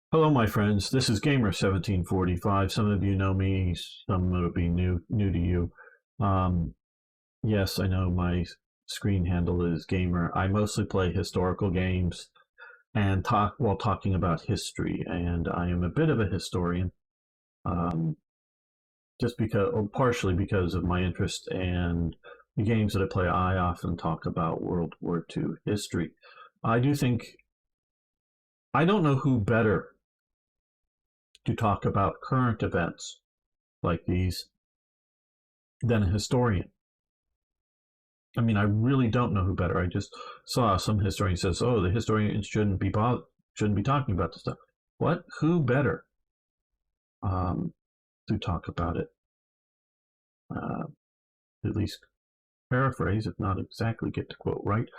Hello, my friends. This is Gamer1745. Some of you know me, some will be new to you. Um, yes, I know my screen handle is Gamer. I mostly play historical games and talk while talking about history, and I am a bit of a historian, um, just because, or partially because of my interest and the games that I play. I often talk about World War II history. I do think I don't know who better to talk about current events like these than a historian. I mean, I really don't know who better. I just saw some historian says, "Oh, the historians shouldn't be talking about this stuff." What? Who better um, to talk about it? Uh, at least paraphrase, if not exactly get the quote right.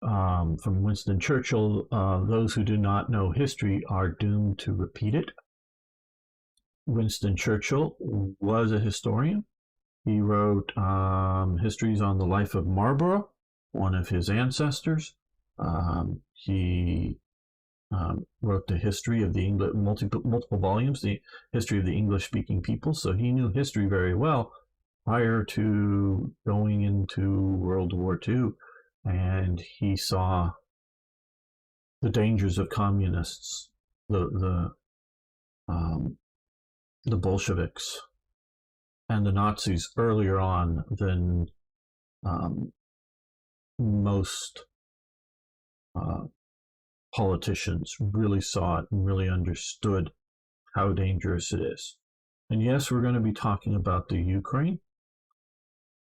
From Winston Churchill, those who do not know history are doomed to repeat it. Winston Churchill was a historian. He wrote histories on the life of Marlborough, one of his ancestors. He wrote the history of the English, multiple volumes, the history of the English-speaking people. So he knew history very well prior to going into World War II, and he saw the dangers of communists, the the Bolsheviks, and the Nazis earlier on than um, most uh, politicians really saw it and really understood how dangerous it is. And yes, we're going to be talking about the Ukraine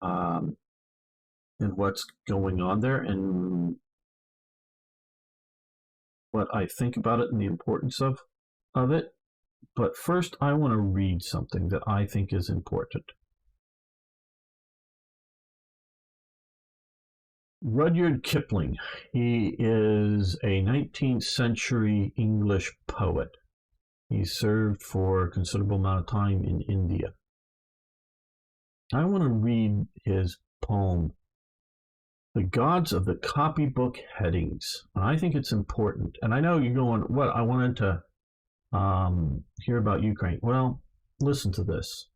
um, and what's going on there and what I think about it and the importance of it. But first, I want to read something that I think is important. Rudyard Kipling, he is a 19th century English poet. He served for a considerable amount of time in India. I want to read his poem, The Gods of the Copybook Headings. And I think it's important. And I know you're going, what? I wanted to hear about Ukraine. Well, listen to this.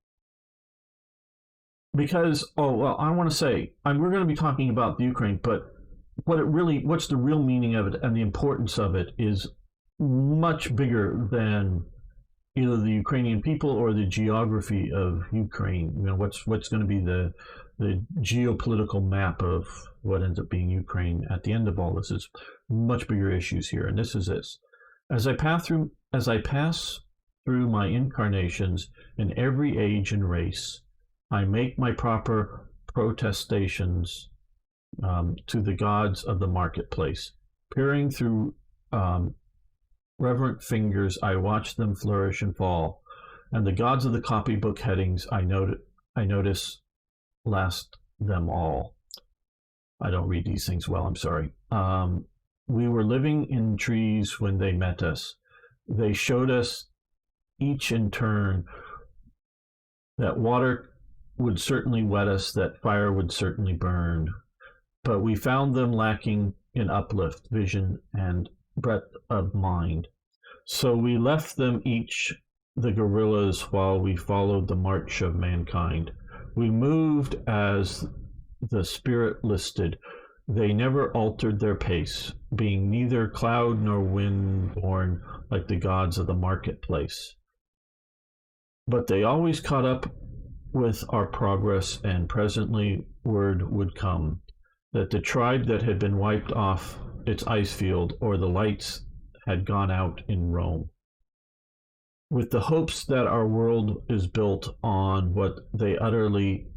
Because, I want to say, we're going to be talking about the Ukraine, but what's the real meaning of it and the importance of it is much bigger than either the Ukrainian people or the geography of Ukraine. You know, what's going to be the geopolitical map of what ends up being Ukraine at the end of all this is much bigger issues here. And this is this. As I pass through my incarnations in every age and race, I make my proper protestations to the gods of the marketplace. Peering through reverent fingers, I watch them flourish and fall, and the gods of the copybook headings I notice last them all. I don't read these things well, I'm sorry. We were living in trees when they met us. They showed us each in turn that water would certainly wet us, that fire would certainly burn. But we found them lacking in uplift, vision, and breadth of mind. So we left them each the gorillas while we followed the march of mankind. We moved as the spirit listed. They never altered their pace, being neither cloud nor wind born like the gods of the marketplace. But they always caught up with our progress, and presently word would come that the tribe that had been wiped off its ice field or the lights had gone out in Rome. With the hopes that our world is built on what they utterly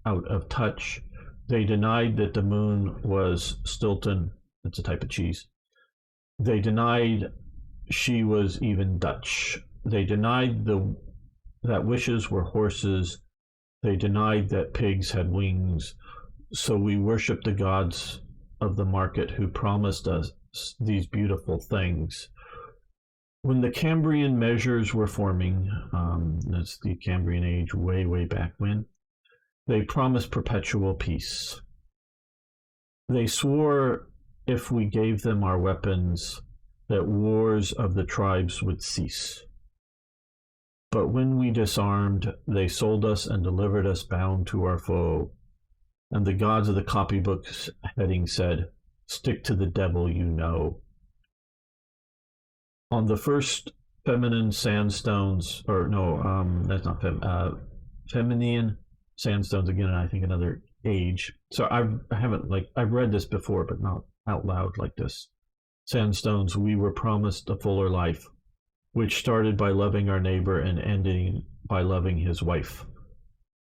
out of touch, they denied that the moon was Stilton, it's a type of cheese. They denied she was even Dutch. They denied that wishes were horses. They denied that pigs had wings. So we worship the gods of the market who promised us these beautiful things. When the Cambrian measures were forming, that's the Cambrian age way, way back when, they promised perpetual peace. They swore if we gave them our weapons, that wars of the tribes would cease. But when we disarmed, they sold us and delivered us bound to our foe. And the gods of the copybook's heading said, stick to the devil you know. On the first feminine sandstones, or no, that's not feminine sandstones, again, I think another age. So I haven't, I've read this before, but not out loud like this. Sandstones, we were promised a fuller life, which started by loving our neighbor and ending by loving his wife.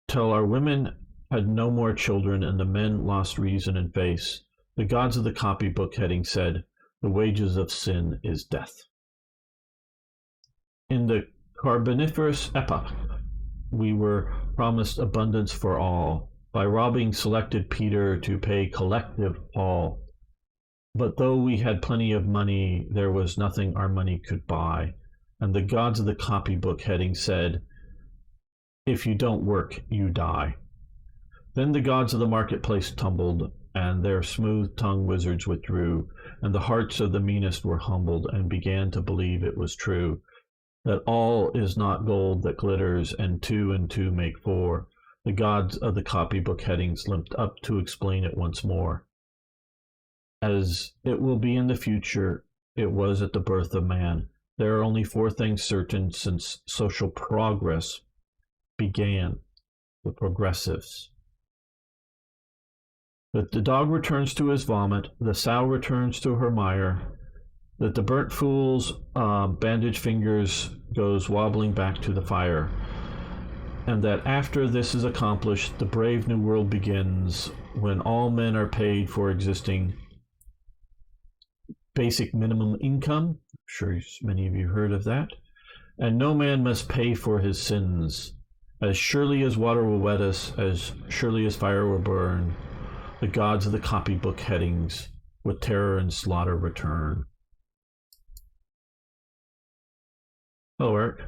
Till our women had no more children and the men lost reason and face, the gods of the copybook heading said, the wages of sin is death. In the Carboniferous epoch, we were promised abundance for all, by robbing selected Peter to pay collective Paul. But though we had plenty of money, there was nothing our money could buy. And the gods of the copybook heading said, if you don't work, you die. Then the gods of the marketplace tumbled, and their smooth-tongued wizards withdrew, and the hearts of the meanest were humbled, and began to believe it was true, that all is not gold that glitters, and two make four. The gods of the copybook headings limped up to explain it once more. As it will be in the future, it was at the birth of man. There are only four things certain since social progress began, the progressives. That the dog returns to his vomit, the sow returns to her mire, that the burnt fool's bandaged fingers goes wobbling back to the fire, and that after this is accomplished, the brave new world begins, when all men are paid for existing basic minimum income. I'm sure many of you heard of that. And no man must pay for his sins. As surely as water will wet us, as surely as fire will burn, the gods of the copybook headings with terror and slaughter return. Hello, Eric.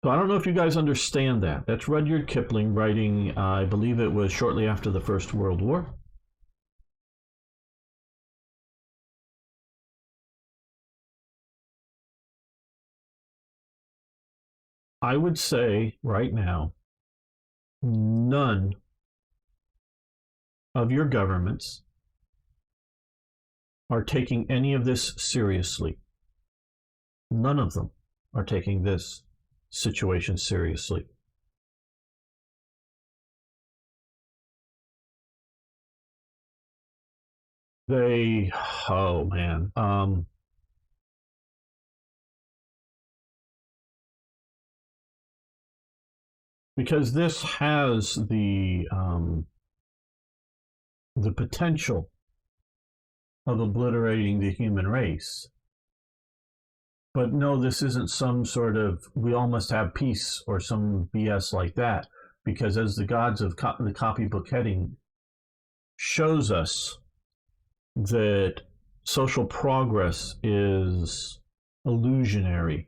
So I don't know if you guys understand that. That's Rudyard Kipling writing, I believe it was shortly after the First World War. I would say right now, none of your governments are taking any of this seriously. None of them are taking this situation seriously. Oh man. Because this has the potential of obliterating the human race. But no, this isn't some sort of, we all must have peace or some BS like that. Because as the gods of the copybook heading shows us, that social progress is illusionary.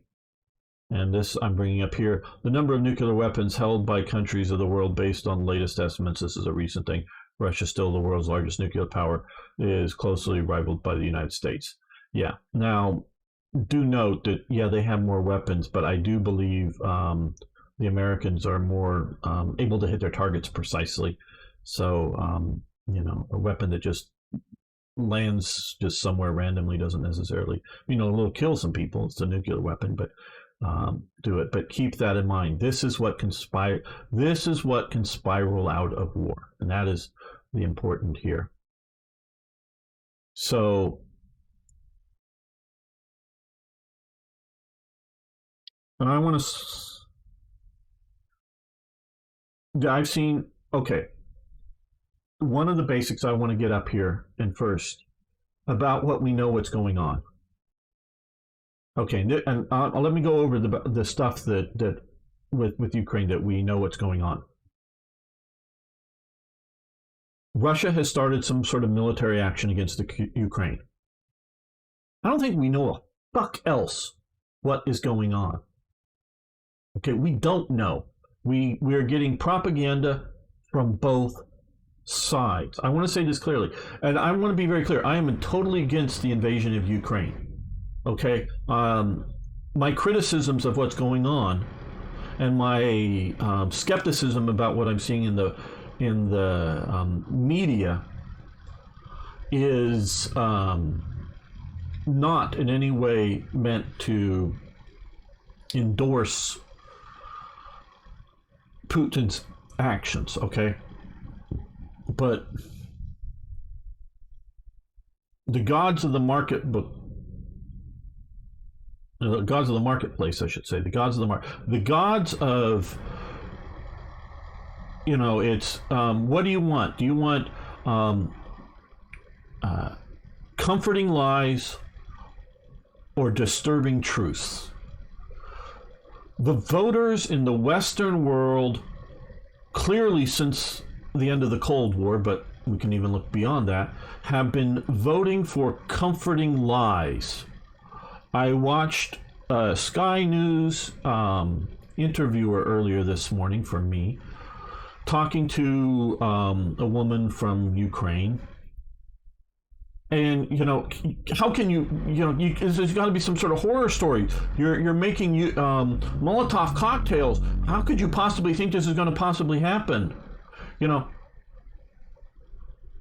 And this I'm bringing up here. The number of nuclear weapons held by countries of the world based on latest estimates, this is a recent thing, Russia is still the world's largest nuclear power, is closely rivaled by the United States. Yeah. Now, do note that, yeah, they have more weapons, but I do believe the Americans are more able to hit their targets precisely. So, a weapon that just lands just somewhere randomly doesn't necessarily, it'll kill some people. It's a nuclear weapon, but do it. But keep that in mind. This is what can spiral out of war, and that is the important here. So, and I want to. I've seen. Okay. One of the basics I want to get up here and first about what we know what's going on. Okay, and let me go over the stuff that with Ukraine that we know what's going on. Russia has started some sort of military action against the Ukraine. I don't think we know a fuck else what is going on. Okay, we don't know. We are getting propaganda from both sides. I want to say this clearly, and I want to be very clear. I am totally against the invasion of Ukraine. Okay, my criticisms of what's going on, and my skepticism about what I'm seeing in the media is not in any way meant to endorse Putin's actions. Okay. But the gods of the marketplace, I should say, the gods of, it's, what do you want? Do you want comforting lies or disturbing truths? The voters in the Western world, clearly since the end of the Cold War, but we can even look beyond that, have been voting for comforting lies. I watched a Sky News interviewer earlier this morning for me, talking to a woman from Ukraine. And, how can there's got to be some sort of horror story. You're making Molotov cocktails. How could you possibly think this is going to possibly happen?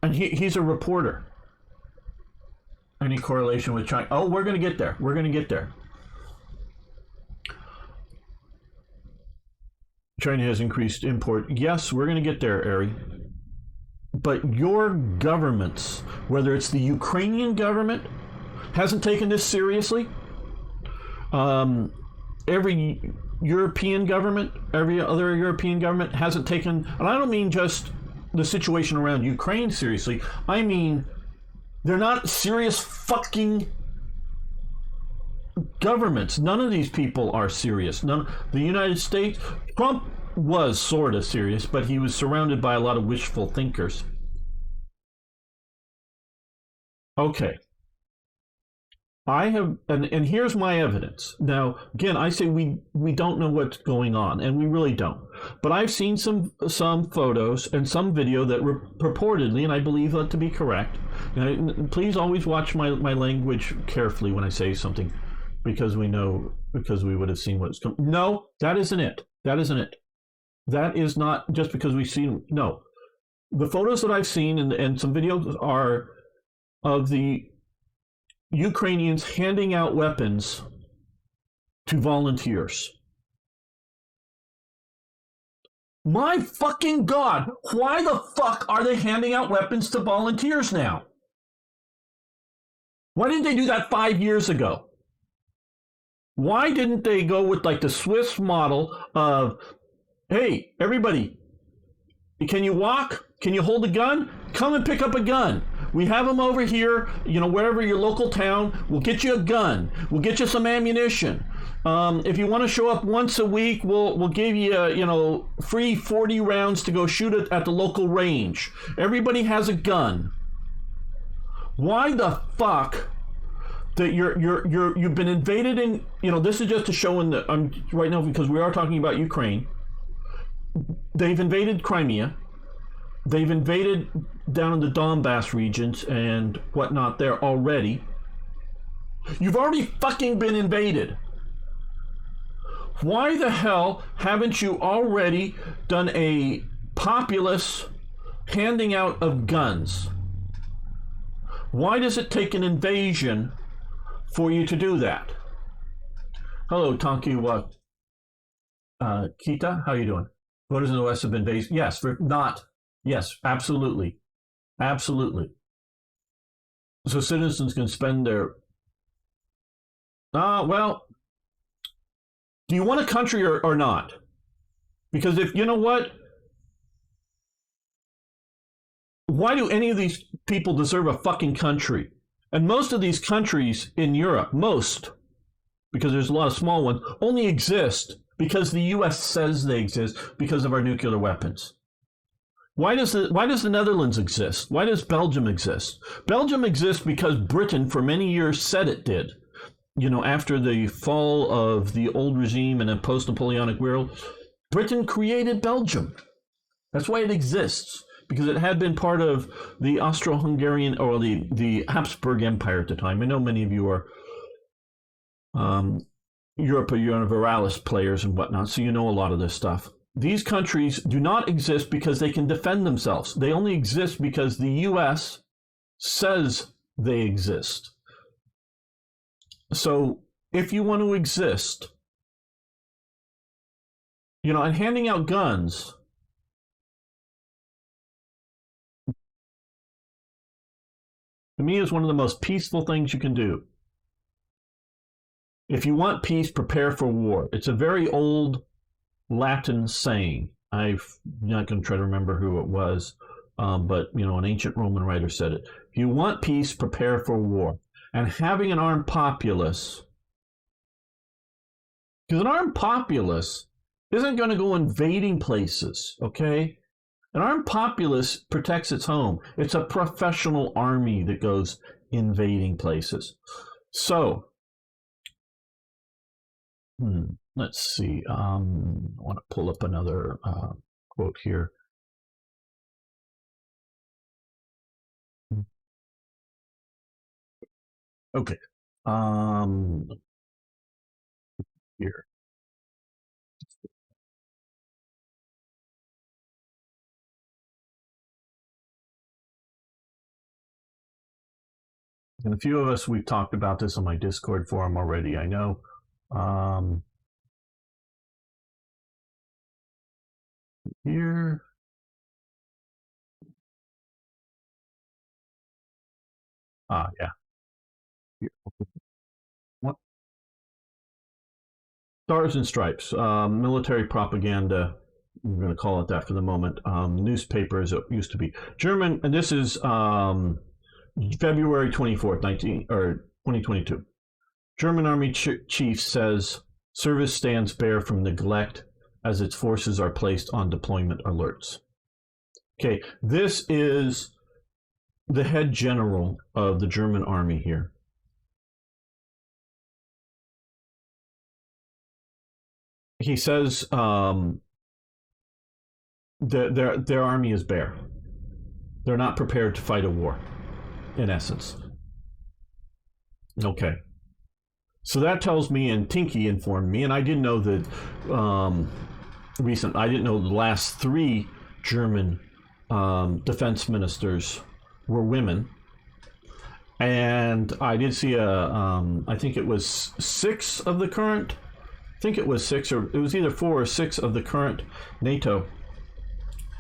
And he's a reporter. Any correlation with China? Oh, we're going to get there. We're going to get there. China has increased import. Yes, we're going to get there, Ari. But your governments, whether it's the Ukrainian government, hasn't taken this seriously. Every European government, every other European government hasn't taken, and I don't mean just the situation around Ukraine seriously. I mean, they're not serious fucking governments. None of these people are serious. The United States, Trump was sort of serious, but he was surrounded by a lot of wishful thinkers. Okay. I have, and here's my evidence. Now, again, I say we don't know what's going on, and we really don't. But I've seen some photos and some video that purportedly, and I believe that to be correct. Please always watch my language carefully when I say something, because we would have seen what's coming. No, that isn't it. That isn't it. That is not just because we've seen. No, the photos that I've seen and some videos are of the Ukrainians handing out weapons to volunteers. My fucking God, why the fuck are they handing out weapons to volunteers now? Why didn't they do that 5 years ago? Why didn't they go with like the Swiss model of, hey, everybody, can you walk? Can you hold a gun? Come and pick up a gun. We have them over here, wherever your local town. We'll get you a gun. We'll get you some ammunition. If you want to show up once a week, we'll give you, free 40 rounds to go shoot it at the local range. Everybody has a gun. Why the fuck that you've been invaded in? This is just to show right now, because we are talking about Ukraine. They've invaded Crimea. They've invaded down in the Donbass regions and whatnot there already. You've already fucking been invaded. Why the hell haven't you already done a populace handing out of guns? Why does it take an invasion for you to do that? Hello, Tanki Kita, how you doing? Voters in the West have been based. Yes, yes, absolutely. Absolutely. So citizens can spend their... well, do you want a country or not? Because if, what? Why do any of these people deserve a fucking country? And most of these countries in Europe, because there's a lot of small ones, only exist because the U.S. says they exist because of our nuclear weapons. Why does the Netherlands exist? Why does Belgium exist? Belgium exists because Britain for many years said it did. After the fall of the old regime in a post-Napoleonic world, Britain created Belgium. That's why it exists. because it had been part of the Austro-Hungarian or the Habsburg Empire at the time. I know many of you are Europa Universalis players and whatnot, so you know a lot of this stuff. These countries do not exist because they can defend themselves. They only exist because the U.S. says they exist. So if you want to exist, you know, and handing out guns, to me, is one of the most peaceful things you can do. If you want peace, prepare for war. It's a very old Latin saying. I'm not going to try to remember who it was, but, you know, an ancient Roman writer said it. If you want peace, prepare for war. And having an armed populace, because an armed populace isn't going to go invading places, okay? An armed populace protects its home. It's a professional army that goes invading places. So, let's see. I want to pull up another quote here. Okay. Here. And a few of us, we've talked about this on my Discord forum already, I know. Here. Yeah. Here. What? Stars and Stripes, military propaganda. I'm going to call it that for the moment. Newspaper as it used to be. German, and this is February 24th, 2022. German Army chief says service stands bare from neglect as its forces are placed on deployment alerts. Okay, this is the head general of the German army here. He says their army is bare. They're not prepared to fight a war, in essence. Okay. So that tells me, and Tinky informed me, and I didn't know that I didn't know the last 3 German defense ministers were women. And I did see I think it was 6 of the current, I think it was 6, or it was either 4 or 6 of the current NATO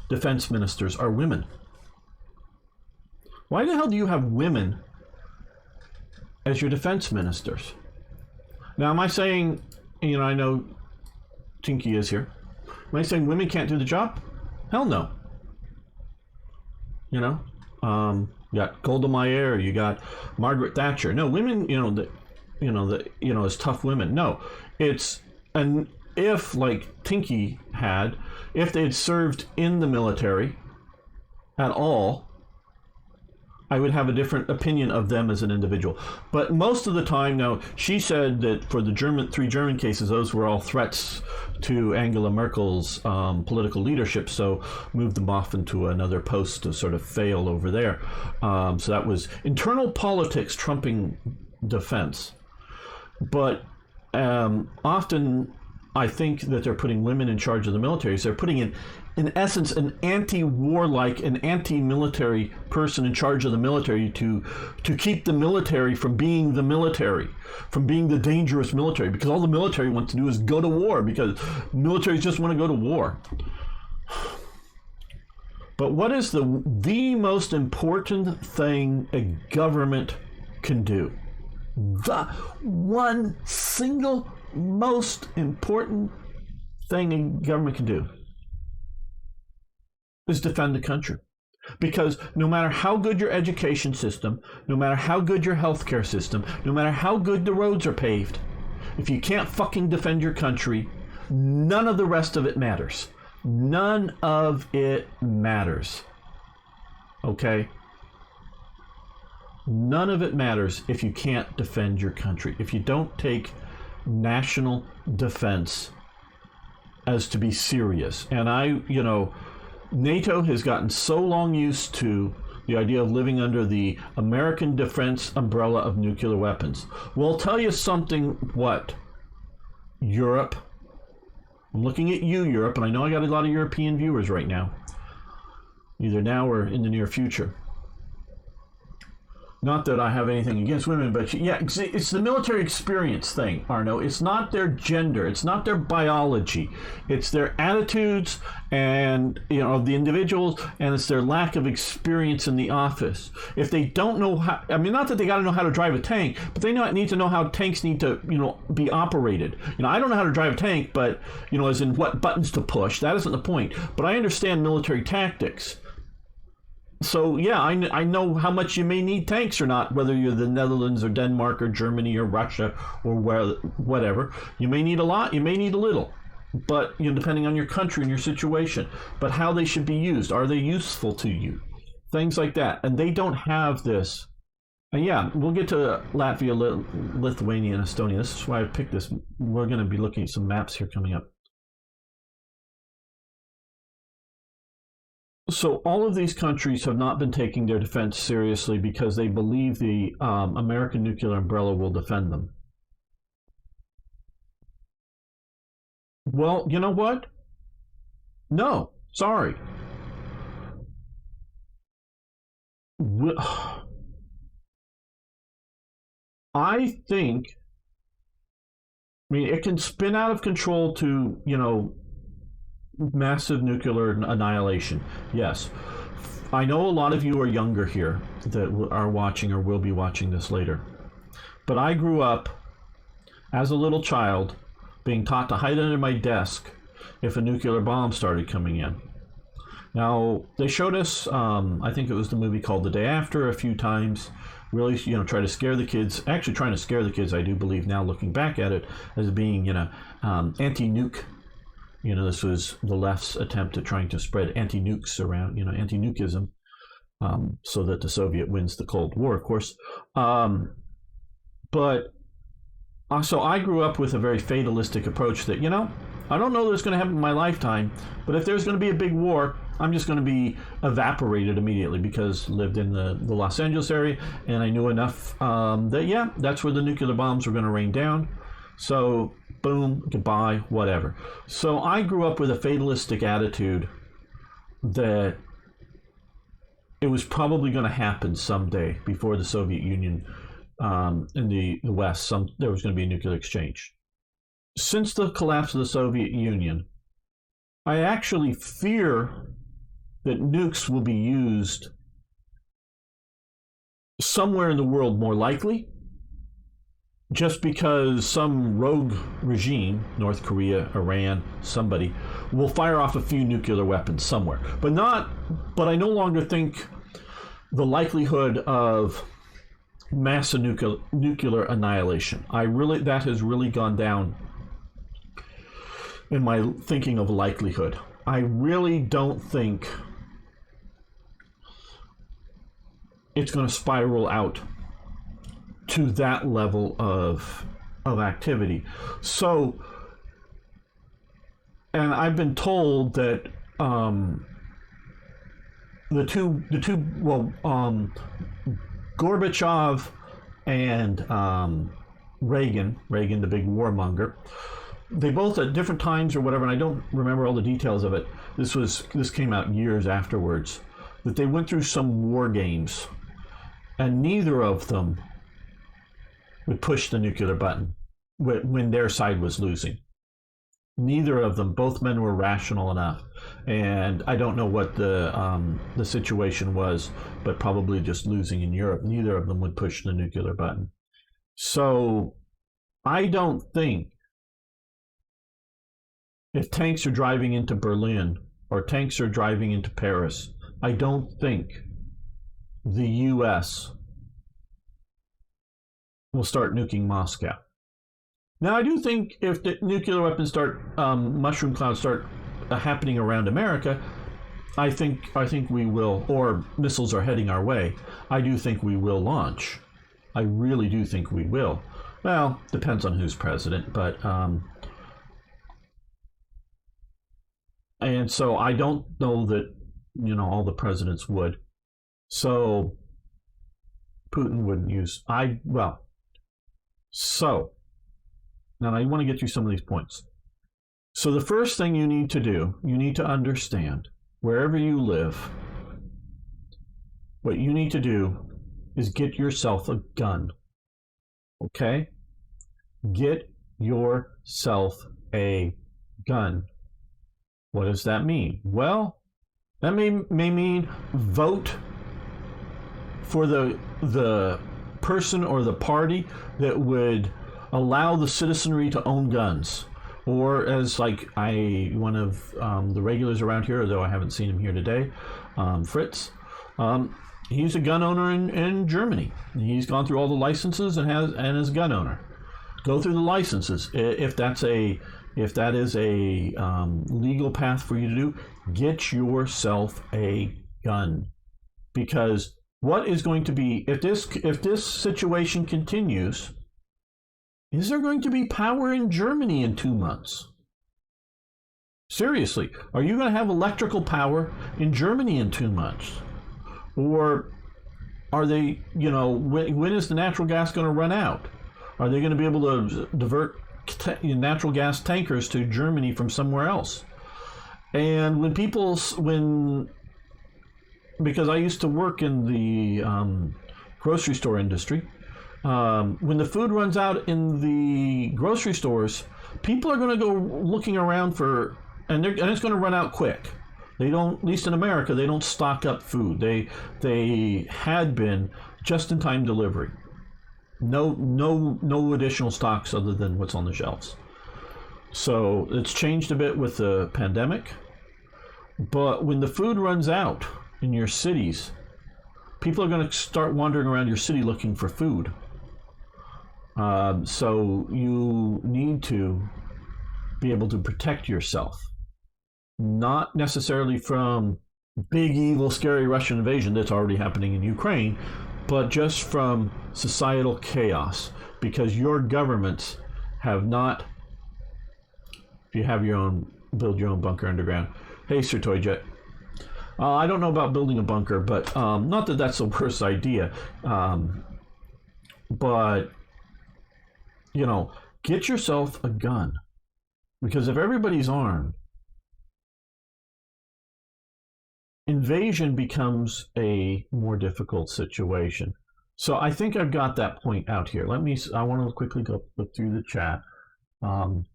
defense ministers are women. Why the hell do you have women as your defense ministers? Now, am I saying, you know, I know Tinky is here. Am I saying women can't do the job? Hell no. You know, you got Golda Meir, you got Margaret Thatcher. No, women, as tough women. No, it's, and if, like Tinky had, if they'd served in the military at all, I would have a different opinion of them as an individual. But most of the time, now, she said that for the 3 German cases, those were all threats to Angela Merkel's political leadership, so moved them off into another post to sort of fail over there. So that was internal politics trumping defense. But often I think that they're putting women in charge of the military. So they're putting in essence, an anti-warlike, an anti-military person in charge of the military to keep the military from being the military, from being the dangerous military, because all the military wants to do is go to war, because militaries just want to go to war. But what is the most important thing a government can do? The one single most important thing a government can do is defend the country. Because no matter how good your education system, no matter how good your healthcare system, no matter how good the roads are paved, if you can't fucking defend your country, none of the rest of it matters. None of it matters. Okay? None of it matters if you can't defend your country. If you don't take national defense as to be serious. And NATO has gotten so long used to the idea of living under the American defense umbrella of nuclear weapons. Well, I'll tell you something, what? Europe. I'm looking at you, Europe, and I know I got a lot of European viewers right now, either now or in the near future. Not that I have anything against women, but yeah, it's the military experience thing, Arno. It's not their gender. It's not their biology. It's their attitudes and, of the individuals, and it's their lack of experience in the office. If they don't know how, not that they got to know how to drive a tank, but they need to know how tanks need to, be operated. I don't know how to drive a tank, but, as in what buttons to push. That isn't the point. But I understand military tactics. So, yeah, I know how much you may need tanks or not, whether you're the Netherlands or Denmark or Germany or Russia or whatever. You may need a lot, you may need a little, but depending on your country and your situation. But how they should be used, are they useful to you? Things like that. And they don't have this. And yeah, we'll get to Latvia, Lithuania, and Estonia. This is why I picked this. We're going to be looking at some maps here coming up. So all of these countries have not been taking their defense seriously because they believe the American nuclear umbrella will defend them. Well, you know what? No, sorry. I think, it can spin out of control to, massive nuclear annihilation. Yes. I know a lot of you are younger here that are watching or will be watching this later. But I grew up as a little child being taught to hide under my desk if a nuclear bomb started coming in. Now, they showed us, I think it was the movie called The Day After a few times, really, try to scare the kids. Actually, trying to scare the kids, I do believe now, looking back at it, as being, anti-nuke. This was the left's attempt at trying to spread anti-nukes around, anti-nukeism, so that the Soviet wins the Cold War, of course. So I grew up with a very fatalistic approach that, I don't know what's going to happen in my lifetime, but if there's going to be a big war, I'm just going to be evaporated immediately, because I lived in the Los Angeles area, and I knew enough that, yeah, that's where the nuclear bombs were going to rain down. So, boom, goodbye, whatever. So I grew up with a fatalistic attitude that it was probably going to happen someday before the Soviet Union in the West. There was going to be a nuclear exchange. Since the collapse of the Soviet Union, I actually fear that nukes will be used somewhere in the world, more likely, just because some rogue regime, North Korea, Iran, somebody, will fire off a few nuclear weapons somewhere. But I no longer think the likelihood of massive nuclear annihilation. That has really gone down in my thinking of likelihood. I really don't think it's going to spiral out to that level of activity. So, and I've been told that Gorbachev and Reagan, the big warmonger, they both at different times or whatever, and I don't remember all the details of it. This came out years afterwards, that they went through some war games, and neither of them would push the nuclear button when their side was losing. Neither of them. Both men were rational enough, and I don't know what the situation was, but probably just losing in Europe. Neither of them would push the nuclear button. So I don't think, if tanks are driving into Berlin or tanks are driving into Paris, I don't think the U.S. will start nuking Moscow. Now, I do think if the nuclear weapons mushroom clouds start happening around America, I think we will, or missiles are heading our way, I do think we will launch. I really do think we will. Well, depends on who's president, but and so I don't know that all the presidents would. So Putin wouldn't use, so now I want to get you some of these points. So the first thing you need to do, you need to understand, wherever you live, what you need to do is get yourself a gun. Okay? Get yourself a gun. What does that mean? Well, that may mean vote for the person or the party that would allow the citizenry to own guns. Or as one of the regulars around here, although I haven't seen him here today, Fritz, he's a gun owner in Germany. He's gone through all the licenses and is a gun owner. Go through the licenses. If that is a legal path for you to do, get yourself a gun. Because what is going to be, if this situation continues, is there going to be power in Germany in 2 months? Seriously, are you going to have electrical power in Germany in 2 months? Or are they, when is the natural gas going to run out? Are they going to be able to divert natural gas tankers to Germany from somewhere else? And because I used to work in the grocery store industry, when the food runs out in the grocery stores, people are going to go looking around and it's going to run out quick. They don't, at least in America, they don't stock up food. They had been just-in-time delivery. No additional stocks other than what's on the shelves. So it's changed a bit with the pandemic. But when the food runs out in your cities, people are going to start wandering around your city looking for food. So you need to be able to protect yourself. Not necessarily from big, evil, scary Russian invasion that's already happening in Ukraine, but just from societal chaos. Because your governments have not, if you have your own, build your own bunker underground. Hey, Sir Toyjet. I don't know about building a bunker, but not that that's the worst idea. But, get yourself a gun. Because if everybody's armed, invasion becomes a more difficult situation. So I think I've got that point out here. I want to quickly go through the chat. Party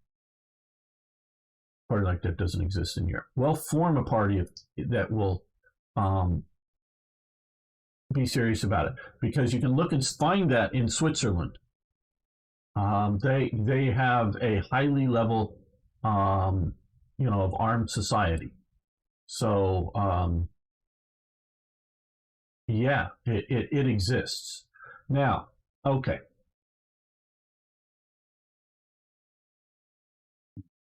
like that doesn't exist in Europe. Well, form a party that will be serious about it, because you can look and find that in Switzerland. They have a highly level, of armed society. So it exists. Now, okay.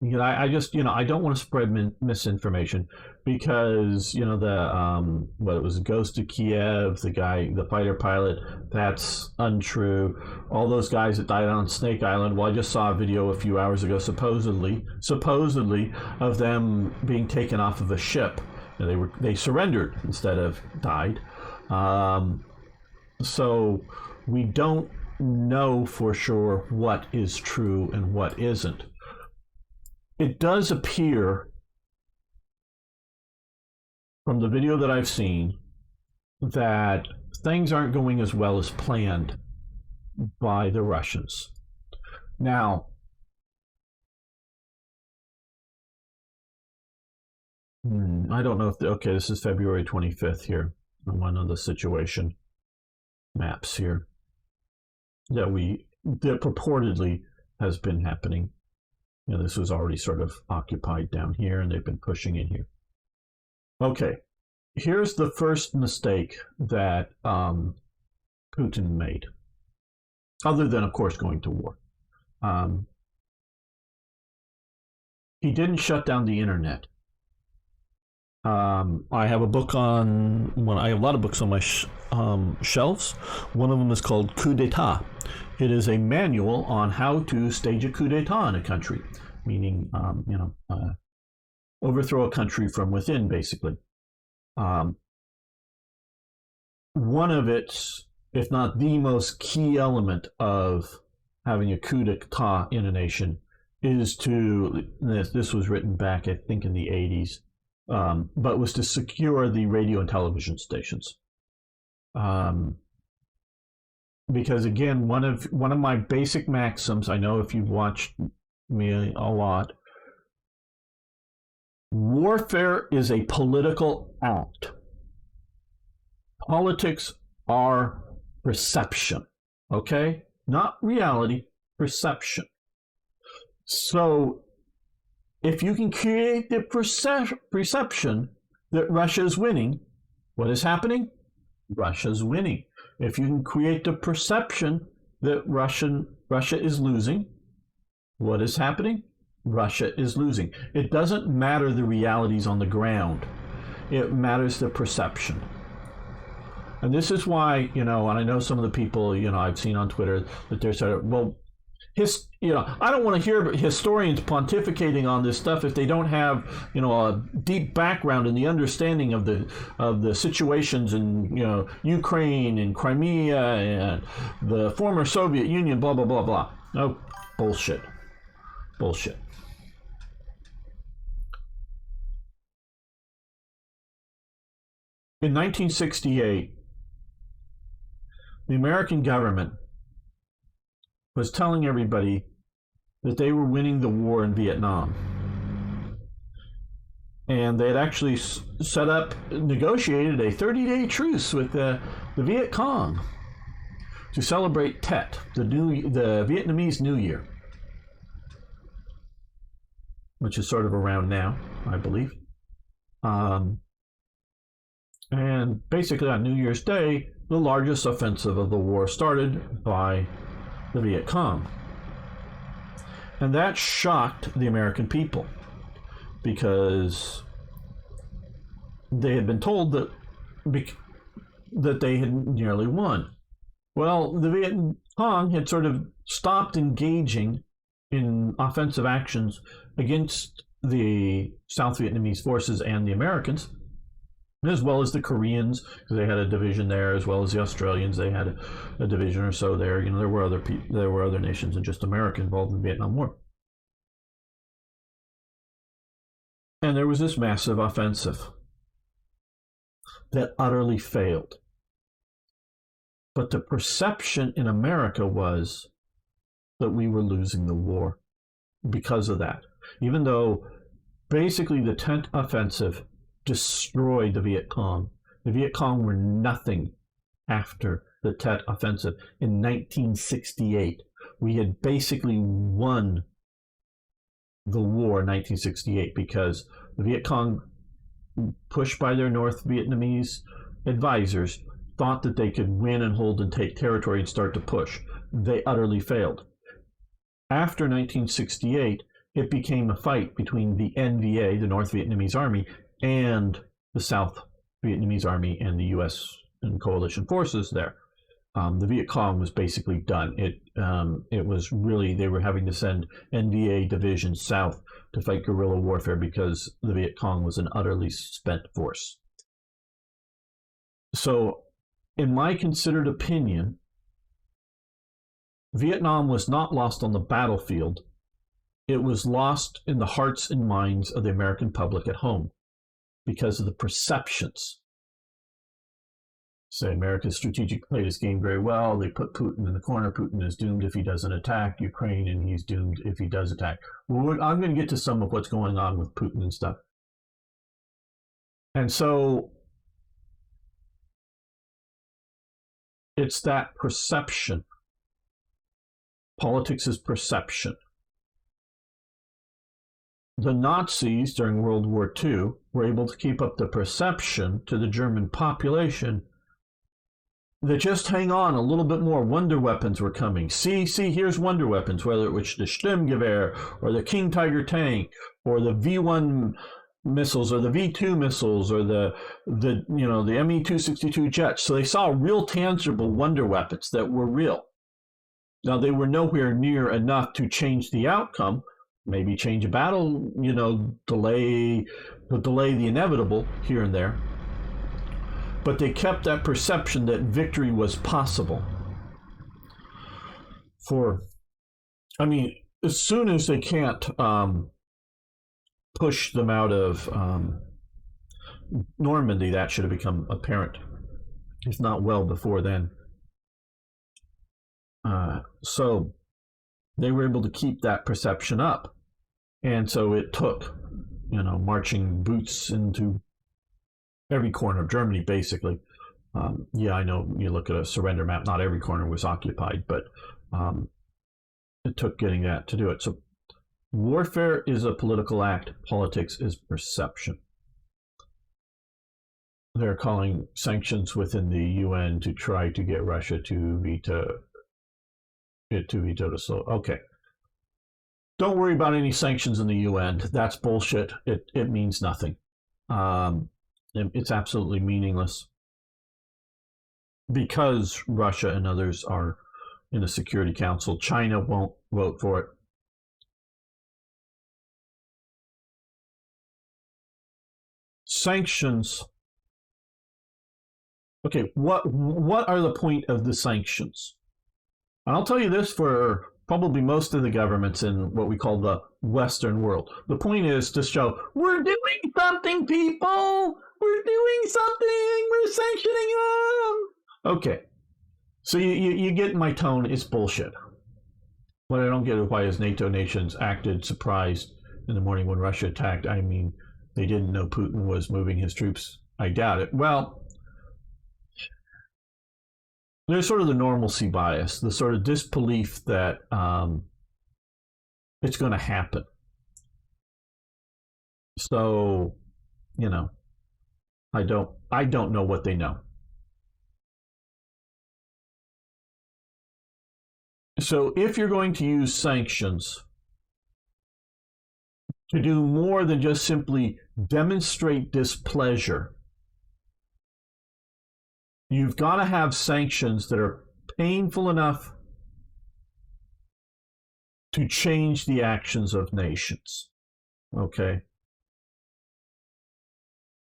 I just, I don't want to spread misinformation, because, it was Ghost of Kiev, the fighter pilot, that's untrue. All those guys that died on Snake Island, well, I just saw a video a few hours ago, supposedly, of them being taken off of a ship. They surrendered instead of died. So we don't know for sure what is true and what isn't. It does appear from the video that I've seen that things aren't going as well as planned by the Russians. Now, I don't know if, this is February 25th here on one of the situation maps here that purportedly has been happening. This was already sort of occupied down here, and they've been pushing in here. Okay, here's the first mistake that Putin made, other than, of course, going to war. He didn't shut down the internet. I have a book I have a lot of books on my shelves. One of them is called Coup d'etat. It is a manual on how to stage a coup d'etat in a country, meaning, overthrow a country from within, basically. One of its, if not the most key element of having a coup d'etat in a nation is to, this was written back, I think, in the 80s, but was to secure the radio and television stations. Because again, one of my basic maxims, I know if you've watched me a lot, warfare is a political act. Politics are perception, okay? Not reality, perception. So if you can create the perception that Russia is winning, what is happening? Russia's winning. If you can create the perception that Russia is losing, what is happening? Russia is losing. It doesn't matter the realities on the ground. It matters the perception. And this is why, and I know some of the people, I've seen on Twitter that they're sort of, well, I don't want to hear historians pontificating on this stuff if they don't have, a deep background in the understanding of the situations in, Ukraine and Crimea and the former Soviet Union, blah, blah, blah, blah. No, bullshit. Bullshit. In 1968, the American government was telling everybody that they were winning the war in Vietnam. And they had actually negotiated a 30-day truce with the Viet Cong to celebrate Tet, the Vietnamese New Year, which is sort of around now, I believe. And basically on New Year's Day, the largest offensive of the war started by the Viet Cong. And that shocked the American people because they had been told that they had nearly won. Well, the Viet Cong had sort of stopped engaging in offensive actions against the South Vietnamese forces and the Americans, as well as the Koreans, because they had a division there, as well as the Australians. They had a division or so there. There were other nations than just America involved in the Vietnam War. And there was this massive offensive that utterly failed. But the perception in America was that we were losing the war because of that. Even though basically the Tet Offensive destroyed the Viet Cong. The Viet Cong were nothing after the Tet Offensive in 1968. We had basically won the war in 1968 because the Viet Cong, pushed by their North Vietnamese advisors, thought that they could win and hold and take territory and start to push. They utterly failed. After 1968, it became a fight between the NVA, the North Vietnamese Army, and the South Vietnamese Army and the U.S. and coalition forces there. The Viet Cong was basically done. It was really, they were having to send NVA divisions south to fight guerrilla warfare because the Viet Cong was an utterly spent force. So, in my considered opinion, Vietnam was not lost on the battlefield. It was lost in the hearts and minds of the American public at home because of the perceptions. Say America's strategic played this game very well. They put Putin in the corner. Putin is doomed if he doesn't attack Ukraine, and he's doomed if he does attack. Well, I'm going to get to some of what's going on with Putin and stuff. And so it's that perception. Politics is perception. The Nazis during World War II were able to keep up the perception to the German population that just hang on a little bit more. Wonder weapons were coming. See, here's wonder weapons, whether it was the Sturmgewehr or the King Tiger tank or the V1 missiles or the V2 missiles or the Me-262 jets. So they saw real tangible wonder weapons that were real. Now, they were nowhere near enough to change the outcome, maybe change a battle, delay the inevitable here and there. but they kept that perception that victory was possible. As soon as they can't push them out of Normandy, that should have become apparent, if not well before then. So they were able to keep that perception up. And so it took, marching boots into every corner of Germany, basically. I know you look at a surrender map, not every corner was occupied, but it took getting that to do it. So warfare is a political act. Politics is perception. They're calling sanctions within the UN to try to get Russia to veto the slow. Okay. Don't worry about any sanctions in the UN. That's bullshit. It means nothing. It's absolutely meaningless because Russia and others are in the Security Council. China won't vote for it. Sanctions. Okay, what are the point of the sanctions? And I'll tell you this for probably most of the governments in what we call the Western world. The point is to show, we're doing something, people! We're doing something! We're sanctioning them! Okay, so you get my tone, it's bullshit. What I don't get is why as NATO nations acted surprised in the morning when Russia attacked. I mean, they didn't know Putin was moving his troops. I doubt it. Well, there's sort of the normalcy bias, the sort of disbelief that it's going to happen. So, I don't know what they know. So if you're going to use sanctions to do more than just simply demonstrate displeasure, you've got to have sanctions that are painful enough to change the actions of nations. Okay?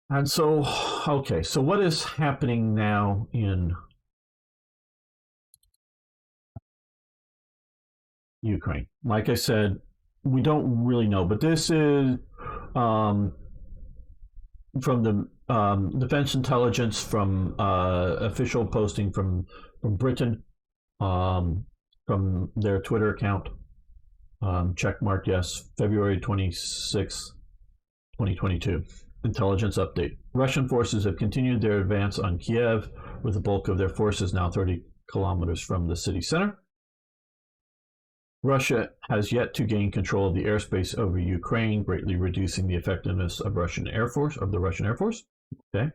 And so what is happening now in Ukraine? Like I said, we don't really know, but this is from the Defense Intelligence, from official posting from Britain, from their Twitter account, checkmark yes, February 26, 2022. Intelligence update. Russian forces have continued their advance on Kiev, with the bulk of their forces now 30 kilometers from the city center. Russia has yet to gain control of the airspace over Ukraine, greatly reducing the effectiveness of the Russian Air Force. Okay.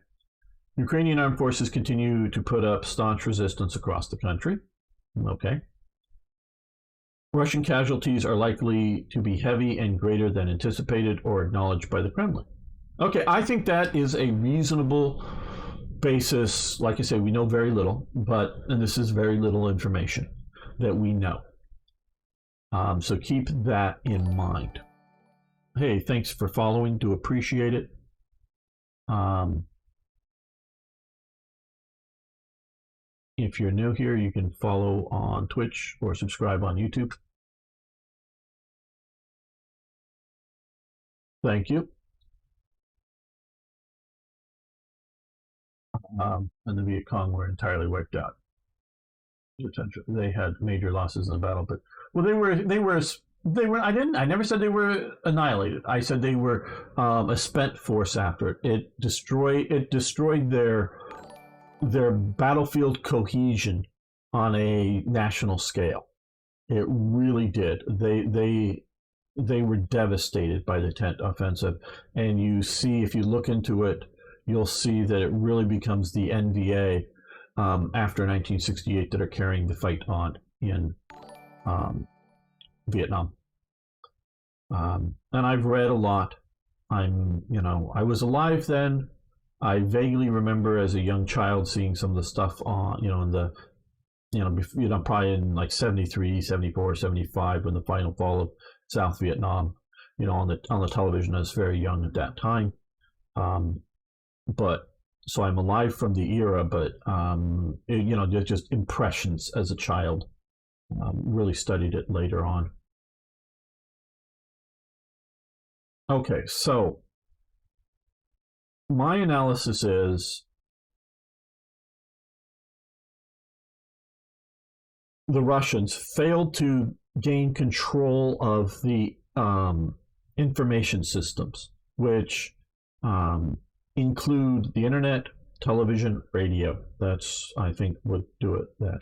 Ukrainian armed forces continue to put up staunch resistance across the country. Okay. Russian casualties are likely to be heavy and greater than anticipated or acknowledged by the Kremlin. Okay, I think that is a reasonable basis. Like I say, we know very little, and this is very little information that we know. So keep that in mind. Hey, thanks for following. Do appreciate it. If you're new here, you can follow on Twitch or subscribe on YouTube. Thank you. And the Viet Cong were entirely wiped out. They had major losses in the battle, but they were. I never said they were annihilated. I said they were a spent force after it. It destroyed their battlefield cohesion on a national scale. It really did. They were devastated by the Tent Offensive, and you see, if you look into it, you'll see that it really becomes the NVA after 1968 that are carrying the fight on in Vietnam. And I've read a lot. I was alive then. I vaguely remember as a young child seeing some of the stuff on, probably in like 73, 74, 75, when the final fall of South Vietnam, on the television. I was very young at that time. But so I'm alive from the era, but they're just impressions as a child. Really studied it later on. Okay, so my analysis is the Russians failed to gain control of the information systems, which include the internet, television, radio. That's, I think, would do it. That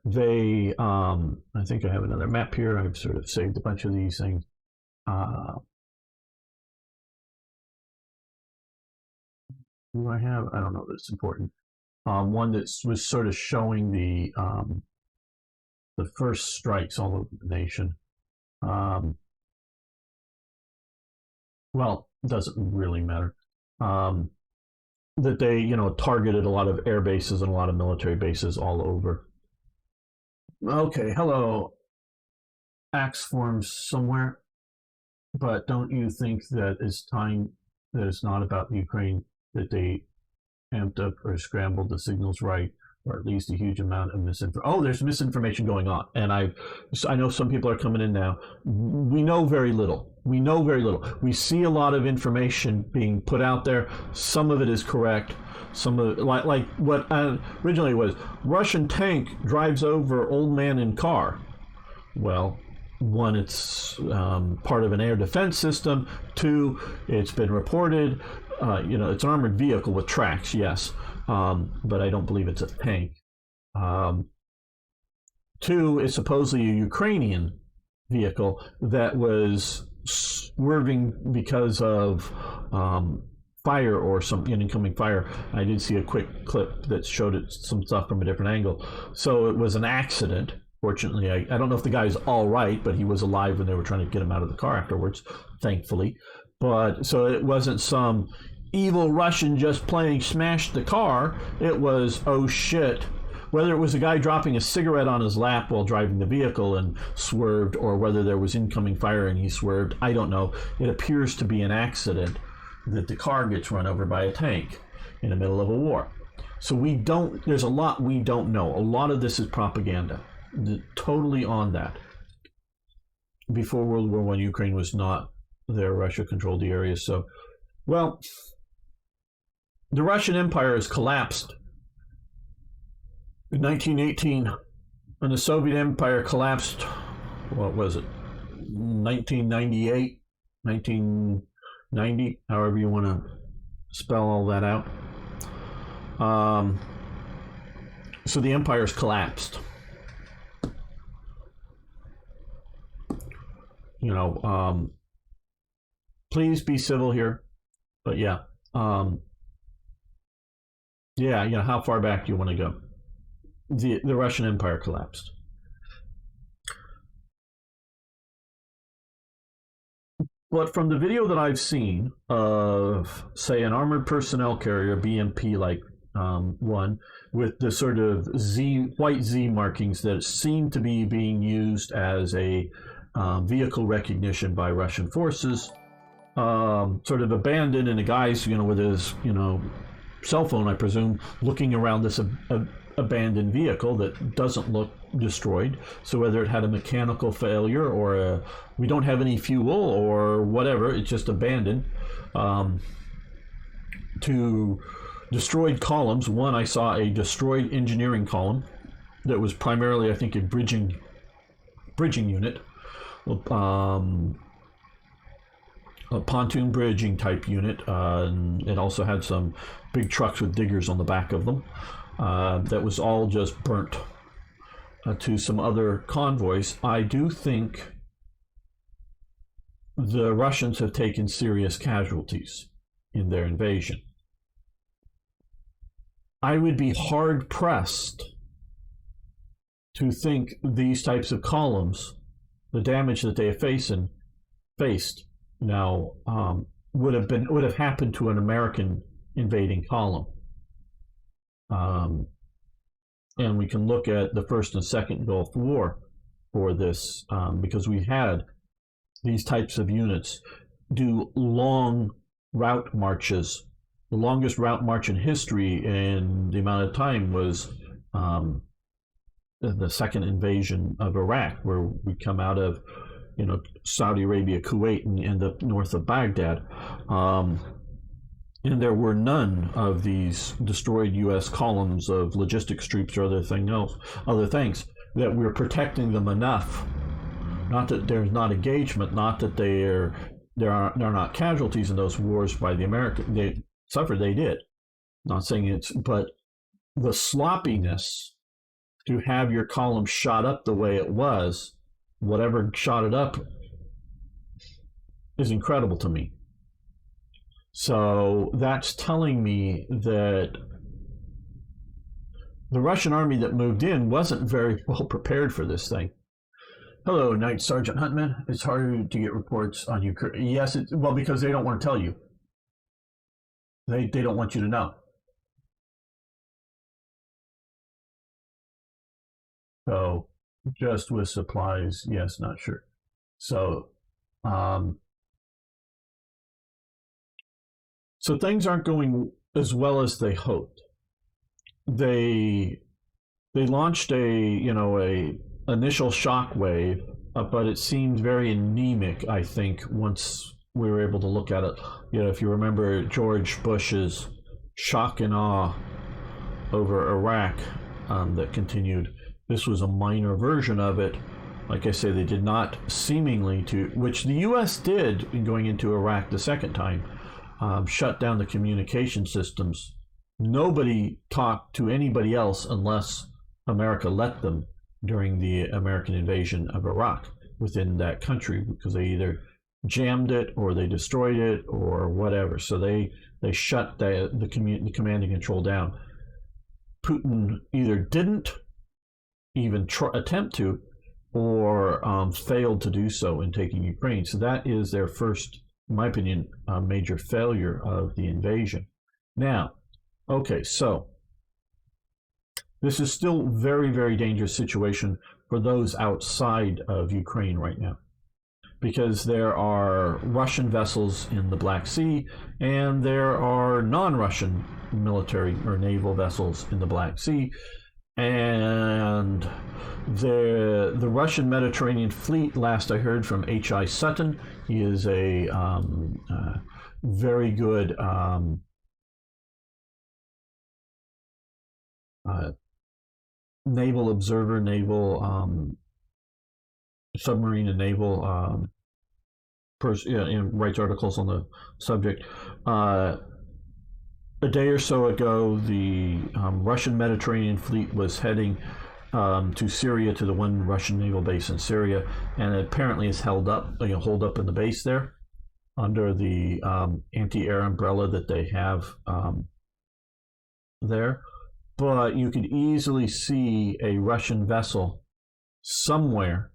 they, I think I have another map here. I've sort of saved a bunch of these things. Do I have? I don't know. That's important. One that was sort of showing the first strikes all over the nation. Well, doesn't really matter. That they, targeted a lot of air bases and a lot of military bases all over. Okay, hello. Axe forms somewhere, but don't you think that it's time that it's not about Ukraine, that they amped up or scrambled the signals right, or at least a huge amount of misinformation? Oh, there's misinformation going on, and I know some people are coming in now. We know very little. We see a lot of information being put out there. Some of it is correct. Some of it, like what originally was Russian tank drives over old man in car. Well, one, it's part of an air defense system. Two, it's been reported. It's an armored vehicle with tracks, yes, but I don't believe it's a tank. Two, it's supposedly a Ukrainian vehicle that was swerving because of fire or some incoming fire. I did see a quick clip that showed it, some stuff from a different angle. So it was an accident. Fortunately, I don't know if the guy's all right, but he was alive when they were trying to get him out of the car afterwards, thankfully. But so it wasn't some evil Russian just playing smash the car. It was, oh shit. Whether it was a guy dropping a cigarette on his lap while driving the vehicle and swerved, or whether there was incoming fire and he swerved, I don't know. It appears to be an accident that the car gets run over by a tank in the middle of a war. So there's a lot we don't know. A lot of this is propaganda. Totally on that. Before World War I, Ukraine was not there. Russia controlled the area. So, well, the Russian Empire has collapsed in 1918, and the Soviet Empire collapsed, what was it, 1998, 1990, however you want to spell all that out. So the empire's collapsed. Please be civil here, but yeah, how far back do you want to go? The Russian Empire collapsed. But from the video that I've seen of, say, an armored personnel carrier, BMP-like one, with the sort of white Z markings that seem to be being used as a vehicle recognition by Russian forces, sort of abandoned, and the guy's, with his, cell phone, I presume, looking around this abandoned vehicle that doesn't look destroyed. So whether it had a mechanical failure or we don't have any fuel or whatever, it's just abandoned. To destroyed columns. One, I saw a destroyed engineering column that was primarily, I think, a bridging unit. A pontoon bridging type unit. It also had some big trucks with diggers on the back of them. That was all just burnt to some other convoys. I do think the Russians have taken serious casualties in their invasion. I would be hard pressed to think these types of columns, the damage that they have faced now, would have happened to an American invading column. And we can look at the First and Second Gulf War for this, because we had these types of units do long route marches the longest route march in history, and the amount of time was the second invasion of Iraq, where we come out of, Saudi Arabia, Kuwait, and end up north of Baghdad. And there were none of these destroyed U.S. columns of logistics troops or other things that we're protecting them enough. Not that there's not engagement, not that there are not casualties in those wars by the Americans. They suffered, they did. Not saying it's, but the sloppiness to have your column shot up the way it was, whatever shot it up, is incredible to me. So that's telling me that the Russian army that moved in wasn't very well prepared for this thing. Hello, Night Sergeant Huntman. It's hard to get reports on Ukraine. Yes, well, because they don't want to tell you. They don't want you to know. So, just with supplies, yes, not sure. So, so things aren't going as well as they hoped. They launched a initial shock wave, but it seemed very anemic, I think, once we were able to look at it. If you remember George Bush's shock and awe over Iraq that continued, this was a minor version of it. Like I say, they did not seemingly which the U.S. did in going into Iraq the second time, shut down the communication systems. Nobody talked to anybody else unless America let them during the American invasion of Iraq within that country, because they either jammed it or they destroyed it or whatever. So they shut the command and control down. Putin either didn't even attempt to, or failed to do so in taking Ukraine. So that is their first, in my opinion, major failure of the invasion. Now, okay, so this is still a very, very dangerous situation for those outside of Ukraine right now, because there are Russian vessels in the Black Sea, and there are non-Russian military or naval vessels in the Black Sea. And the Russian Mediterranean Fleet, last I heard from H.I. Sutton, he is a very good naval observer, naval submarine and naval writes articles on the subject. A day or so ago, the Russian Mediterranean Fleet was heading to Syria, to the one Russian naval base in Syria, and it apparently is holed up in the base there under the anti-air umbrella that they have there. But you could easily see a Russian vessel somewhere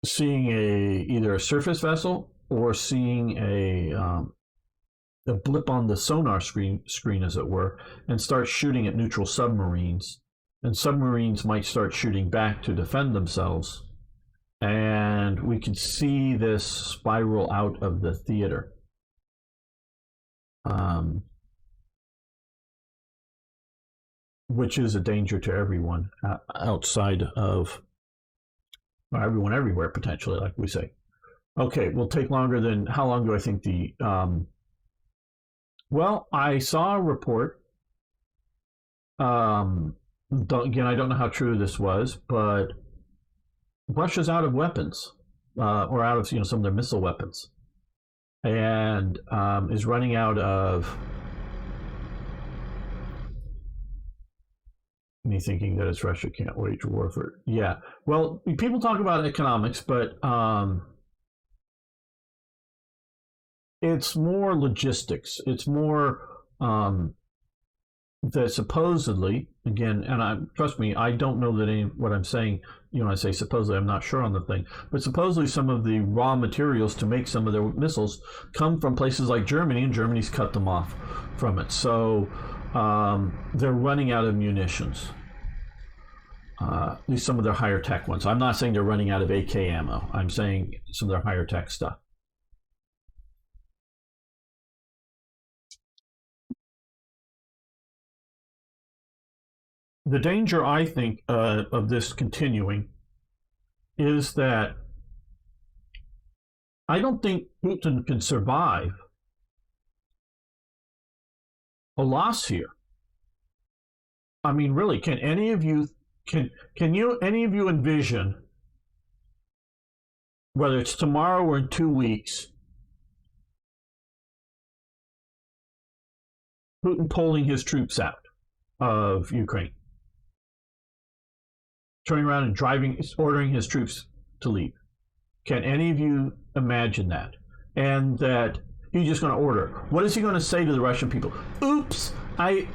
seeing either a surface vessel or seeing a blip on the sonar screen, as it were, and start shooting at neutral submarines. And submarines might start shooting back to defend themselves. And we could see this spiral out of the theater. Which is a danger to everyone outside of, everyone everywhere, potentially, like we say. Okay, we'll take longer than, how long do I think the... Well, I saw a report. Again, I don't know how true this was, but Russia's out of weapons, or out of some of their missile weapons, and is running out of. Me thinking that it's Russia can't wage war for. Yeah, well, people talk about economics, but it's more logistics. It's more that supposedly, again, and trust me, I don't know that what I'm saying, when I say supposedly, I'm not sure on the thing, but supposedly some of the raw materials to make some of their missiles come from places like Germany, and Germany's cut them off from it. So they're running out of munitions. At least some of their higher tech ones. I'm not saying they're running out of AK ammo. I'm saying some of their higher tech stuff. The danger, I think, of this continuing is that I don't think Putin can survive a loss here. I mean, really, can any of you envision, whether it's tomorrow or in 2 weeks, Putin pulling his troops out of Ukraine, turning around and ordering his troops to leave? Can any of you imagine that? And that he's just going to order. What is he going to say to the Russian people? Oops, I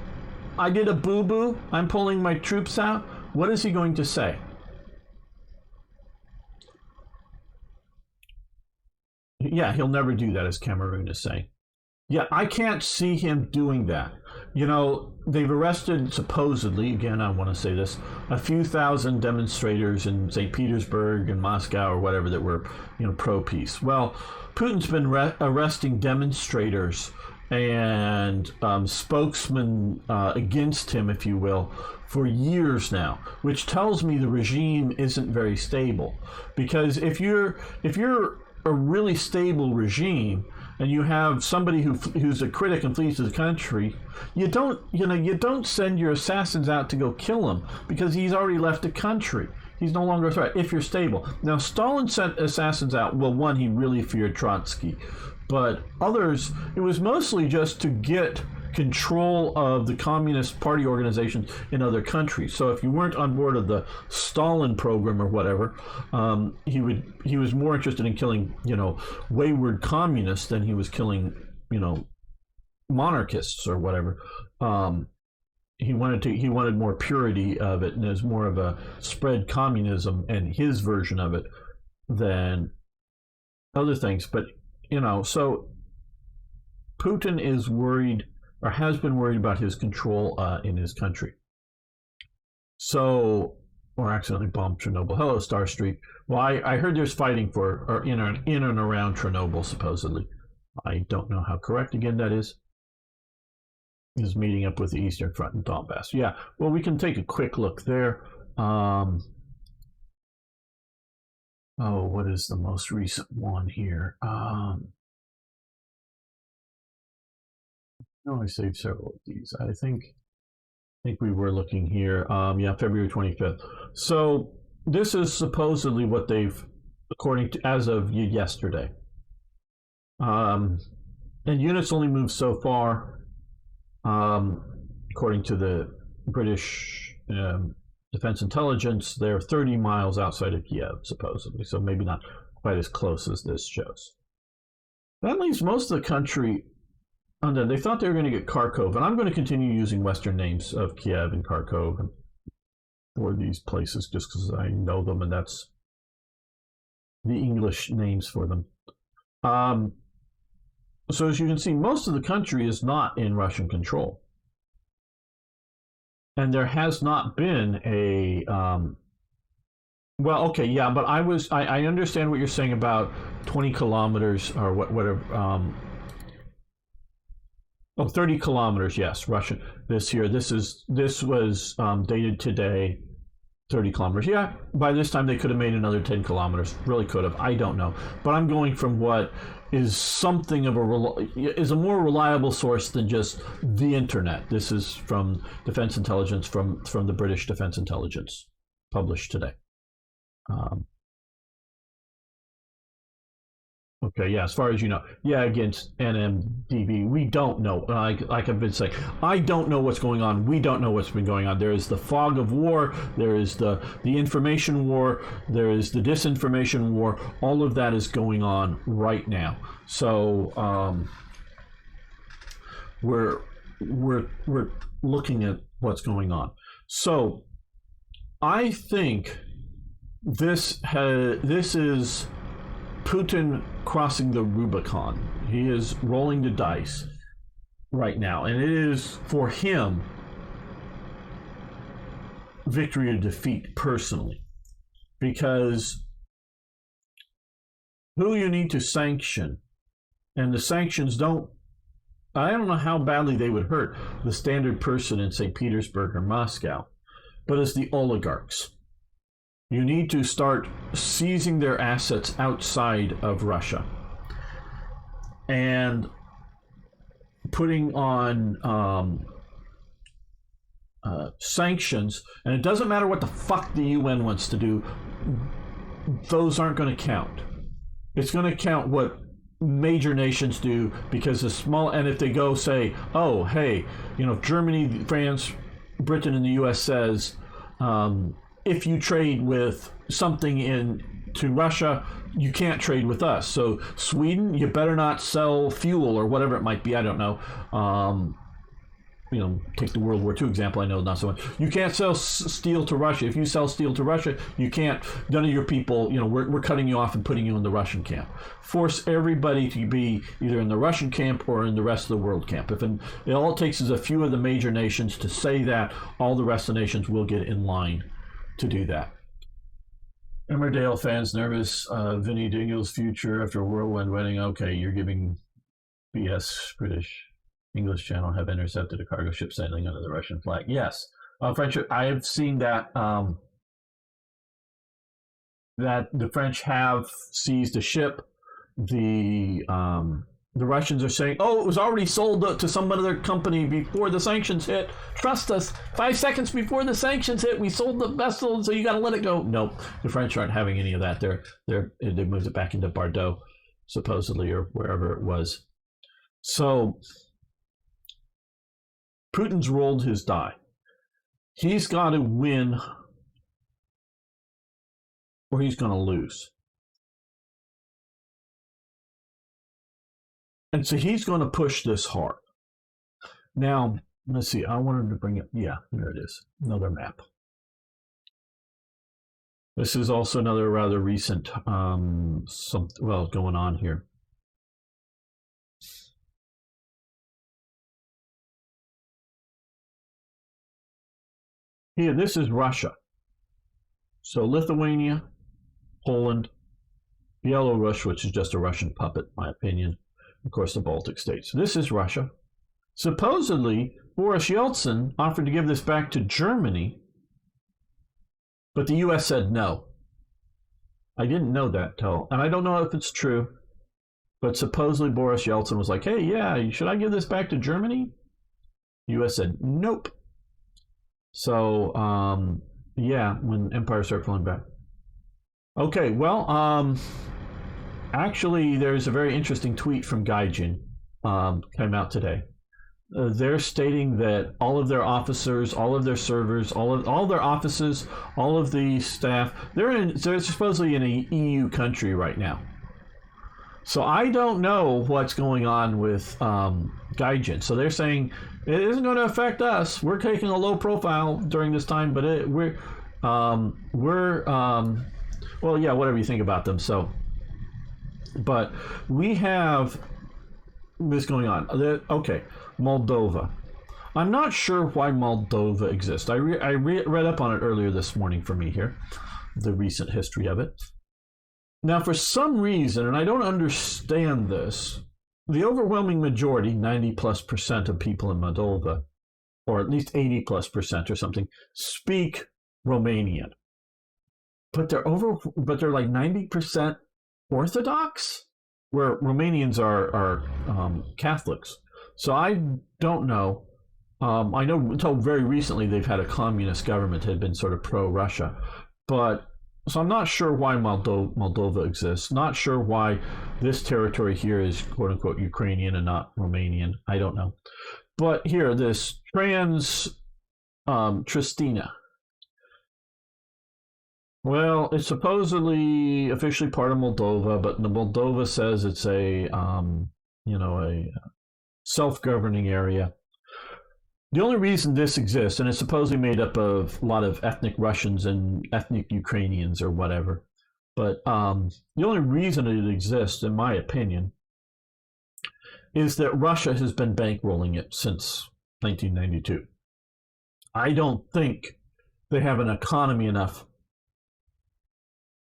did a boo-boo. I'm pulling my troops out. What is he going to say? Yeah, he'll never do that, as Cameroon is saying. Yeah, I can't see him doing that. You know, they've arrested, supposedly, again, I want to say this, a few thousand demonstrators in St. Petersburg and Moscow or whatever that were, pro-peace. Well, Putin's been arresting demonstrators and spokesmen against him, if you will, for years now, which tells me the regime isn't very stable. Because if you're a really stable regime, and you have somebody who's a critic and flees to the country, you don't send your assassins out to go kill him, because he's already left the country. He's no longer a threat if you're stable. Now, Stalin sent assassins out. Well, one, he really feared Trotsky, but others, it was mostly just to get control of the Communist Party organizations in other countries. So if you weren't on board of the Stalin program or whatever, he was more interested in killing, wayward communists than he was killing, monarchists or whatever. He wanted more purity of it, and it was more of a spread communism and his version of it than other things. But so Putin is worried, or has been worried, about his control in his country. So, or accidentally bombed Chernobyl. Hello, Star Street. Well, I heard there's fighting in and around Chernobyl, supposedly. I don't know how correct, again, that is. Is meeting up with the Eastern Front in Donbass. Yeah, well, we can take a quick look there. What is the most recent one here? I saved several of these. I think we were looking here. February 25th. So this is supposedly what they've, according to, as of yesterday. And units only moved so far, according to the British Defense Intelligence. They're 30 miles outside of Kiev, supposedly. So maybe not quite as close as this shows. That leaves most of the country. And then they thought they were going to get Kharkov, and I'm going to continue using Western names of Kiev and Kharkov for these places just because I know them, and that's the English names for them. So as you can see, most of the country is not in Russian control. And there has not been a... but I understand what you're saying about 20 kilometers or whatever... 30 kilometers, yes, Russian. This was dated today, 30 kilometers. Yeah, by this time they could have made another 10 kilometers. Really could have. I don't know. But I'm going from what is something of is a more reliable source than just the internet. This is from Defense Intelligence, from the British Defense Intelligence, published today. Okay, yeah, as far as you know. Yeah, against NMDB, we don't know. Like I've been saying, I don't know what's going on. We don't know what's been going on. There is the fog of war. There is the information war. There is the disinformation war. All of that is going on right now. So we're looking at what's going on. So I think this is Putin crossing the Rubicon. He is rolling the dice right now, and it is for him victory or defeat personally, because who you need to sanction, and the sanctions I don't know how badly they would hurt the standard person in St. Petersburg or Moscow, but as the oligarchs. You need to start seizing their assets outside of Russia and putting on sanctions. And it doesn't matter what the fuck the UN wants to do. Those aren't going to count. It's going to count what major nations do, because the small, and if they go say, oh, hey, Germany, France, Britain, and the US says, if you trade with something to Russia, you can't trade with us. So Sweden, you better not sell fuel or whatever it might be. I don't know. Take the World War II example. I know not so much. You can't sell steel to Russia. If you sell steel to Russia, you can't. None of your people, we're cutting you off and putting you in the Russian camp. Force everybody to be either in the Russian camp or in the rest of the world camp. All it takes is a few of the major nations to say that, all the rest of the nations will get in line to do that. Emmerdale fans nervous. Vinny Dingle's future after a whirlwind wedding. Okay, you're giving BS. British English channel have intercepted a cargo ship sailing under the Russian flag. Yes, French. I have seen that that the French have seized a ship. The Russians are saying, "Oh, it was already sold to some other company before the sanctions hit. Trust us. 5 seconds before the sanctions hit, we sold the vessel, so you got to let it go." Nope, the French aren't having any of that. They moved it back into Bordeaux, supposedly, or wherever it was. So Putin's rolled his die. He's got to win or he's going to lose. And so he's going to push this hard. Now, let's see. I wanted to bring it. Yeah, there it is. Another map. This is also another rather recent going on here. Here, this is Russia. So Lithuania, Poland, Belarus, which is just a Russian puppet, in my opinion. Of course, the Baltic states. This is Russia. Supposedly, Boris Yeltsin offered to give this back to Germany, but the U.S. said no. I didn't know that and I don't know if it's true, but supposedly Boris Yeltsin was like, hey, yeah, should I give this back to Germany? The U.S. said nope. So, when empires start pulling back. Okay, well, actually, there's a very interesting tweet from Gaijin came out today. They're stating that all of their officers, all of their servers, all their offices, all of the staff, they're supposedly in a EU country right now. So I don't know what's going on with Gaijin. So they're saying it isn't going to affect us. We're taking a low profile during this time, but whatever you think about them. So, but we have this going on. Okay, Moldova. I'm not sure why Moldova exists. I read up on it earlier this morning for me here, the recent history of it. Now, for some reason, and I don't understand this, the overwhelming majority, 90+% of people in Moldova, or at least 80+% or something, speak Romanian. But they're like 90% Orthodox, where Romanians are Catholics. So I don't know. I know until very recently they've had a communist government that had been sort of pro-Russia, so I'm not sure why Moldova exists. Not sure why this territory here is quote unquote Ukrainian and not Romanian. I don't know. But here, this Tristina. Well, it's supposedly officially part of Moldova, but the Moldova says it's a self-governing area. The only reason this exists, and it's supposedly made up of a lot of ethnic Russians and ethnic Ukrainians or whatever, but the only reason it exists, in my opinion, is that Russia has been bankrolling it since 1992. I don't think they have an economy enough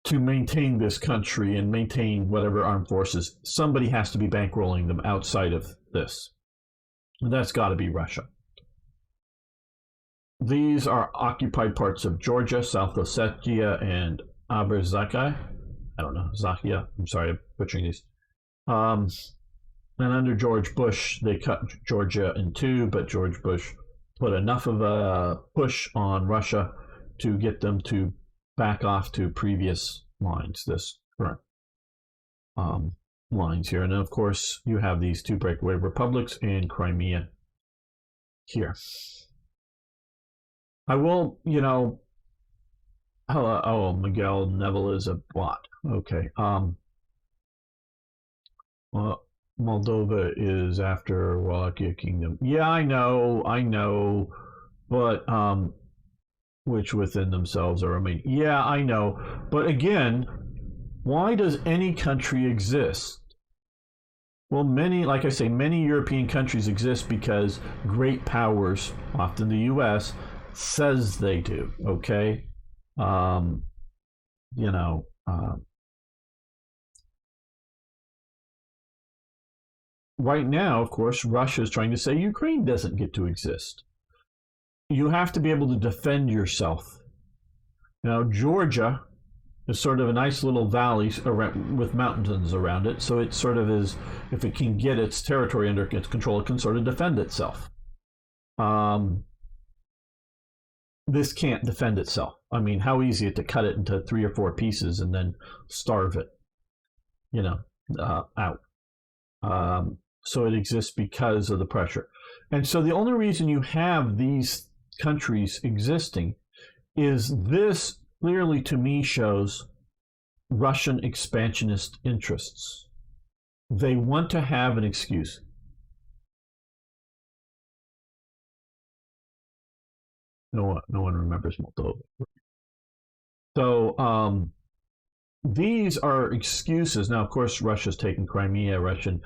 to maintain this country and maintain whatever armed forces. Somebody has to be bankrolling them outside of this. And that's got to be Russia. these are occupied parts of Georgia, South Ossetia, and Aberzakia. I don't know, Zakia. I'm sorry, I'm butchering these. And under George Bush, they cut Georgia in two, but George Bush put enough of a push on Russia to get them to back off to previous lines, this current lines here. And then, of course, you have these two breakaway republics in Crimea here. I will, Miguel Neville is a bot. Okay. Well, Moldova is after Wallachia Kingdom. Yeah, I know, but which within themselves are yeah, I know. But again, why does any country exist? Well, like I say, many European countries exist because great powers, often the U.S., says they do. Okay, right now, of course, Russia is trying to say Ukraine doesn't get to exist. You have to be able to defend yourself. Now, Georgia is sort of a nice little valley with mountains around it, so it sort of is, if it can get its territory under its control, it can sort of defend itself. This can't defend itself. I mean, how easy it to cut it into 3 or 4 pieces and then starve it, out. So it exists because of the pressure. And so the only reason you have these countries existing is this clearly to me shows Russian expansionist interests. They want to have an excuse. No one remembers Moldova. So these are excuses. Now, of course, Russia's taken Crimea. Russia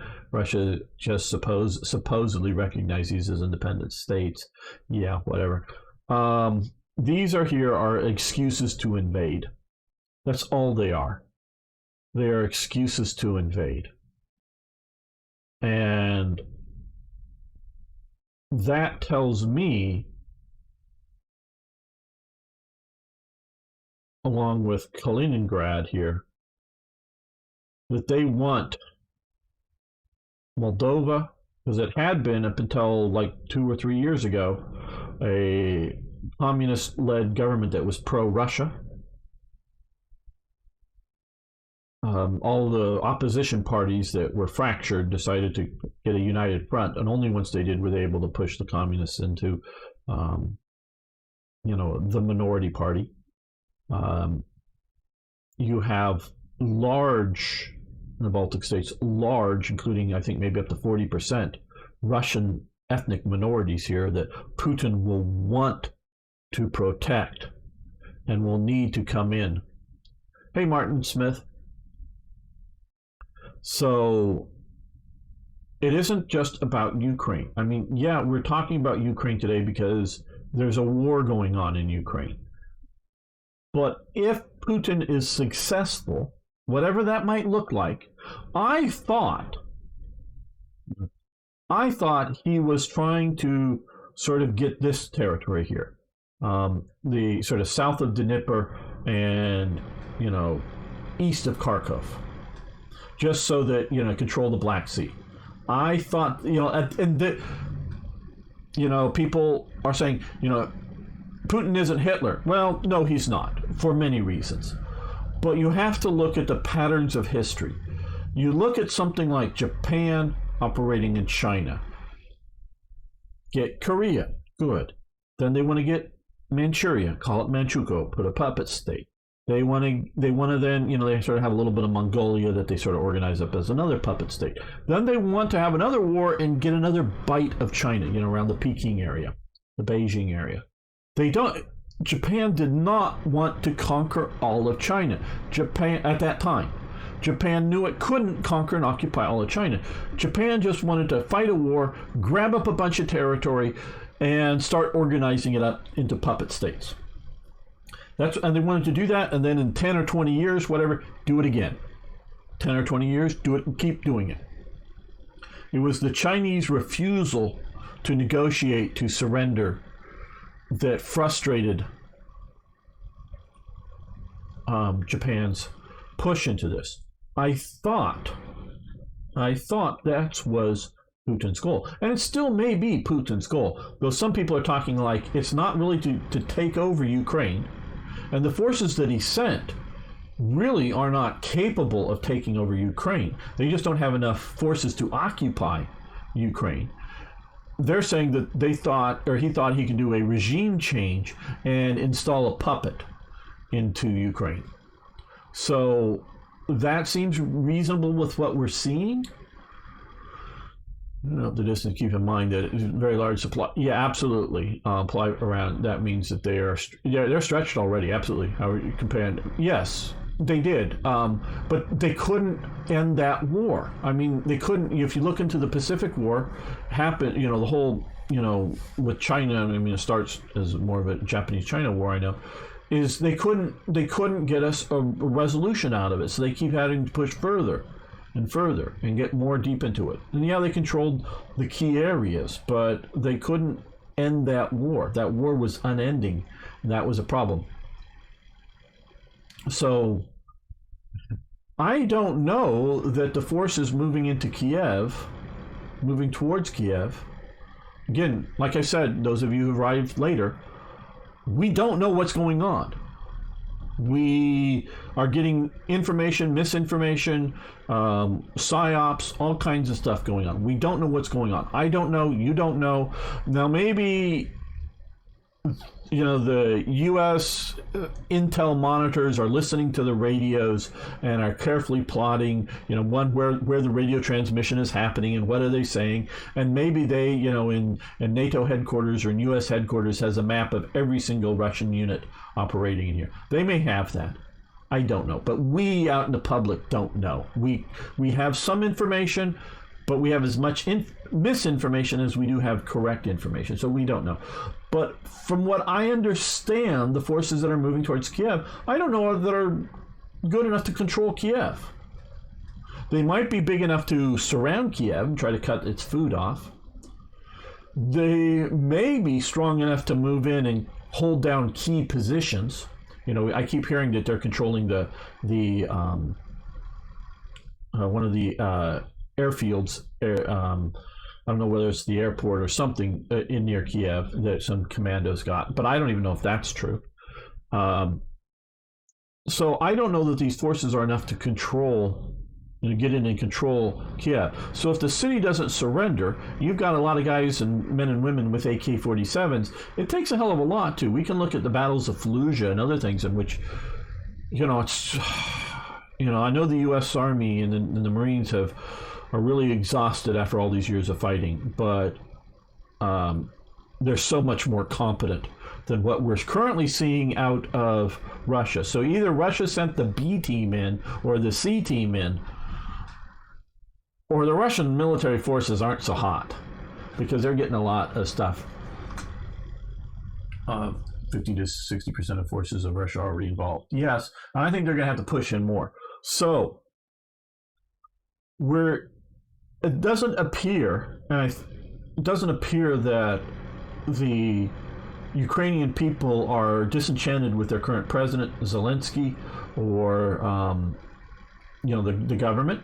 just supposedly recognizes these as independent states. Yeah, whatever. These are excuses to invade. That's all they are. They are excuses to invade. And that tells me, along with Kaliningrad here, that they want Moldova, because it had been up until like 2 or 3 years ago, a communist-led government that was pro-Russia. All the opposition parties that were fractured decided to get a united front, and only once they did were they able to push the communists into, the minority party. You have large, in the Baltic states, including I think maybe up to 40%, Russian ethnic minorities here that Putin will want to protect and will need to come in. Hey, Martin Smith. So it isn't just about Ukraine. I mean, yeah, we're talking about Ukraine today because there's a war going on in Ukraine. But if Putin is successful, whatever that might look like, I thought he was trying to sort of get this territory here, the sort of south of Dnieper and, east of Kharkov, just so that, control the Black Sea. I thought, people are saying, Putin isn't Hitler. Well, no, he's not, for many reasons. But you have to look at the patterns of history. You look at something like Japan operating in China. Get Korea, good. Then they want to get Manchuria, call it Manchukuo, put a puppet state. They want to then, they sort of have a little bit of Mongolia that they sort of organize up as another puppet state. Then they want to have another war and get another bite of China, around the Peking area, the Beijing area. Japan did not want to conquer all of China. Japan, at that time, Japan knew it couldn't conquer and occupy all of China. Japan just wanted to fight a war, grab up a bunch of territory, and start organizing it up into puppet states. And they wanted to do that, and then in 10 or 20 years, whatever, do it again. 10 or 20 years, do it and keep doing it. It was the Chinese refusal to negotiate to surrender that frustrated Japan's push into this. I thought that was Putin's goal. And it still may be Putin's goal, though some people are talking like it's not really to take over Ukraine. And the forces that he sent really are not capable of taking over Ukraine. They just don't have enough forces to occupy Ukraine. They're saying that he thought he could do a regime change and install a puppet into Ukraine. So that seems reasonable with what we're seeing. You know, the distance, keep in mind that it's a very large supply. Yeah, absolutely. Apply around, that means that they're stretched already. Absolutely. How are you comparing? Yes, they did. But they couldn't end that war. I mean, they couldn't. If you look into the Pacific War, happened. You know, the whole. You know, with China. I mean, it starts as more of a Japanese-China war. I know. Is they couldn't get us a resolution out of it. So they keep having to push further and further and get more deep into it. And yeah, they controlled the key areas, but they couldn't end that war. That war was unending, and that was a problem. So I don't know that the forces moving towards Kiev, again, like I said, those of you who arrived later, we don't know what's going on. We are getting information, misinformation, psyops, all kinds of stuff going on. We don't know what's going on. I don't know. You don't know. Now, maybe, you know, the U.S. intel monitors are listening to the radios and are carefully plotting, you know, where the radio transmission is happening and what are they saying. And maybe they, you know, in NATO headquarters or in U.S. headquarters has a map of every single Russian unit operating in here. They may have that. I don't know. But we out in the public don't know. We have some information, but we have as much misinformation as we do have correct information. So we don't know. But from what I understand, the forces that are moving towards Kiev, I don't know that are good enough to control Kiev. They might be big enough to surround Kiev and try to cut its food off. They may be strong enough to move in and hold down key positions. You know, I keep hearing that they're controlling the one of the airfields. I don't know whether it's the airport or something in near Kiev that some commandos got, but I don't even know if that's true. So I don't know that these forces are enough to control, you know, get in and control Kiev. So if the city doesn't surrender, you've got a lot of guys and men and women with AK-47s. It takes a hell of a lot to. We can look at the battles of Fallujah and other things in which, you know, it's, you know, I know the U.S. Army and the Marines are really exhausted after all these years of fighting, but they're so much more competent than what we're currently seeing out of Russia. So either Russia sent the B team in or the C team in, or the Russian military forces aren't so hot because they're getting a lot of stuff. 50 to 60% of forces of Russia are already involved. Yes, and I think they're going to have to push in more. So it doesn't appear that the Ukrainian people are disenchanted with their current president, Zelensky, or you know, the government.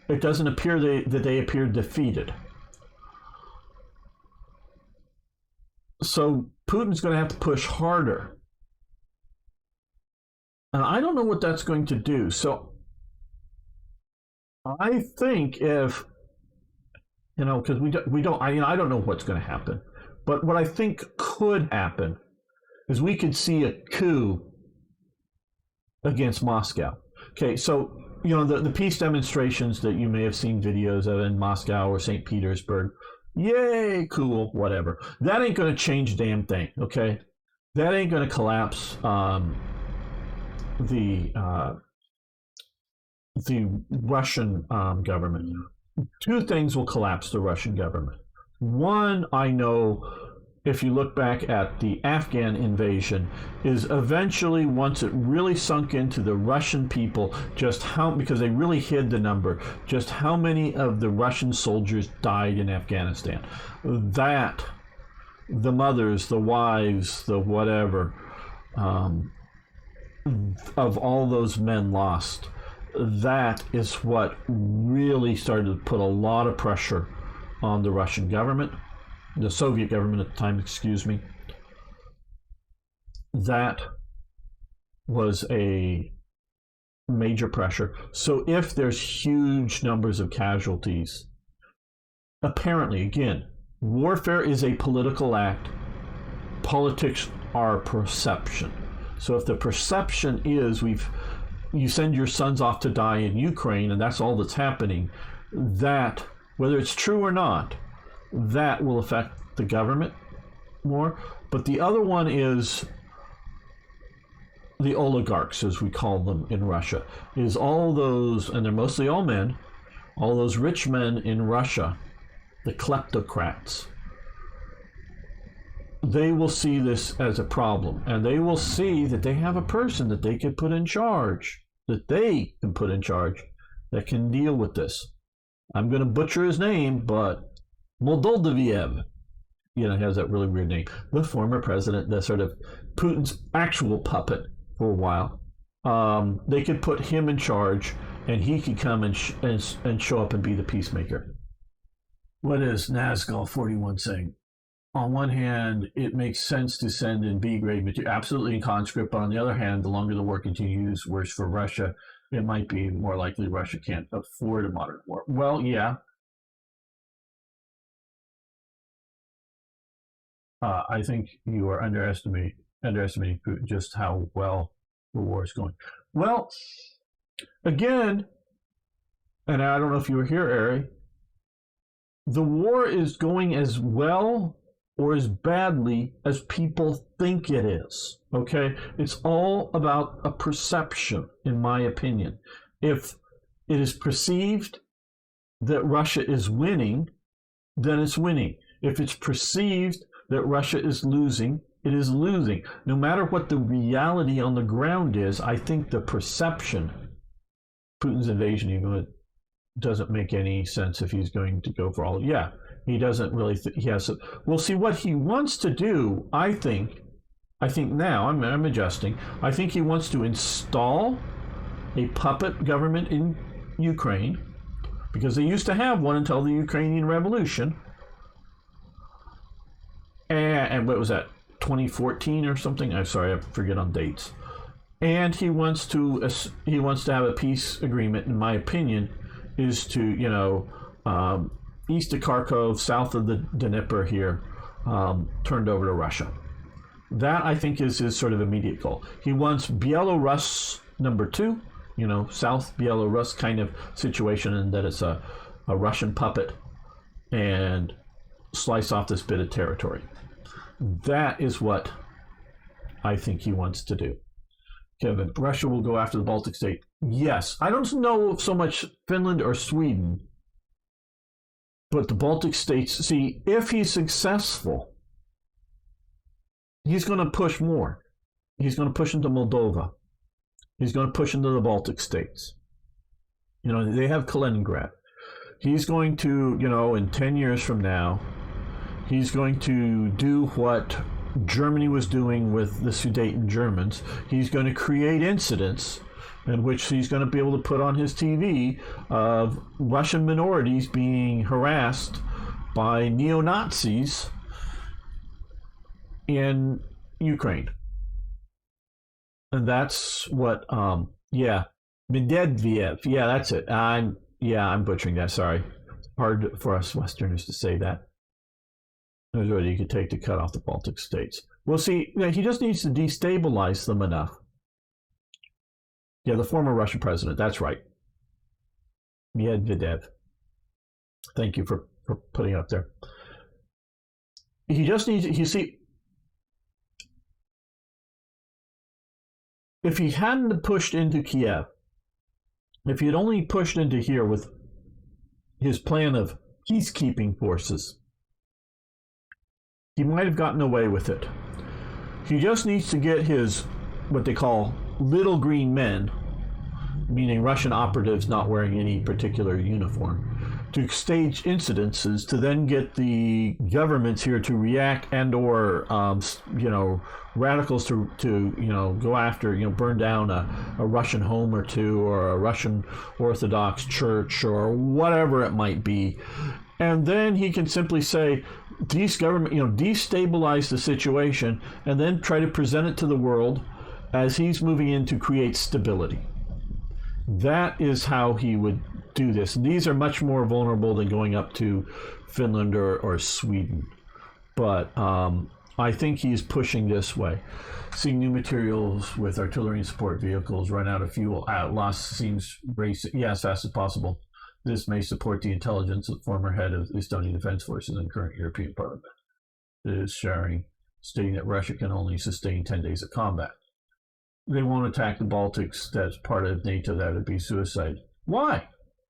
It doesn't appear that they appear defeated. So Putin's going to have to push harder. And I don't know what that's going to do. So I think if, you know, because we don't, I don't know what's going to happen. But what I think could happen is we could see a coup against Moscow. Okay, so, you know, the peace demonstrations that you may have seen videos of in Moscow or St. Petersburg, yay, cool, whatever. That ain't going to change a damn thing, okay? That ain't going to collapse the Russian government. Two things will collapse the Russian government. One, I know, if you look back at the Afghan invasion, is eventually, once it really sunk into the Russian people, just how, because they really hid the number, just how many of the Russian soldiers died in Afghanistan. That the mothers, the wives, the whatever, of all those men lost. That is what really started to put a lot of pressure on the Russian government, the Soviet government at the time, excuse me. That was a major pressure. So if there's huge numbers of casualties, apparently, again, warfare is a political act. Politics are perception. So if the perception is you send your sons off to die in Ukraine and that's all that's happening, that, whether it's true or not, that will affect the government more. But the other one is the oligarchs, as we call them in Russia, is all those, and they're mostly all men, all those rich men in Russia, the kleptocrats. They will see this as a problem, and they will see that they have a person that they can put in charge, that can deal with this. I'm going to butcher his name, but Moldova, he has that really weird name. The former president, the sort of Putin's actual puppet for a while. They could put him in charge, and he could come and show up and be the peacemaker. What is Nazgul 41 saying? On one hand, it makes sense to send in B-grade material, absolutely in conscript, but on the other hand, the longer the war continues, worse for Russia. It might be more likely Russia can't afford a modern war. Well, yeah. I think you are underestimating Putin, just how well the war is going. Well, again, and I don't know if you were here, Ari, the war is going as well or as badly as people think it is. Okay? It's all about a perception, in my opinion. If it is perceived that Russia is winning, then it's winning. If it's perceived that Russia is losing, it is losing. No matter what the reality on the ground is, I think the perception, Putin's invasion even doesn't make any sense if he's going to go for all. Yeah, he doesn't really. He has. We'll see what he wants to do. I think now I'm adjusting. I think he wants to install a puppet government in Ukraine, because they used to have one until the Ukrainian Revolution. And what was that, 2014 or something? I'm sorry, I forget on dates. And he wants to have a peace agreement, in my opinion, is to, east of Kharkov, south of the Dnieper here, turned over to Russia. That, I think, is his sort of immediate goal. He wants Belarus number 2, South Belarus kind of situation, and that it's a Russian puppet, and slice off this bit of territory. That is what I think he wants to do. Kevin, Russia will go after the Baltic state. Yes. I don't know so much Finland or Sweden, but the Baltic states, see, if he's successful, he's going to push more. He's going to push into Moldova. He's going to push into the Baltic states. They have Kaliningrad. He's going to, in 10 years from now, he's going to do what Germany was doing with the Sudeten Germans. He's going to create incidents in which he's going to be able to put on his TV of Russian minorities being harassed by neo-Nazis in Ukraine. And that's what, Medvedev. Yeah, that's it. I'm butchering that. Sorry. It's hard for us Westerners to say that. There's what you could take to cut off the Baltic states. Well, see, he just needs to destabilize them enough. Yeah, the former Russian president. That's right. Medvedev. Thank you for putting it up there. He just needs, you see, if he hadn't pushed into Kiev, if he had only pushed into here with his plan of peacekeeping forces, he might have gotten away with it. He just needs to get his, what they call, little green men, meaning Russian operatives not wearing any particular uniform, to stage incidences to then get the governments here to react and/or radicals to go after, burn down a Russian home or two, or a Russian Orthodox church, or whatever it might be. And then he can simply say, destabilize the situation, and then try to present it to the world as he's moving in to create stability. That is how he would do this. And these are much more vulnerable than going up to Finland or Sweden. But I think he's pushing this way. Seeing new materials with artillery and support vehicles run out of fuel. Loss seems racing. Yeah, as fast as possible. This may support the intelligence of the former head of the Estonian Defense Forces and current European Parliament. It is sharing, stating that Russia can only sustain 10 days of combat. They won't attack the Baltics. That's part of NATO. That would be suicide. Why?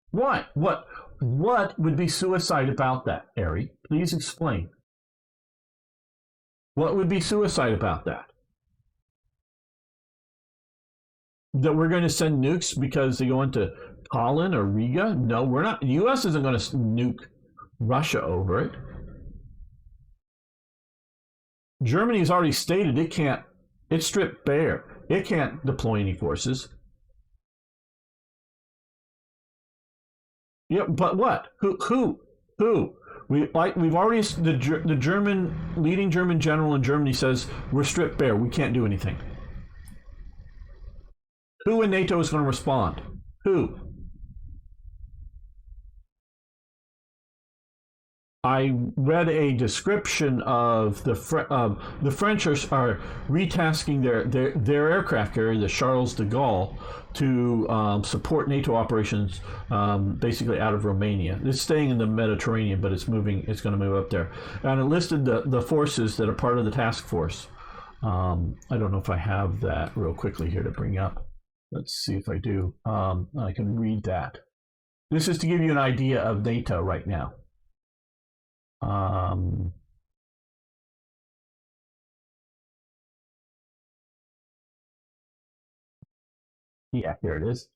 Why? What would be suicide about that, Ari? Please explain. What would be suicide about that? That we're going to send nukes because they go into Tallinn or Riga? No, we're not. The U.S. isn't going to nuke Russia over it. Germany's already stated it can't. It's stripped bare. It can't deploy any forces. Yeah, but what? Who? We've already, the leading German general in Germany says we're stripped bare. We can't do anything. Who in NATO is going to respond? Who? I read a description of the French are retasking their aircraft carrier, the Charles de Gaulle, to support NATO operations basically out of Romania. It's staying in the Mediterranean, but it's moving. It's going to move up there. And it listed the forces that are part of the task force. I don't know if I have that real quickly here to bring up. Let's see if I do. I can read that. This is to give you an idea of NATO right now. Yeah, here it is.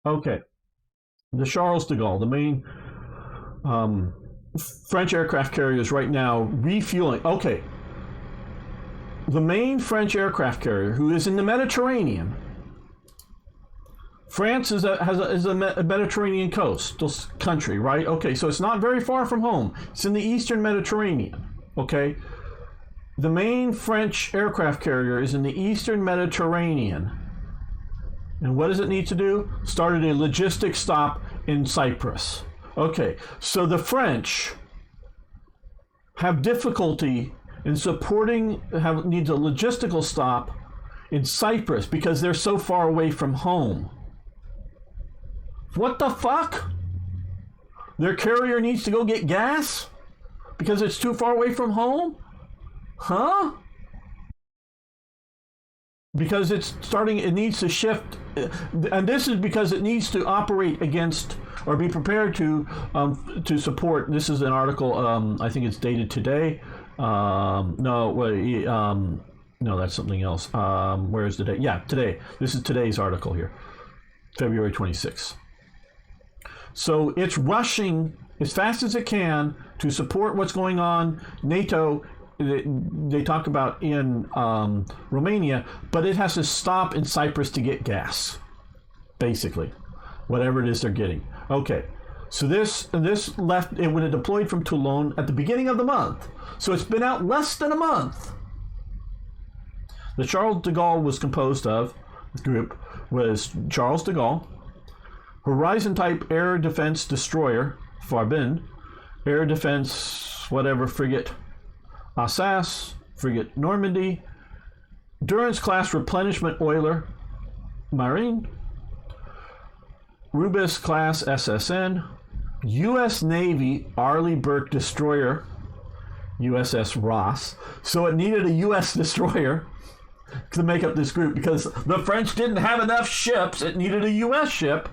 Okay. The Charles de Gaulle, the main French aircraft carriers right now refueling. Okay. The main French aircraft carrier, who is in the Mediterranean. France has a Mediterranean coastal country, right? Okay, so it's not very far from home. It's in the Eastern Mediterranean, okay? The main French aircraft carrier is in the Eastern Mediterranean. And what does it need to do? Started a logistic stop in Cyprus. Okay, so the French have difficulty in needs a logistical stop in Cyprus because they're so far away from home. What the fuck? Their carrier needs to go get gas because it's too far away from home? Huh? Because it needs to shift, and this is because it needs to operate against or be prepared to support. This is an article. I think it's dated today. No, that's something else. Where is the date? Yeah, today. This is today's article here, February 26th. So it's rushing as fast as it can to support what's going on. NATO, they talk about in Romania, but it has to stop in Cyprus to get gas, basically, whatever it is they're getting. Okay, so this left, it would have deployed from Toulon at the beginning of the month. So it's been out less than a month. The Charles de Gaulle was composed of, the group was Charles de Gaulle, Horizon type air defense destroyer, Farbin, air defense, whatever, frigate, Assas, frigate Normandy, Durance class replenishment oiler, Marine, Rubis class SSN, U.S. Navy Arleigh Burke destroyer, USS Ross. So it needed a U.S. destroyer to make up this group because the French didn't have enough ships. It needed a U.S. ship.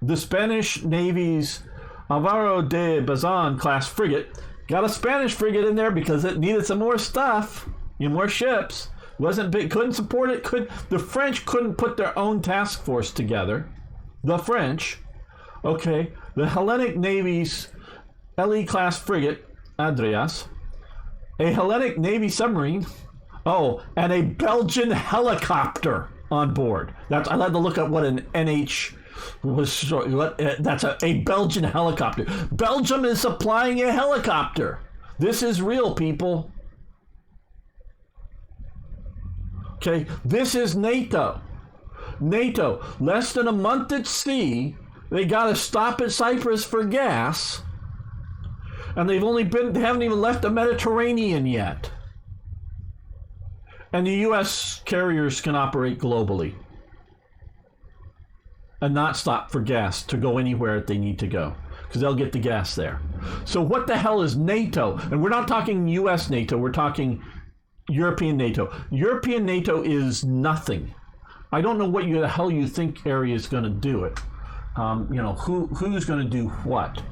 The Spanish Navy's Alvaro de Bazan class frigate got a Spanish frigate in there because it needed some more stuff, more ships. Wasn't big, couldn't support it. The French couldn't put their own task force together. the French, okay, the Hellenic Navy's LE-class frigate, Andreas, a Hellenic Navy submarine, and a Belgian helicopter on board. I had to look up what an NH was. That's a Belgian helicopter. Belgium is supplying a helicopter. This is real, people. Okay, this is NATO. NATO, less than a month at sea, they got to stop at Cyprus for gas, and they haven't even left the Mediterranean yet. And the U.S. carriers can operate globally and not stop for gas to go anywhere they need to go, because they'll get the gas there. So what the hell is NATO? And we're not talking U.S. NATO, we're talking European NATO. European NATO is nothing. I don't know what the hell you think area is going to do it. Who's going to do what?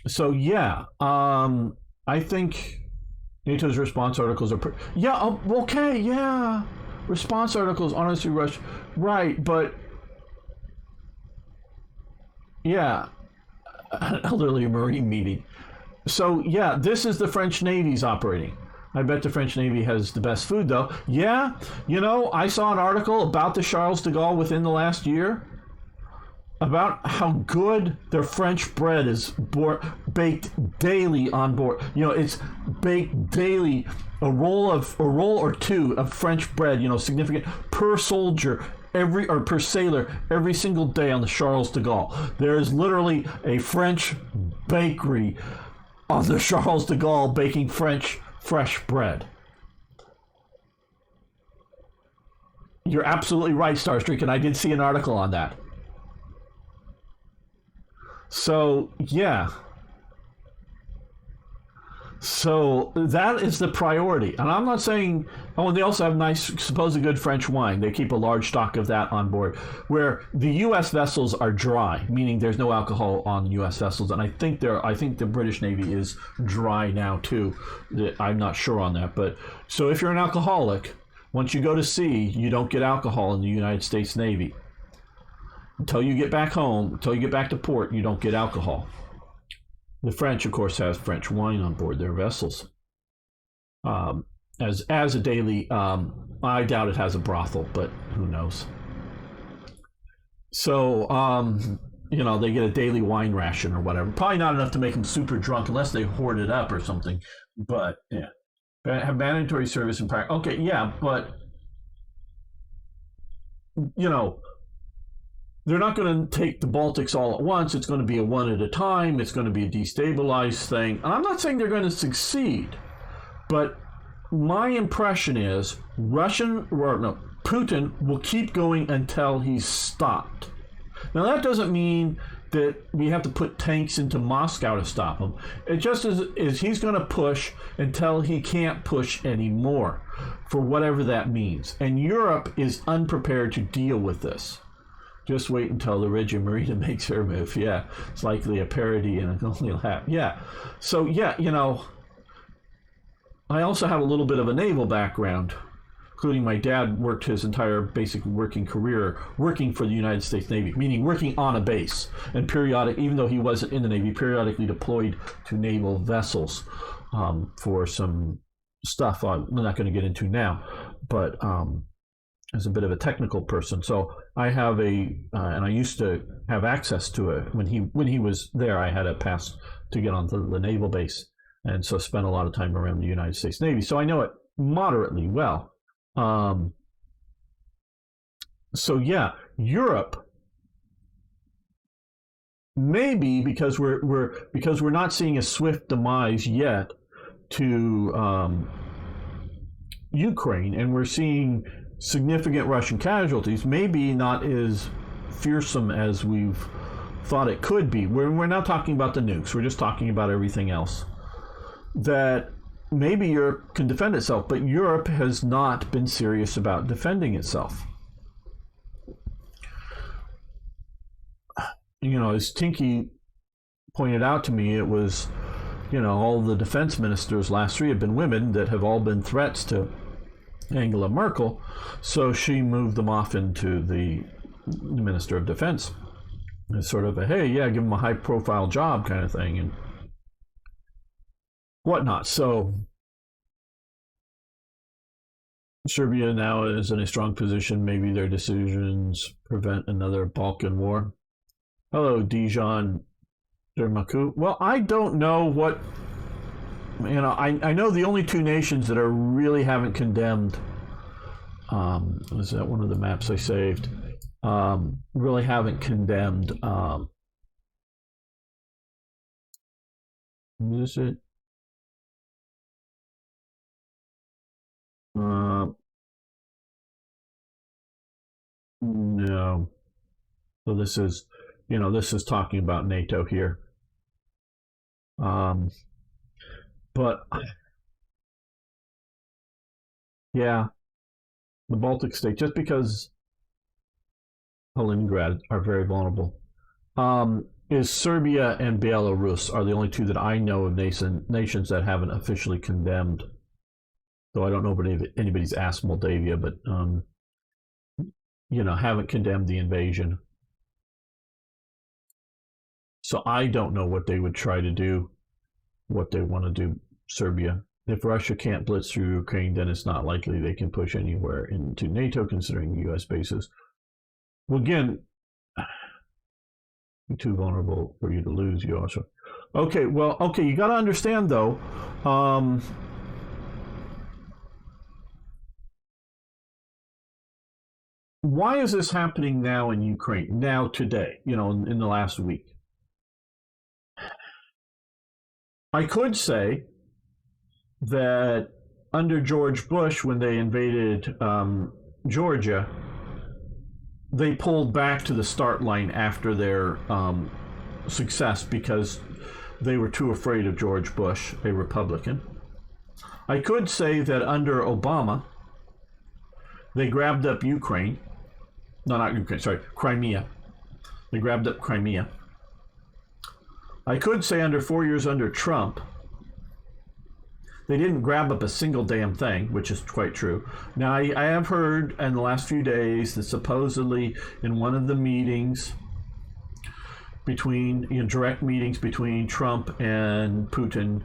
So yeah, I think NATO's response articles are response articles honestly rush right, but elderly marine meeting. So yeah, this is the French Navy's operating. I bet the French Navy has the best food, though. Yeah, I saw an article about the Charles de Gaulle within the last year, about how good their French bread is baked daily on board. It's baked daily, a roll or two of French bread, significant per soldier, per sailor, every single day on the Charles de Gaulle. There is literally a French bakery on the Charles de Gaulle baking fresh bread. You're absolutely right, Starstreak, and I did see an article on that. So, yeah. So, that is the priority. And I'm not saying, and they also have nice, supposedly good French wine. They keep a large stock of that on board. Where the U.S. vessels are dry, meaning there's no alcohol on U.S. vessels. And I think the British Navy is dry now, too. I'm not sure on that. But, so if you're an alcoholic, once you go to sea, you don't get alcohol in the United States Navy. Until you get back home, until you get back to port, you don't get alcohol. The French, of course, have French wine on board their vessels. As a daily, I doubt it has a brothel, but who knows? So, they get a daily wine ration or whatever. Probably not enough to make them super drunk unless they hoard it up or something. But, yeah. Have mandatory service in practice. Okay, yeah, but, they're not going to take the Baltics all at once. It's going to be a one at a time. It's going to be a destabilized thing. And I'm not saying they're going to succeed, but my impression is Putin will keep going until he's stopped. Now, that doesn't mean that we have to put tanks into Moscow to stop him. It just is he's going to push until he can't push anymore, for whatever that means. And Europe is unprepared to deal with this. Just wait until the Regia Marina makes her move. Yeah, it's likely a parody and it only will happen. Yeah, so yeah, I also have a little bit of a naval background, including my dad worked his entire basic working career working for the United States Navy, meaning working on a base, and even though he wasn't in the Navy, periodically deployed to naval vessels for some stuff I'm not going to get into now, but as a bit of a technical person. So I have and I used to have access to it. When he was there, I had a pass to get onto the naval base. And so spent a lot of time around the United States Navy. So I know it moderately well. So yeah, Europe, maybe because we're not seeing a swift demise yet to Ukraine, and we're seeing significant Russian casualties, maybe not as fearsome as we've thought it could be. We're not talking about the nukes, we're just talking about everything else. That maybe Europe can defend itself, but Europe has not been serious about defending itself. As Tinky pointed out to me, it was, all the defense ministers last 3 have been women that have all been threats to Angela Merkel, so she moved them off into the the Minister of Defense. It's sort of a, hey, yeah, give him a high-profile job kind of thing and whatnot. So Serbia now is in a strong position. Maybe their decisions prevent another Balkan war. Hello, Dijon Dermaku. Well, I don't know what, I know the only two nations that are really haven't condemned, is that one of the maps I saved, really haven't condemned, is it? No. So this is, this is talking about NATO here. But yeah, the Baltic states, just because Kaliningrad are very vulnerable, is Serbia and Belarus are the only two that I know of nations that haven't officially condemned. Though I don't know if anybody's asked Moldova, but haven't condemned the invasion. So I don't know what they would try to do, what they want to do, Serbia. If Russia can't blitz through Ukraine, then it's not likely they can push anywhere into NATO, considering U.S. bases. Well, again, you're too vulnerable for you to lose. You also. Okay, you got to understand, though, why is this happening now in Ukraine, now today, in the last week? I could say that under George Bush, when they invaded Georgia, they pulled back to the start line after their success because they were too afraid of George Bush, a Republican. I could say that under Obama, they grabbed up Ukraine. No, not Ukraine, sorry, Crimea. They grabbed up Crimea. I could say under 4 years under Trump, they didn't grab up a single damn thing, which is quite true. Now, I have heard in the last few days that supposedly in one of the meetings direct meetings between Trump and Putin,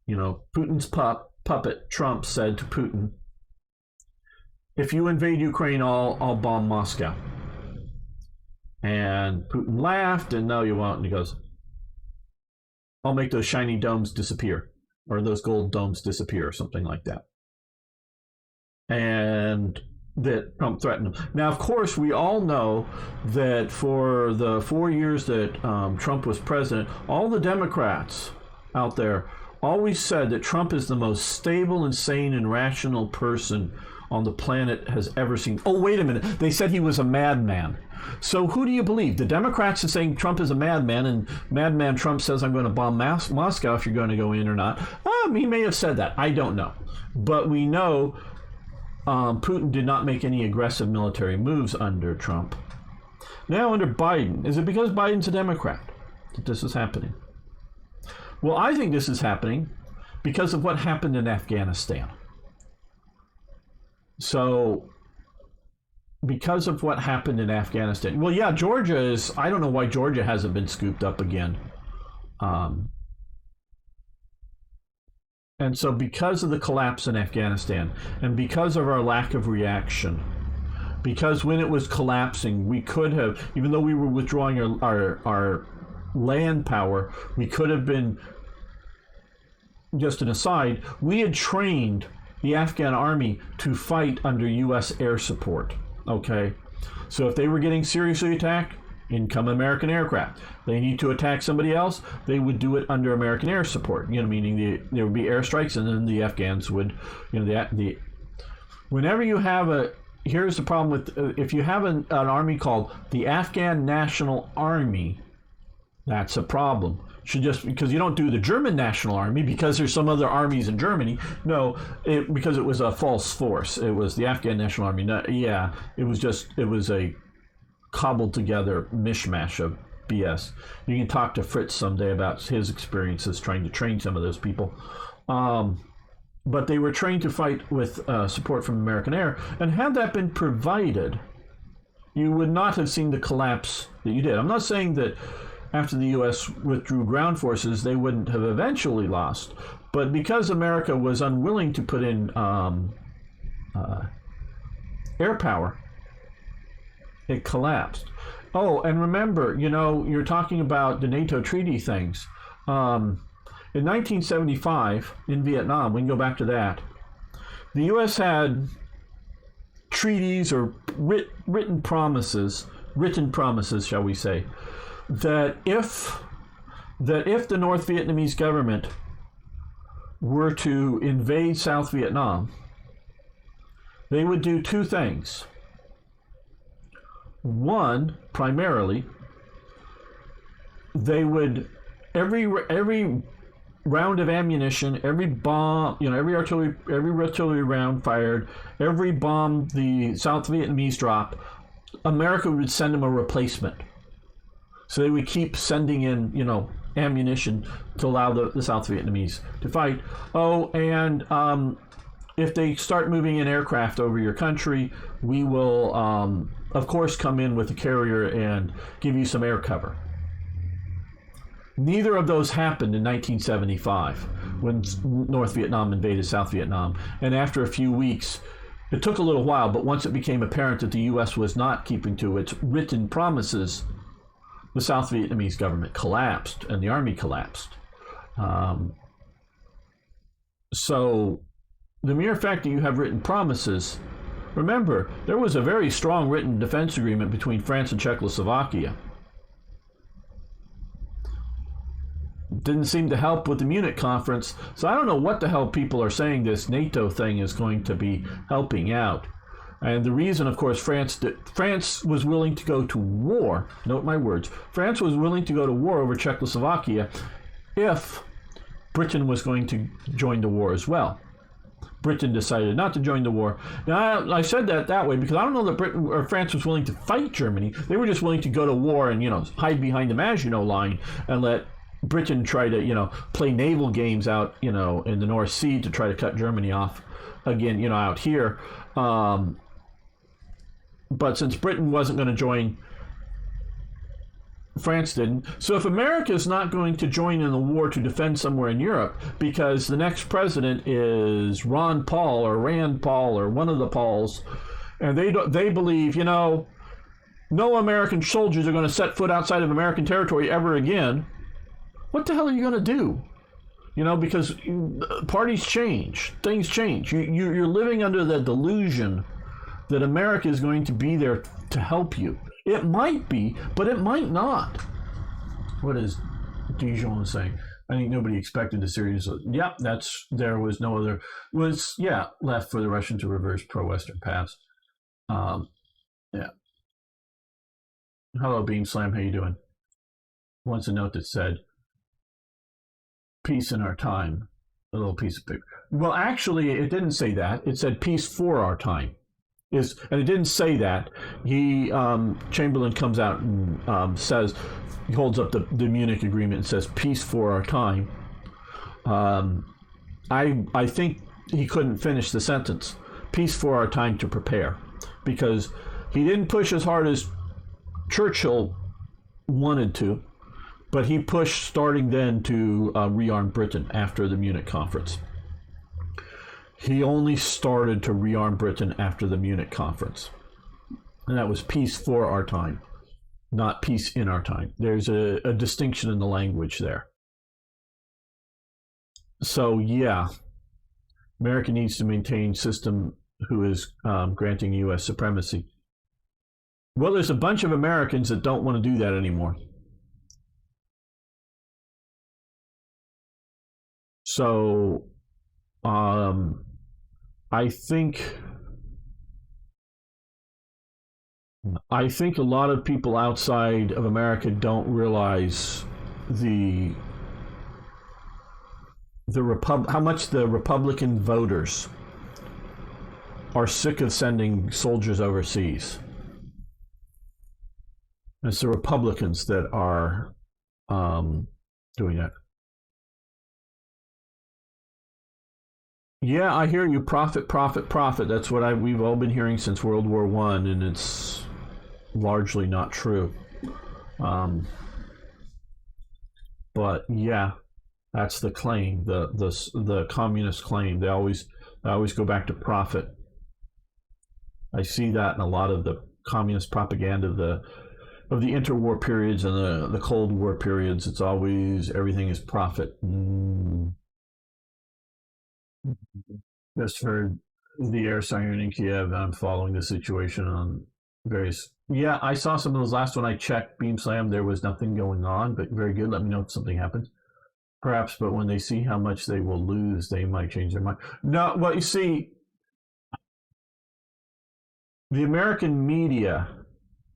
Putin's puppet, Trump, said to Putin, if you invade Ukraine, I'll bomb Moscow. And Putin laughed, and no, you won't. And he goes, I'll make those shiny domes disappear, or those gold domes disappear, or something like that. And that Trump threatened him. Now, of course, we all know that for the 4 years that Trump was president, all the Democrats out there always said that Trump is the most stable and sane and rational person on the planet has ever seen. Oh, wait a minute. They said he was a madman. So who do you believe? The Democrats are saying Trump is a madman, and madman Trump says, I'm going to bomb Moscow if you're going to go in or not. He may have said that. I don't know. But we know Putin did not make any aggressive military moves under Trump. Now under Biden, is it because Biden's a Democrat that this is happening? Well, I think this is happening because of what happened in Afghanistan. So, because of what happened in Afghanistan, well, yeah, Georgia is, I don't know why Georgia hasn't been scooped up again. And so because of the collapse in Afghanistan, and because of our lack of reaction, because when it was collapsing, we could have, even though we were withdrawing our land power, we could have been, just an aside, we had trained the Afghan army to fight under U.S. air support, okay? So if they were getting seriously attacked, in come American aircraft. They need to attack somebody else, they would do it under American air support, meaning there would be airstrikes, and then the Afghans would, whenever you have here's the problem with, if you have an army called the Afghan National Army, that's a problem. Should just, because you don't do the German National Army because there's some other armies in Germany. No, because it was a false force. It was the Afghan National Army. No, yeah, it was a cobbled together mishmash of BS. You can talk to Fritz someday about his experiences trying to train some of those people. But they were trained to fight with support from American Air. And had that been provided, you would not have seen the collapse that you did. I'm not saying that after the U.S. withdrew ground forces, they wouldn't have eventually lost. But because America was unwilling to put in air power, it collapsed. Oh, and remember, you're talking about the NATO treaty things. In 1975, in Vietnam, we can go back to that, the U.S. had treaties or written promises, shall we say, that if the North Vietnamese government were to invade South Vietnam, they would do two things. One, primarily, they would every round of ammunition, every bomb, every artillery round fired, every bomb the South Vietnamese drop, America would send them a replacement. So they would keep sending in, ammunition to allow the South Vietnamese to fight. Oh, and if they start moving in aircraft over your country, we will, of course, come in with a carrier and give you some air cover. Neither of those happened in 1975 when North Vietnam invaded South Vietnam. And after a few weeks, it took a little while, but once it became apparent that the U.S. was not keeping to its written promises, the South Vietnamese government collapsed and the army collapsed. So the mere fact that you have written promises, remember, there was a very strong written defense agreement between France and Czechoslovakia. Didn't seem to help with the Munich conference, so I don't know what the hell people are saying this NATO thing is going to be helping out. And the reason, of course, France was willing to go to war, note my words, France was willing to go to war over Czechoslovakia if Britain was going to join the war as well. Britain decided not to join the war. Now, I said that way because I don't know that Britain or France was willing to fight Germany. They were just willing to go to war and, hide behind the Maginot Line and let Britain try to, play naval games out, in the North Sea to try to cut Germany off again, out here. But since Britain wasn't going to join, France didn't. So if America is not going to join in the war to defend somewhere in Europe because the next president is Ron Paul or Rand Paul or one of the Pauls, and they believe, no American soldiers are going to set foot outside of American territory ever again, what the hell are you going to do? Because parties change, things change. You're living under the delusion that America is going to be there to help you. It might be, but it might not. What is Dijon saying? I think nobody expected a series of, there was no other, left for the Russians to reverse pro-Western paths. Hello, Beam Slam, how you doing? Once a note that said, peace in our time, a little piece of paper. Well, actually, it didn't say that. It said peace for our time. And it didn't say that. Chamberlain comes out and says, he holds up the Munich agreement and says, peace for our time. I think he couldn't finish the sentence. Peace for our time to prepare. Because he didn't push as hard as Churchill wanted to, but he pushed starting then to rearm Britain after the Munich conference. He only started to rearm Britain after the Munich conference. And that was peace for our time, not peace in our time. There's a distinction in the language there. So, America needs to maintain system who is granting U.S. supremacy. Well, there's a bunch of Americans that don't want to do that anymore. So, I think a lot of people outside of America don't realize how much the Republican voters are sick of sending soldiers overseas. It's the Republicans that are doing that. Yeah, I hear you. Profit, profit, profit. That's what we've all been hearing since World War I, and it's largely not true. But yeah, that's the claim, the communist claim. They always go back to profit. I see that in a lot of the communist propaganda of the interwar periods and the Cold War periods. It's always everything is profit. Just heard the air siren in Kiev, and I'm following the situation on various. Yeah, I saw some of those last when I checked Beam Slam. There was nothing going on, but very good. Let me know if something happens. Perhaps, but when they see how much they will lose, they might change their mind. No, well, you see, the American media,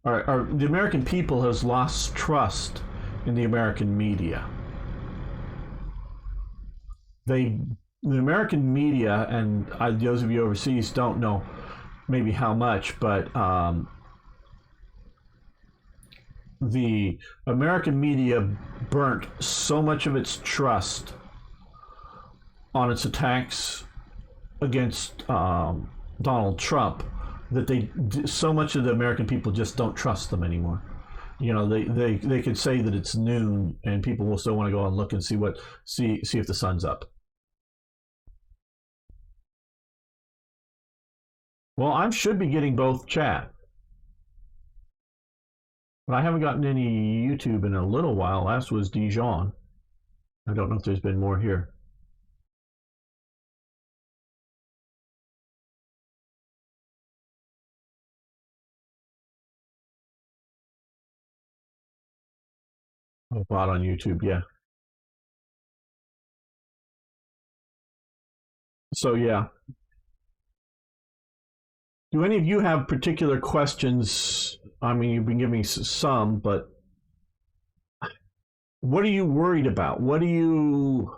or the American people, has lost trust in the American media. The American media, and those of you overseas don't know maybe how much, but the American media burnt so much of its trust on its attacks against Donald Trump that so much of the American people just don't trust them anymore. You know, they could say that it's noon and people will still want to go and look and see if the sun's up. Well, I should be getting both chat. But I haven't gotten any YouTube in a little while. Last was Dijon. I don't know if there's been more here. Oh, bot on YouTube, yeah. So, yeah. Do any of you have particular questions? I mean, you've been giving some, but what are you worried about? What do you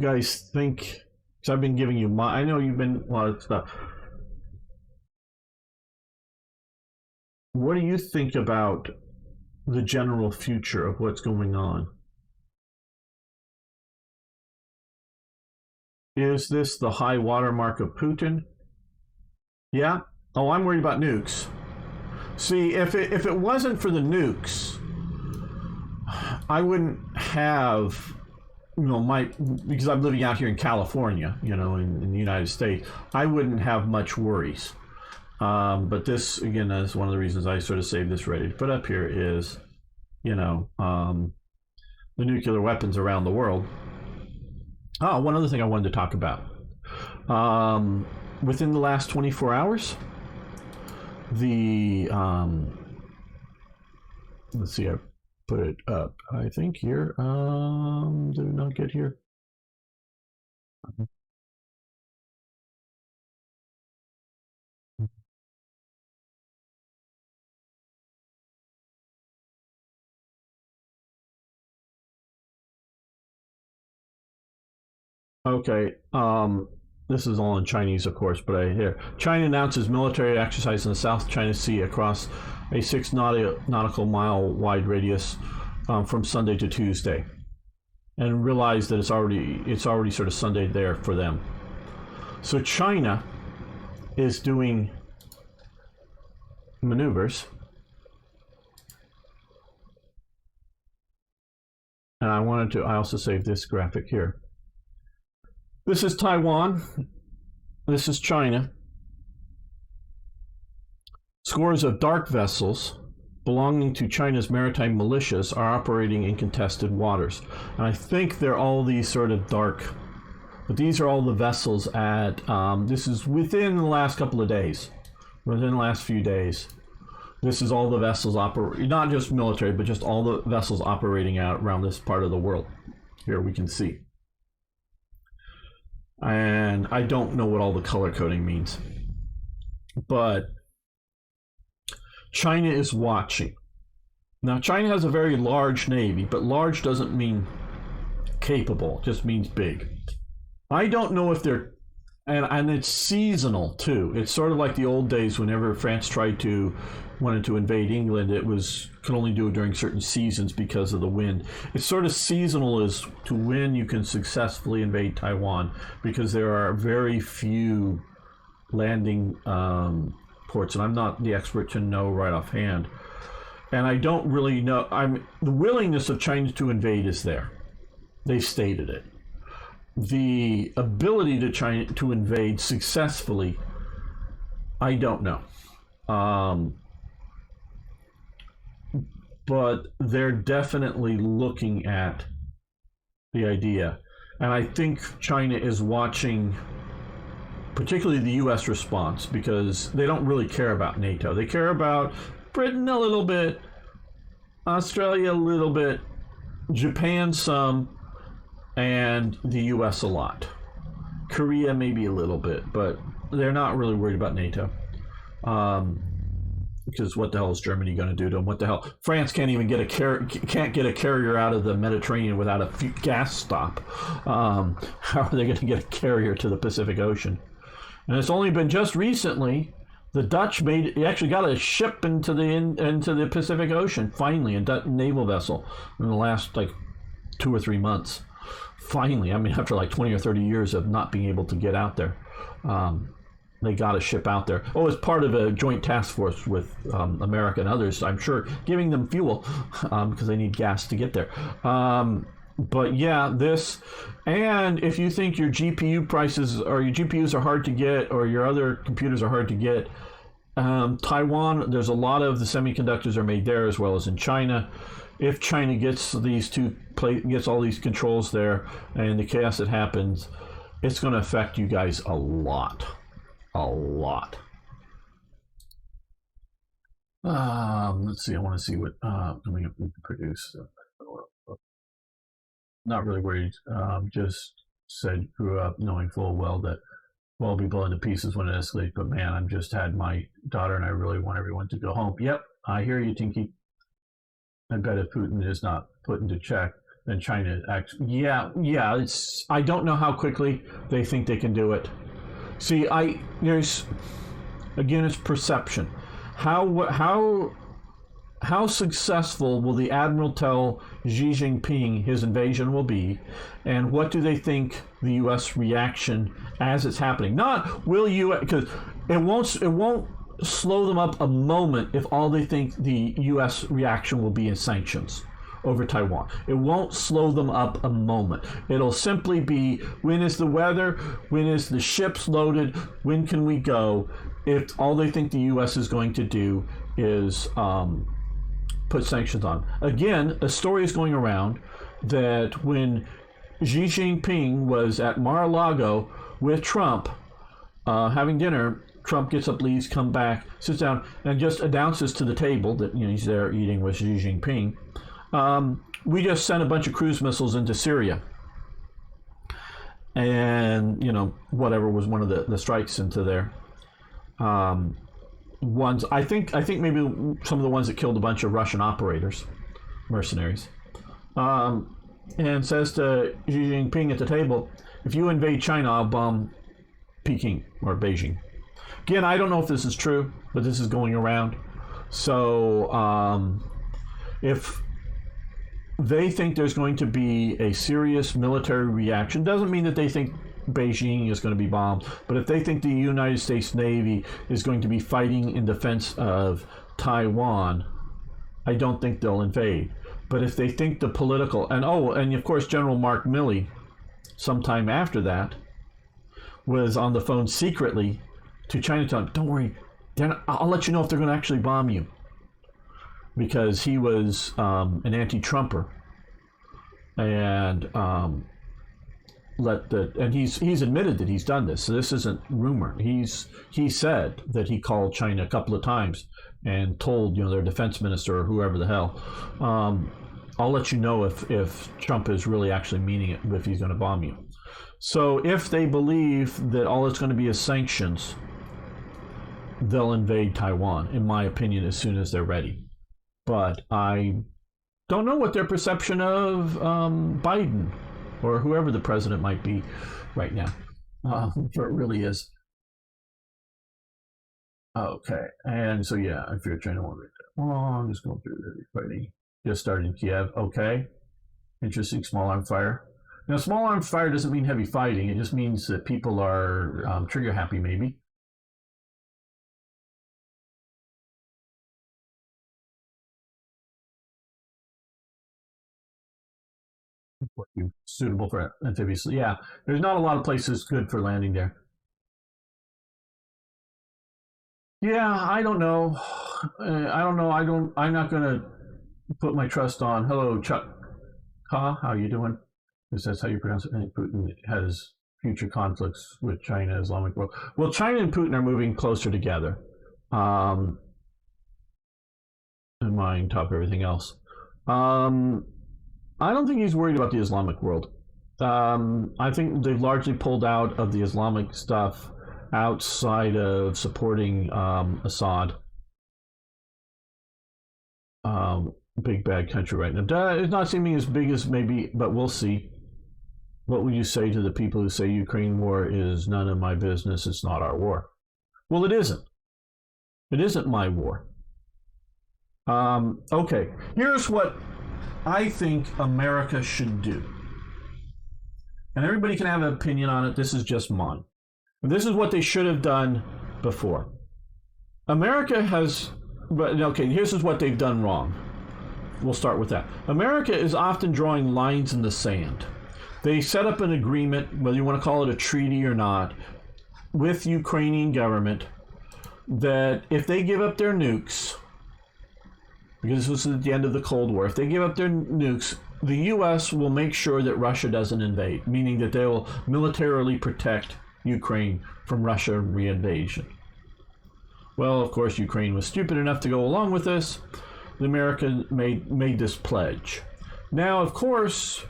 guys think? Because I've been giving you I know you've been a lot of stuff. What do you think about the general future of what's going on? Is this the high watermark of Putin? Yeah? Oh, I'm worried about nukes. See, if it wasn't for the nukes, I wouldn't have, because I'm living out here in California, in the United States, I wouldn't have much worries. But this, again, is one of the reasons I sort of saved this ready to put up here is, the nuclear weapons around the world. Oh, one other thing I wanted to talk about. Within the last 24 hours, the let's see, I put it up, I think here. Did it not get here? Okay. This is all in Chinese, of course, but China announces military exercise in the South China Sea across a 6 nautical mile wide radius from Sunday to Tuesday, and realize that it's already sort of Sunday there for them. So China is doing maneuvers, and I also saved this graphic here. This is Taiwan. This is China. Scores of dark vessels belonging to China's maritime militias are operating in contested waters. And I think they're all these sort of dark, but these are all the vessels this is within the last couple of days, within the last few days. This is all the vessels not just military, but just all the vessels operating out around this part of the world. Here we can see. And I don't know what all the color coding means, but China is watching. Now, China has a very large navy, but large doesn't mean capable, it just means big. I don't know if they're, and it's seasonal too. It's sort of like the old days whenever France wanted to invade England, could only do it during certain seasons because of the wind. It's sort of seasonal as to when you can successfully invade Taiwan, because there are very few landing reports, and I'm not the expert to know right offhand. And I don't really know. The willingness of China to invade is there. They've stated it. The ability to China to invade successfully, I don't know. But they're definitely looking at the idea. And I think China is watching particularly the U.S. response, because they don't really care about NATO. They care about Britain a little bit, Australia a little bit, Japan some, and the U.S. a lot. Korea maybe a little bit, but they're not really worried about NATO. Because what the hell is Germany going to do to them? What the hell? France can't even get a carrier out of the Mediterranean without a gas stop. How are they going to get a carrier to the Pacific Ocean? And it's only been just recently the Dutch actually got a ship into the Pacific Ocean finally, a Dutch naval vessel, in the last like 2 or 3 months. Finally, I mean, after like 20 or 30 years of not being able to get out there. They got a ship out there. Oh, as part of a joint task force with America and others, I'm sure, giving them fuel because they need gas to get there. But yeah, and if you think your GPU prices or your GPUs are hard to get or your other computers are hard to get, Taiwan, there's a lot of the semiconductors are made there as well as in China. If China gets all these controls there and the chaos that happens, it's going to affect you guys a lot. A lot. Let's see. I want to see what we can produce. Not really worried. Just said grew up knowing full well that we'll be blown to pieces when it escalates. But man, I've just had my daughter, and I really want everyone to go home. Yep, I hear you, Tinky. I bet if Putin is not put into check, then China actually. Yeah. I don't know how quickly they think they can do it. See, it's perception. How successful will the admiral tell Xi Jinping his invasion will be, and what do they think the U.S. reaction as it's happening? Not will you, because it won't slow them up a moment if all they think the U.S. reaction will be is sanctions over Taiwan. It won't slow them up a moment. It'll simply be, when is the weather? When is the ships loaded? When can we go? If all they think the U.S. is going to do is put sanctions on. Again, a story is going around that when Xi Jinping was at Mar-a-Lago with Trump having dinner, Trump gets up, leaves, come back, sits down, and just announces to the table that he's there eating with Xi Jinping. We just sent a bunch of cruise missiles into Syria, and whatever was one of the strikes into there. Ones I think maybe some of the ones that killed a bunch of Russian operators, mercenaries, and says to Xi Jinping at the table, "If you invade China, I'll bomb Peking or Beijing." Again, I don't know if this is true, but this is going around. So if they think there's going to be a serious military reaction, doesn't mean that they think Beijing is going to be bombed, but if they think the United States Navy is going to be fighting in defense of Taiwan, I don't think they'll invade. But if they think the political, and of course General Mark Milley, sometime after that, was on the phone secretly to Chinatown. Don't worry, I'll let you know if they're going to actually bomb you. Because he was an anti-Trumper, and he's admitted that he's done this. So this isn't rumor. He said that he called China a couple of times and told their defense minister or whoever the hell, I'll let you know if Trump is really actually meaning it, if he's going to bomb you. So if they believe that all it's going to be is sanctions, they'll invade Taiwan, in my opinion, as soon as they're ready. But I don't know what their perception of Biden or whoever the president might be right now. It really is. Okay, and so yeah, I figured China won't read that long. Just going through the fighting. Just started in Kiev. Okay, interesting. Small arm fire. Now, small arm fire doesn't mean heavy fighting. It just means that people are trigger happy, maybe. suitable for amphibious. Yeah, there's not a lot of places good for landing there. Yeah, I don't know. I don't know. I'm not going to put my trust on. Hello, Chuck. How you doing? Because that's how you pronounce it. And Putin has future conflicts with China, Islamic world. Well, China and Putin are moving closer together. And mine top everything else. I don't think he's worried about the Islamic world. I think they've largely pulled out of the Islamic stuff outside of supporting Assad. Big bad country right now. It's not seeming as big as maybe, but we'll see. What would you say to the people who say Ukraine war is none of my business? It's not our war. Well, it isn't. It isn't my war. Okay, here's what I think America should do. And everybody can have an opinion on it. This is just mine. This is what they should have done before. America has, but okay, here's what they've done wrong. We'll start with that. America is often drawing lines in the sand. They set up an agreement, whether you want to call it a treaty or not, with Ukrainian government that if they give up their nukes, because this was at the end of the Cold War, if they give up their nukes, the U.S. will make sure that Russia doesn't invade, meaning that they will militarily protect Ukraine from Russian reinvasion. Well, of course, Ukraine was stupid enough to go along with this. The Americans made this pledge. Now, of course,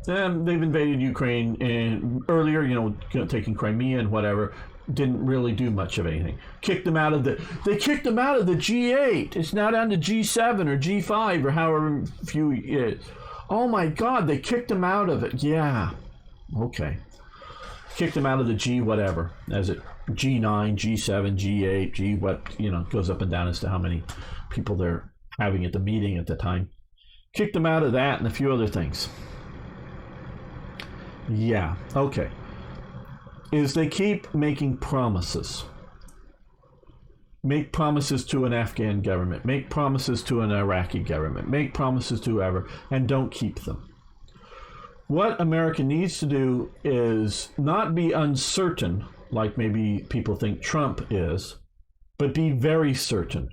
they've invaded Ukraine and earlier, taking Crimea and whatever, didn't really do much of anything. They kicked them out of the G8. It's now down to G7 or G5 or however few it is. Oh my God, they kicked them out of it. Yeah. Okay. Kicked them out of the G whatever. As it G9, G7, G8, G what, goes up and down as to how many people they're having at the meeting at the time. Kicked them out of that and a few other things. Yeah, okay. Is they keep making promises. Make promises to an Afghan government. Make promises to an Iraqi government. Make promises to whoever, and don't keep them. What America needs to do is not be uncertain, like maybe people think Trump is, but be very certain.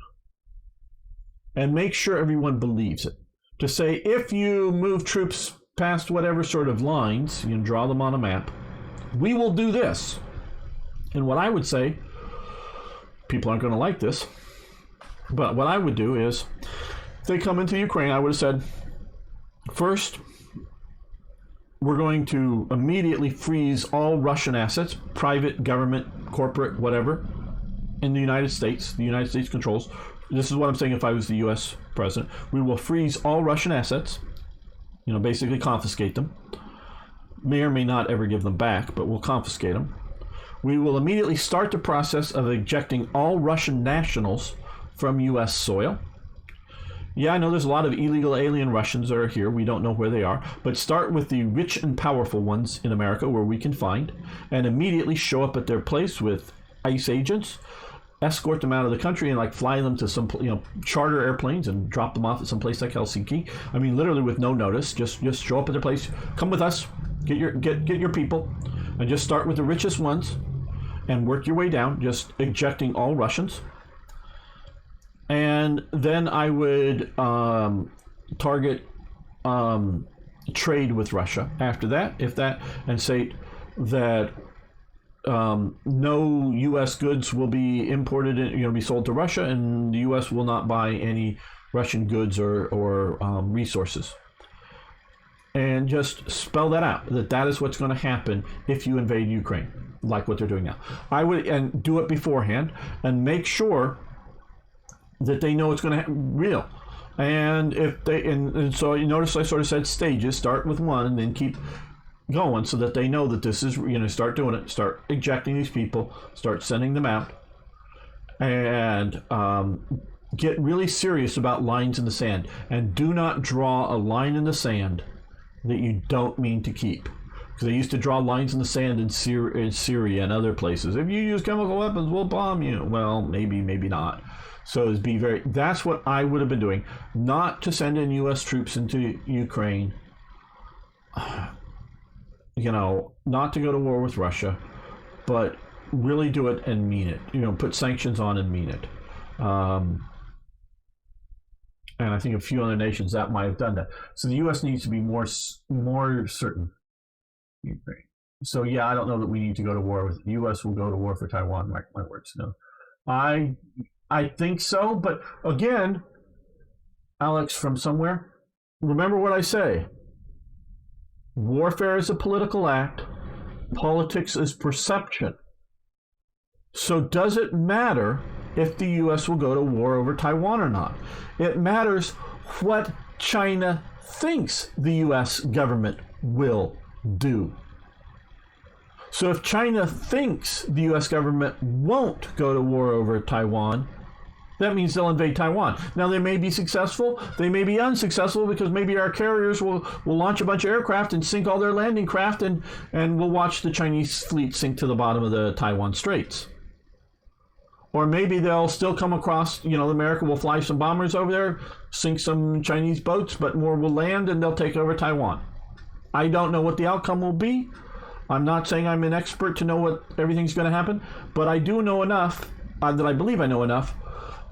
And make sure everyone believes it. To say, if you move troops past whatever sort of lines, draw them on a map, we will do this. And what I would say, people aren't going to like this, but what I would do is, if they come into Ukraine, I would have said, first, we're going to immediately freeze all Russian assets, private, government, corporate, whatever, in the United States. The United States controls. This is what I'm saying if I was the U.S. president. We will freeze all Russian assets, basically confiscate them. May or may not ever give them back, but we'll confiscate them. We will immediately start the process of ejecting all Russian nationals from U.S. soil. Yeah, I know there's a lot of illegal alien Russians that are here. We don't know where they are. But start with the rich and powerful ones in America where we can find, and immediately show up at their place with ICE agents, escort them out of the country, and fly them to some, charter airplanes and drop them off at some place like Helsinki. I mean, literally with no notice. Just show up at their place. Come with us. Get your people, and just start with the richest ones, and work your way down, just ejecting all Russians. And then I would target trade with Russia after that, and say that no U.S. goods will be imported, be sold to Russia, and the U.S. will not buy any Russian goods or resources. And just spell that out, that is what's going to happen if you invade Ukraine, like what they're doing now. I would, and do it beforehand, and make sure that they know it's going to happen real. And if they, and so you notice I sort of said stages, start with one and then keep going so that they know that this is, start doing it, start ejecting these people, start sending them out, and get really serious about lines in the sand. And do not draw a line in the sand that you don't mean to keep. Because they used to draw lines in the sand in Syria and other places. If you use chemical weapons, we'll bomb you. Well, maybe, maybe not. So that's what I would have been doing. Not to send in U.S. troops into Ukraine. Not to go to war with Russia, but really do it and mean it. Put sanctions on and mean it. And I think a few other nations that might have done that. So the U.S. needs to be more certain. So yeah, I don't know that we need to go to war with the U.S. will go to war for Taiwan. My words, no. I think so, but again, Alex from somewhere, remember what I say. Warfare is a political act. Politics is perception. So does it matter if the U.S. will go to war over Taiwan or not? It matters what China thinks the U.S. government will do. So if China thinks the U.S. government won't go to war over Taiwan, that means they'll invade Taiwan. Now, they may be successful, they may be unsuccessful, because maybe our carriers will launch a bunch of aircraft and sink all their landing craft, and we'll watch the Chinese fleet sink to the bottom of the Taiwan Straits. Or maybe they'll still come across, America will fly some bombers over there, sink some Chinese boats, but more will land and they'll take over Taiwan. I don't know what the outcome will be. I'm not saying I'm an expert to know what everything's going to happen, but I do know enough, that I believe I know enough,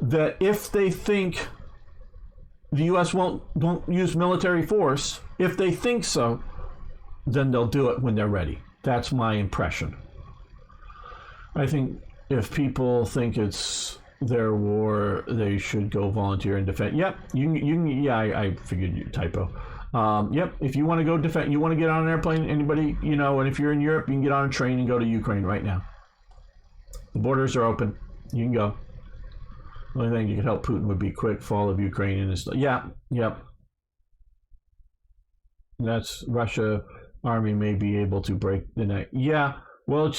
that if they think the U.S. won't use military force, if they think so, then they'll do it when they're ready. That's my impression. I think if people think it's their war, they should go volunteer and defend. Yep, I figured you typo. Yep, if you want to go defend, you want to get on an airplane, anybody, and if you're in Europe, you can get on a train and go to Ukraine right now. The borders are open. You can go. The only thing you could help Putin would be quick fall of Ukraine and stuff. Yeah, yep. That's Russia army may be able to break the neck. Yeah, well,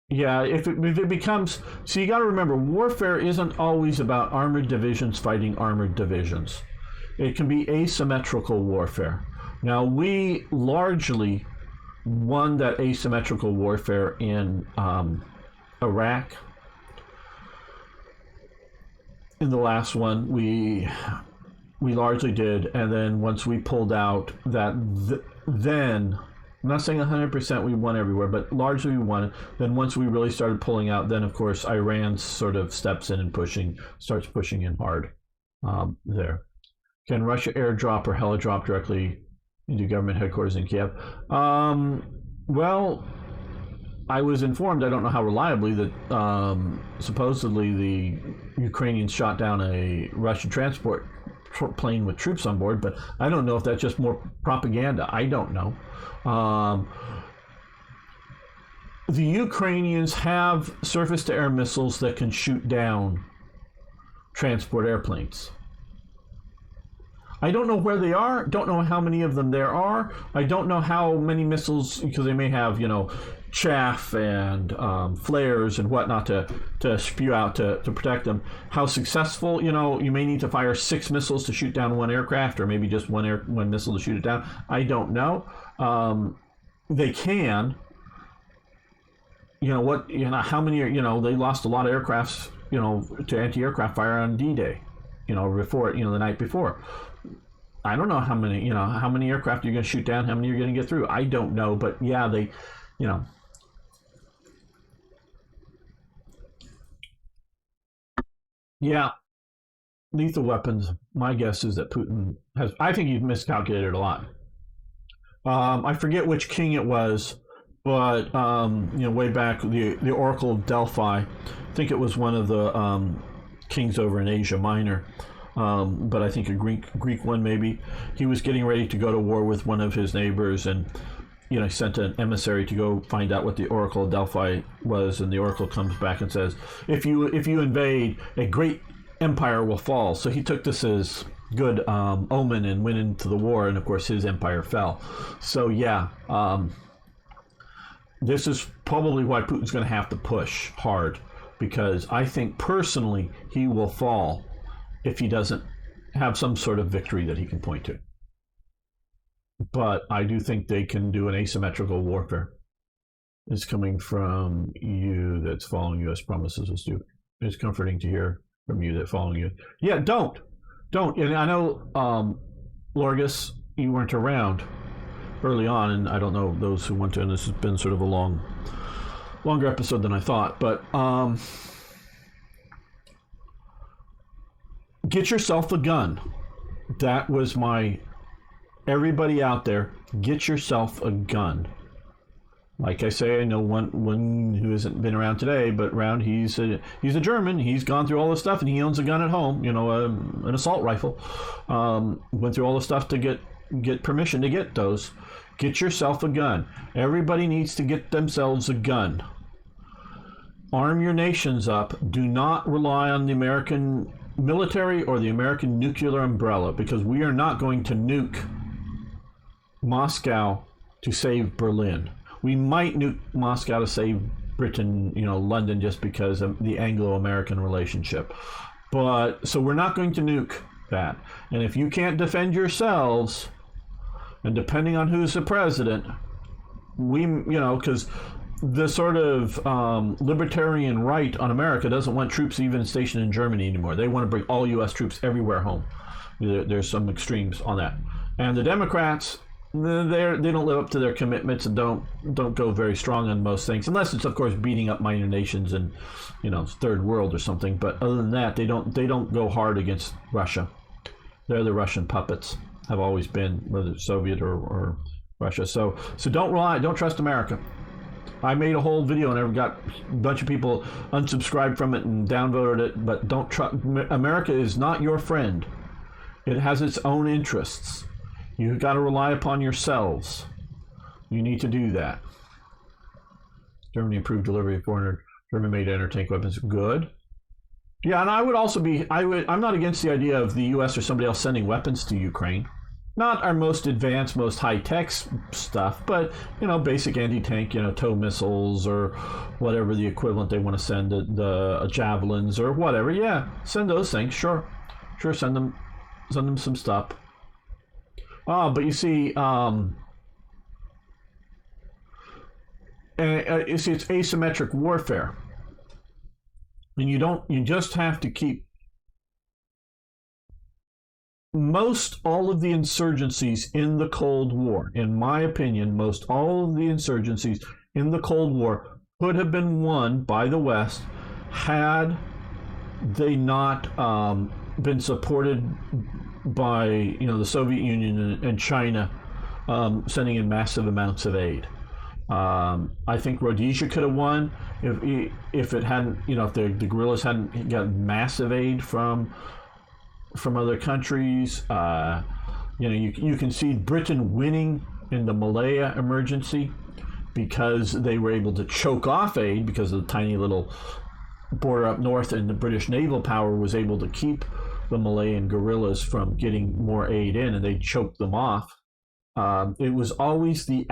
if it becomes, so you got to remember, warfare isn't always about armored divisions fighting armored divisions. It can be asymmetrical warfare. Now, we largely won that asymmetrical warfare in Iraq. In the last one, we largely did, and then once we pulled out, then I'm not saying 100% we won everywhere, but largely we won. Then once we really started pulling out, then of course Iran sort of steps in and starts pushing in hard there. Can Russia airdrop or helidrop directly into government headquarters in Kiev? Well, I was informed, I don't know how reliably, that supposedly the Ukrainians shot down a Russian transport plane with troops on board, but I don't know if that's just more propaganda. I don't know. The Ukrainians have surface-to-air missiles that can shoot down transport airplanes. I don't know where they are, don't know how many of them there are. I don't know how many missiles, because they may have, chaff and flares and whatnot to spew out to protect them. How successful, you may need to fire 6 missiles to shoot down one aircraft, or maybe just one missile to shoot it down. I don't know. They can. How many are, they lost a lot of aircrafts, to anti-aircraft fire on D-Day, before, the night before. I don't know how many aircraft you're going to shoot down, how many you're going to get through. I don't know, but yeah, they, yeah, lethal weapons. My guess is that Putin has, I think he's miscalculated a lot. I forget which king it was, but, way back, the Oracle of Delphi, I think it was one of the kings over in Asia Minor. But I think a Greek one maybe. He was getting ready to go to war with one of his neighbors, and he sent an emissary to go find out what the Oracle of Delphi was, and the Oracle comes back and says, if you invade, a great empire will fall. So he took this as good omen and went into the war, and of course his empire fell. So yeah, this is probably why Putin's going to have to push hard, because I think personally he will fall if he doesn't have some sort of victory that he can point to. but I do think they can do an asymmetrical warfare. It's coming from you that's following U.S. promises as due. It's comforting to hear from you that following you. Yeah, don't. And I know, Lorgus, you weren't around early on, and I don't know those who went to, and this has been sort of a longer episode than I thought, but get yourself a gun. That was everybody out there, get yourself a gun. Like I say, I know one who hasn't been around today, but he's a German. He's gone through all this stuff, and he owns a gun at home. An assault rifle. Went through all the stuff to get permission to get those. Get yourself a gun. Everybody needs to get themselves a gun. Arm your nations up. Do not rely on the American military or the American nuclear umbrella, because we are not going to nuke Moscow to save Berlin. We might nuke Moscow to save Britain, London, just because of the Anglo-American relationship. But so we're not going to nuke that. And if you can't defend yourselves, and depending on who's the president, because the sort of libertarian right on America doesn't want troops even stationed in Germany anymore. They want to bring all U.S. troops everywhere home. There's some extremes on that. And the Democrats, they don't live up to their commitments and don't go very strong on most things, unless it's, of course, beating up minor nations in third world or something. But other than that, they don't go hard against Russia. They're the Russian puppets, have always been, whether it's Soviet or Russia. So don't trust America. I made a whole video and I got a bunch of people unsubscribed from it and downvoted it. But don't trust. America is not your friend. It has its own interests. You've got to rely upon yourselves. You need to do that. Germany improved delivery of 400 German-made anti-tank weapons. Good. Yeah, and I would also I'm not against the idea of the U.S. or somebody else sending weapons to Ukraine. Not our most advanced, most high-tech stuff, but, basic anti-tank, tow missiles or whatever the equivalent they want to send, the javelins or whatever. Yeah, send those things. Sure, send them some stuff. But you see, it's asymmetric warfare, and you just have to keep. Most all of the insurgencies in the Cold War, in my opinion, most all of the insurgencies in the Cold War could have been won by the West had they not been supported by the Soviet Union and China sending in massive amounts of aid. I think Rhodesia could have won if it hadn't, if the guerrillas hadn't got massive aid from other countries. You can see Britain winning in the Malaya emergency because they were able to choke off aid because of the tiny little border up north, and the British naval power was able to keep the Malayan guerrillas from getting more aid in, and they choked them off. It was always the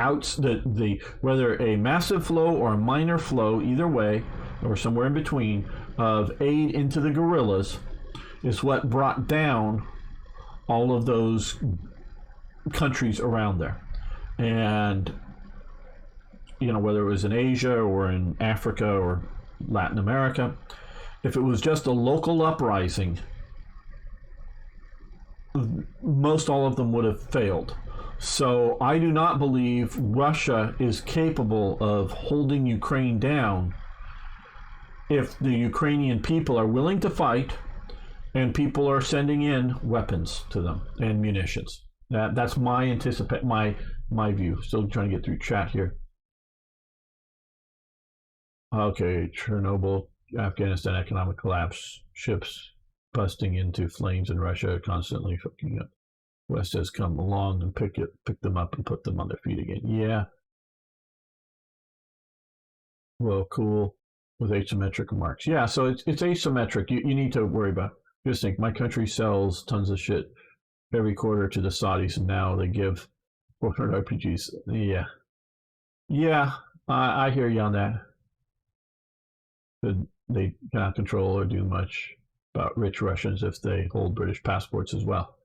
whether a massive flow or a minor flow, either way, or somewhere in between, of aid into the guerrillas is what brought down all of those countries around there. And, whether it was in Asia or in Africa or Latin America, if it was just a local uprising, most all of them would have failed. So I do not believe Russia is capable of holding Ukraine down if the Ukrainian people are willing to fight and people are sending in weapons to them and munitions. That's my view. Still trying to get through chat here. Okay, Chernobyl, Afghanistan economic collapse, ships busting into flames in Russia, constantly hooking up. West has come along and pick them up and put them on their feet again. Yeah. Well, cool. With asymmetric remarks. Yeah, so it's asymmetric. You need to worry about. Just think, my country sells tons of shit every quarter to the Saudis, and now they give 400 RPGs. Yeah, I hear you on that. They cannot control or do much about rich Russians if they hold British passports as well.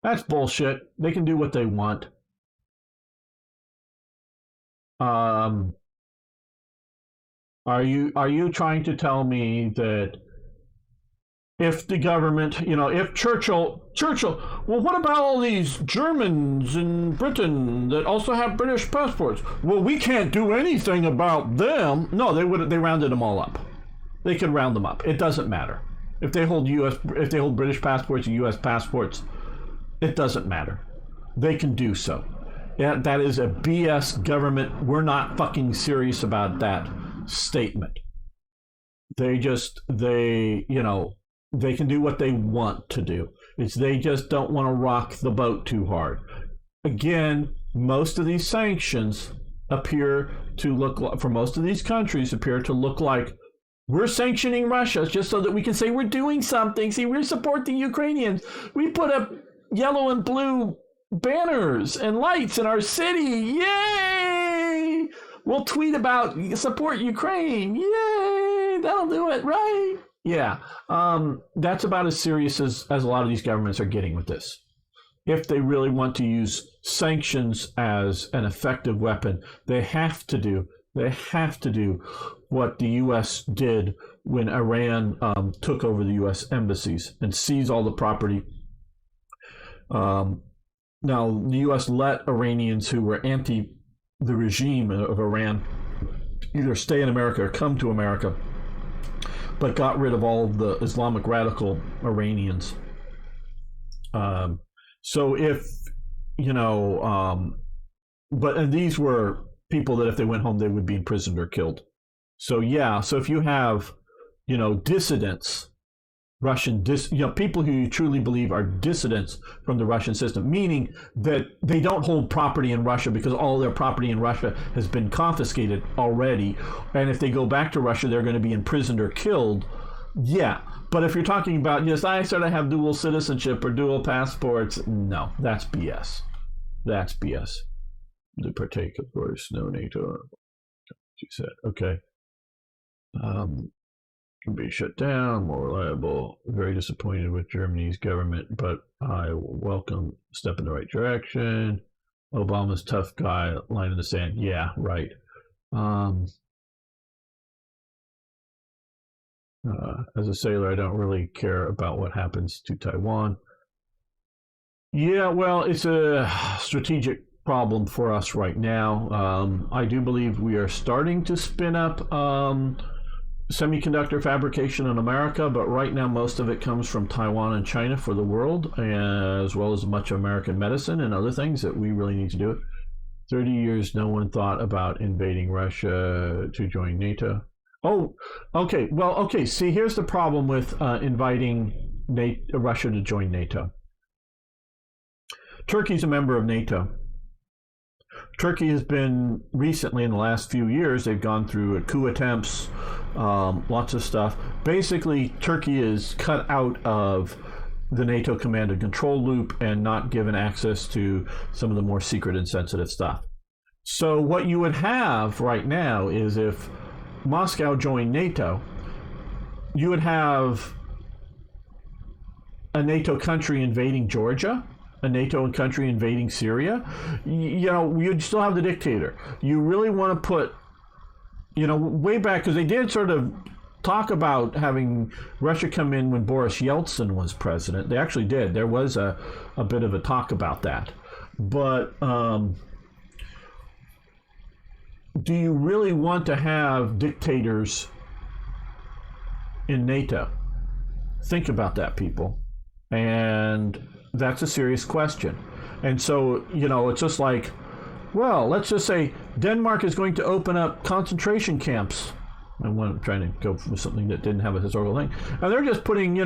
That's bullshit. They can do what they want. Um, are you trying to tell me that if the government, if Churchill, well, what about all these Germans in Britain that also have British passports? Well, we can't do anything about them. No, they rounded them all up. They could round them up. It doesn't matter. If they hold British passports or US passports, it doesn't matter. They can do so. That is a BS government. We're not fucking serious about that statement. They can do what they want to do. They just don't want to rock the boat too hard. Again, most of these sanctions appear to look like, for most of these countries, appear to look like we're sanctioning Russia just so that we can say we're doing something. See, we're supporting Ukrainians. We put up yellow and blue banners and lights in our city. Yay! We'll tweet about support Ukraine. Yay! That'll do it, right? Yeah. That's about as serious as a lot of these governments are getting with this. If they really want to use sanctions as an effective weapon, they have to do what the U.S. did when Iran took over the U.S. embassies and seized all the property. Now, the U.S. let Iranians who were anti the regime of Iran either stay in America or come to America, but got rid of all of the Islamic radical Iranians. So if, and these were people that if they went home, they would be imprisoned or killed. So if you have, dissidents, people who you truly believe are dissidents from the Russian system, meaning that they don't hold property in Russia because all their property in Russia has been confiscated already. And if they go back to Russia, they're going to be imprisoned or killed. Yeah. But if you're talking about, yes, I sort of have dual citizenship or dual passports, no, that's BS. That's BS. To partake, of course, no NATO. She said, okay. Can be shut down, more reliable. Very disappointed with Germany's government, but I welcome a step in the right direction. Obama's tough guy, line in the sand. Yeah, right. As a sailor, I don't really care about what happens to Taiwan. Yeah, well, it's a strategic problem for us right now. I do believe we are starting to spin up semiconductor fabrication in America, but right now most of it comes from Taiwan and China for the world, as well as much American medicine and other things that we really need to do. 30 years, no one thought about invading Russia to join NATO. Oh, okay. Well, okay. See, here's the problem with inviting Russia to join NATO. Turkey's a member of NATO. Turkey has been recently, in the last few years, they've gone through coup attempts, lots of stuff. Basically, Turkey is cut out of the NATO command and control loop and not given access to some of the more secret and sensitive stuff. So what you would have right now is if Moscow joined NATO, you would have a NATO country invading Georgia, a NATO country invading Syria. You'd still have the dictator. You really want to put, way back, because they did sort of talk about having Russia come in when Boris Yeltsin was president. They actually did. There was a bit of a talk about that. But do you really want to have dictators in NATO? Think about that, people. And that's a serious question. And so, it's just like, well, let's just say Denmark is going to open up concentration camps. I'm trying to go for something that didn't have a historical thing. And they're just putting,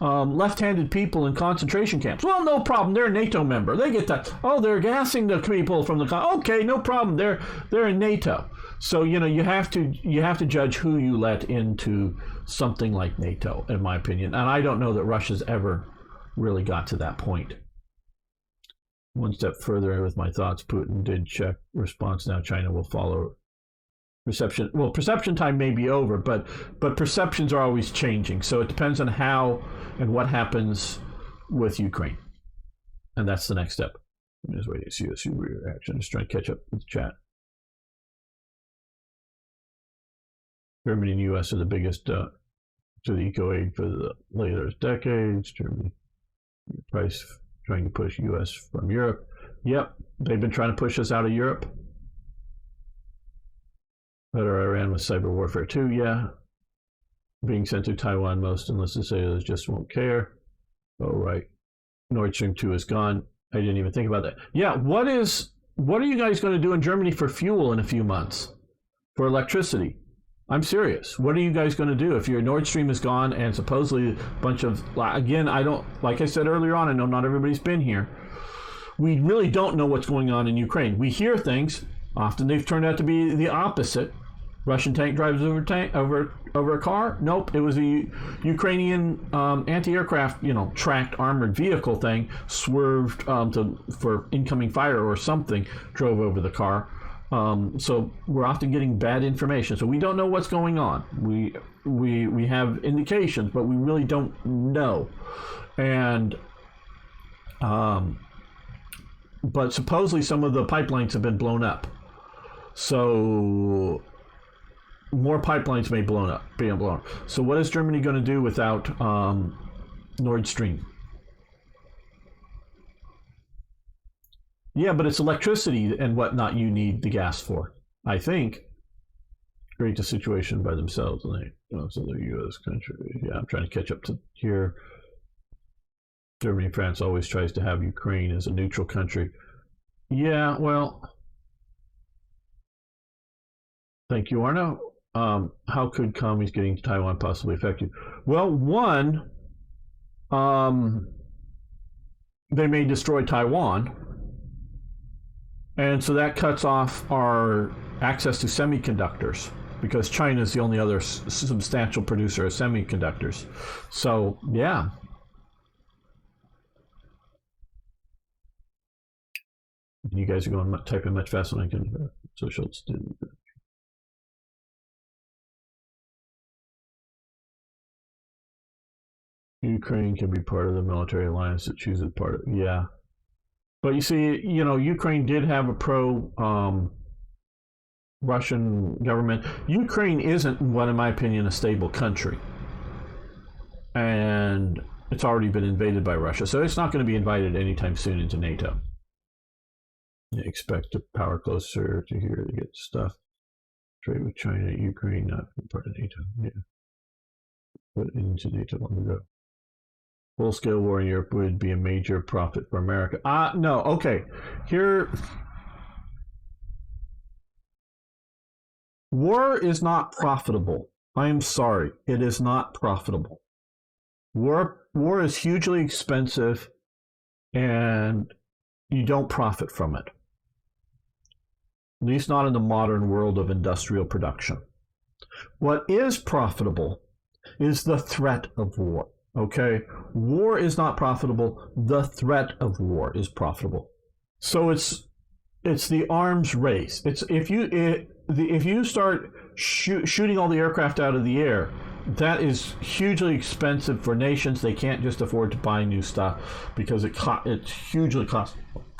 left-handed people in concentration camps. Well, no problem. They're a NATO member. They get that. Oh, they're gassing the people from the... Okay, no problem. They're in NATO. So, you have to judge who you let into something like NATO, in my opinion. And I don't know that Russia's ever really got to that point. One step further with my thoughts, Putin did check response. Now China will follow. Perception time may be over, but perceptions are always changing. So it depends on how and what happens with Ukraine. And that's the next step. I'm just waiting to see your reaction. Just trying to catch up with the chat. Germany and U.S. are the biggest to the eco aid for the latest decades. Germany price trying to push U.S. from Europe. Yep, they've been trying to push us out of Europe. Better Iran with cyber warfare too, yeah. Being sent to Taiwan, most enlisted sailors just won't care. Oh, right. Nord Stream 2 is gone. I didn't even think about that. Yeah, what are you guys going to do in Germany for fuel in a few months? For electricity? I'm serious. What are you guys going to do if your Nord Stream is gone and supposedly a bunch of, again, I don't, like I said earlier on, I know not everybody's been here. We really don't know what's going on in Ukraine. We hear things. Often they've turned out to be the opposite. Russian tank drives over a car? Nope, it was a Ukrainian anti-aircraft, tracked armored vehicle thing, swerved for incoming fire or something, drove over the car. So we're often getting bad information. So we don't know what's going on. We have indications, but we really don't know. And but supposedly some of the pipelines have been blown up. So more pipelines may be blown up. So what is Germany going to do without Nord Stream? Yeah, but it's electricity and whatnot you need the gas for, I think. Create the situation by themselves. So the U.S. country. Yeah, I'm trying to catch up to here. Germany and France always tries to have Ukraine as a neutral country. Yeah, well, thank you, Arno. How could commies getting to Taiwan possibly affect you? Well, one, they may destroy Taiwan. And so that cuts off our access to semiconductors because China is the only other substantial producer of semiconductors. So, yeah. You guys are going typing much faster than I can. So Schultz didn't. Ukraine can be part of the military alliance that chooses part of it. Yeah. But you see, Ukraine did have a pro-Russian government. Ukraine isn't, in my opinion, a stable country. And it's already been invaded by Russia. So it's not going to be invited anytime soon into NATO. You expect to power closer to here to get stuff. Trade with China, Ukraine, not part of NATO. Yeah. Put into NATO long ago. Full-scale war in Europe would be a major profit for America. No, okay. Here, war is not profitable. I am sorry. It is not profitable. War is hugely expensive, and you don't profit from it. At least not in the modern world of industrial production. What is profitable is the threat of war. Okay, war is not profitable. The threat of war is profitable. So it's the arms race. It's if you start shooting all the aircraft out of the air, that is hugely expensive for nations. They can't just afford to buy new stuff because it's hugely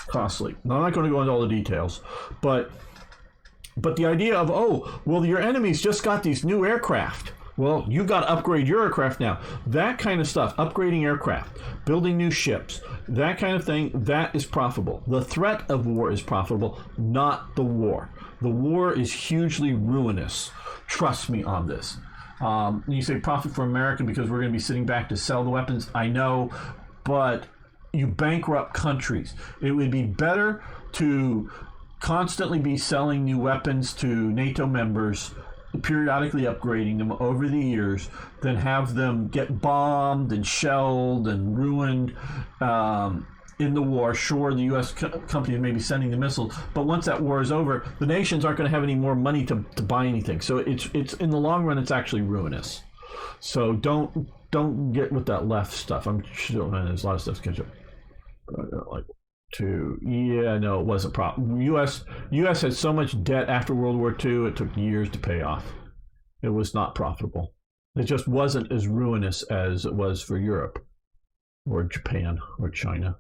costly. Now, I'm not going to go into all the details, but the idea of your enemies just got these new aircraft. Well, you got to upgrade your aircraft now. That kind of stuff, upgrading aircraft, building new ships, that kind of thing, that is profitable. The threat of war is profitable, not the war. The war is hugely ruinous. Trust me on this. You say profit for America because we're going to be sitting back to sell the weapons. I know, but you bankrupt countries. It would be better to constantly be selling new weapons to NATO members, periodically upgrading them over the years, than have them get bombed and shelled and ruined in the war. Sure, the U.S. company may be sending the missiles, but once that war is over, the nations aren't going to have any more money to buy anything. So it's in the long run, it's actually ruinous. So don't get with that left stuff. I'm sure there's a lot of stuff to catch up. It wasn't profitable. U.S. had so much debt after World War II, it took years to pay off. It was not profitable. It just wasn't as ruinous as it was for Europe or Japan or China.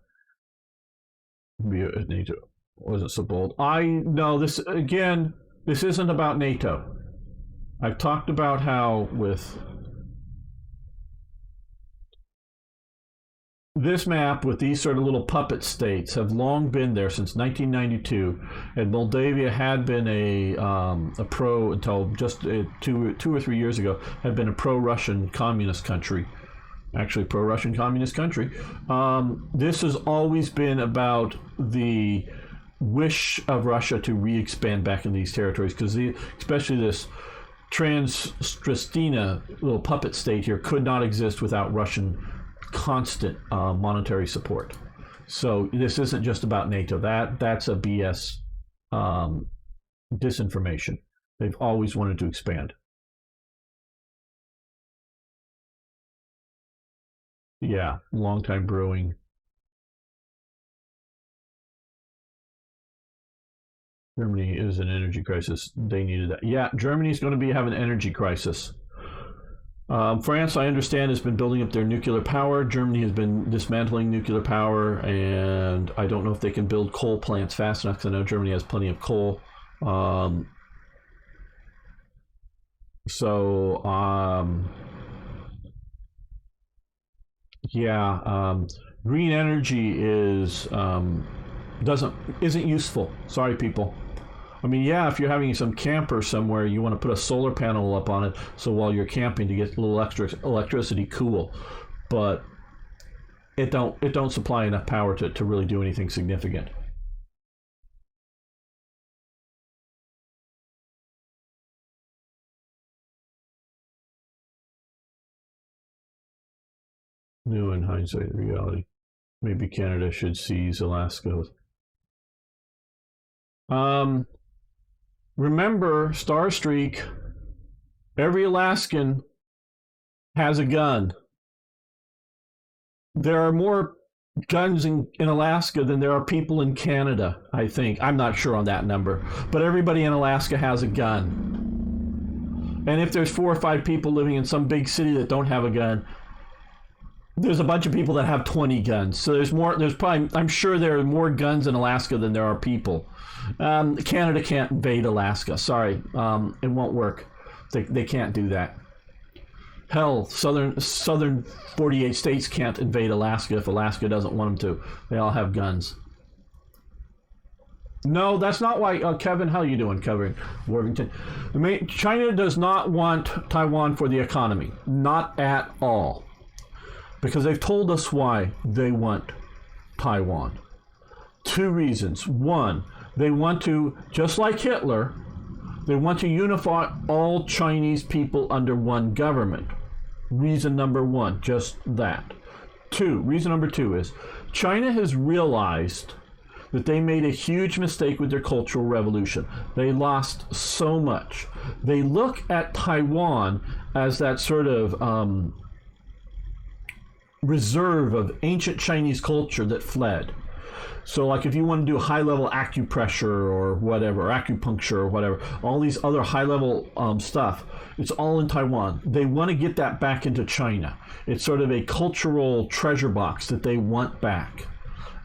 NATO wasn't so bold. This isn't about NATO. I've talked about how with this map with these sort of little puppet states have long been there since 1992, and Moldova had been a pro until just 2 or 3 years ago, had been a pro-Russian communist country. Actually, pro-Russian communist country. This has always been about the wish of Russia to re-expand back in these territories, because especially this Transnistria little puppet state here could not exist without Russian constant monetary support. So this isn't just about NATO. That's a BS disinformation. They've always wanted to expand. Yeah, long time brewing. Germany is an energy crisis. They needed that. Yeah, Germany's going to have an energy crisis. France, I understand, has been building up their nuclear power. Germany has been dismantling nuclear power, and I don't know if they can build coal plants fast enough, because I know Germany has plenty of coal. Green energy isn't useful. Sorry, people. I mean, yeah, if you're having some camper somewhere, you want to put a solar panel up on it, so while you're camping to get a little extra electricity, cool. But it don't supply enough power to really do anything significant. New in hindsight, reality. Maybe Canada should seize Alaska. Remember, Starstreak, every Alaskan has a gun. There are more guns in Alaska than there are people in Canada, I think. I'm not sure on that number. But everybody in Alaska has a gun. And if there's 4 or 5 people living in some big city that don't have a gun, there's a bunch of people that have 20 guns. So I'm sure there are more guns in Alaska than there are people. Canada can't invade Alaska. Sorry, it won't work. They can't do that. Hell, southern 48 states can't invade Alaska if Alaska doesn't want them to. They all have guns. No, that's not why. Kevin, how are you doing, Kevin Worthington? China does not want Taiwan for the economy. Not at all. Because they've told us why they want Taiwan. 2 reasons. 1, they want to, just like Hitler, they want to unify all Chinese people under one government. Reason number 1, just that. 2, reason number 2 is China has realized that they made a huge mistake with their Cultural Revolution. They lost so much. They look at Taiwan as that sort of reserve of ancient Chinese culture that fled. So like if you want to do high-level acupressure or whatever, or acupuncture or whatever, all these other high-level stuff, it's all in Taiwan. They want to get that back into China. It's sort of a cultural treasure box that they want back.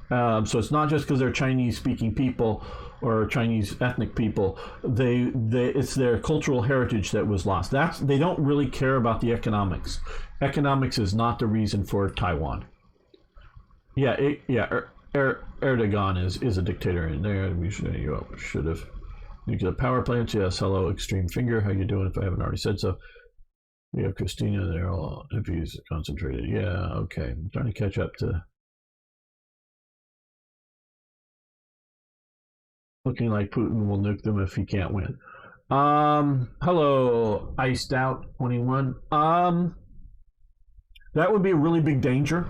So it's not just because they're Chinese-speaking people or Chinese ethnic people. It's their cultural heritage that was lost. They don't really care about the economics. Economics is not the reason for Taiwan. Erdogan is a dictator in there. We should have nuclear power plants. Yes, hello, Extreme Finger. How you doing? If I haven't already said so. We have Christina. They're all hippies concentrated. Yeah, okay. I'm trying to catch up to. Looking like Putin will nuke them if he can't win. Hello, Iced Out 21. That would be a really big danger.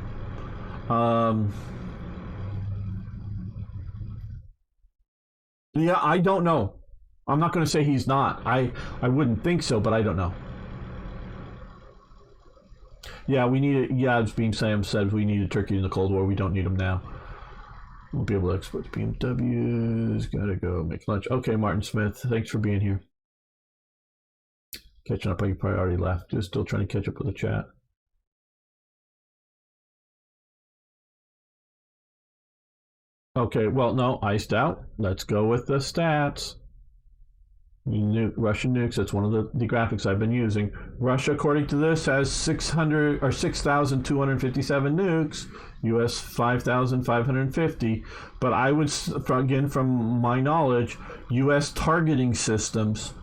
Yeah, I don't know. I'm not going to say he's not. I wouldn't think so, but I don't know. Yeah, we need it. Yeah, as Beam Sam said, we needed Turkey in the Cold War. We don't need them now. We'll be able to export BMWs. Gotta go make lunch. Okay, Martin Smith, thanks for being here. Catching up on you probably already left. Just still trying to catch up with the chat. Okay, well, no, Iced Out. Let's go with the stats. Russian nukes. That's one of the graphics I've been using. Russia, according to this, has 600 or 6,257 nukes. U.S. 5,550. But I would, again, from my knowledge, U.S. targeting systems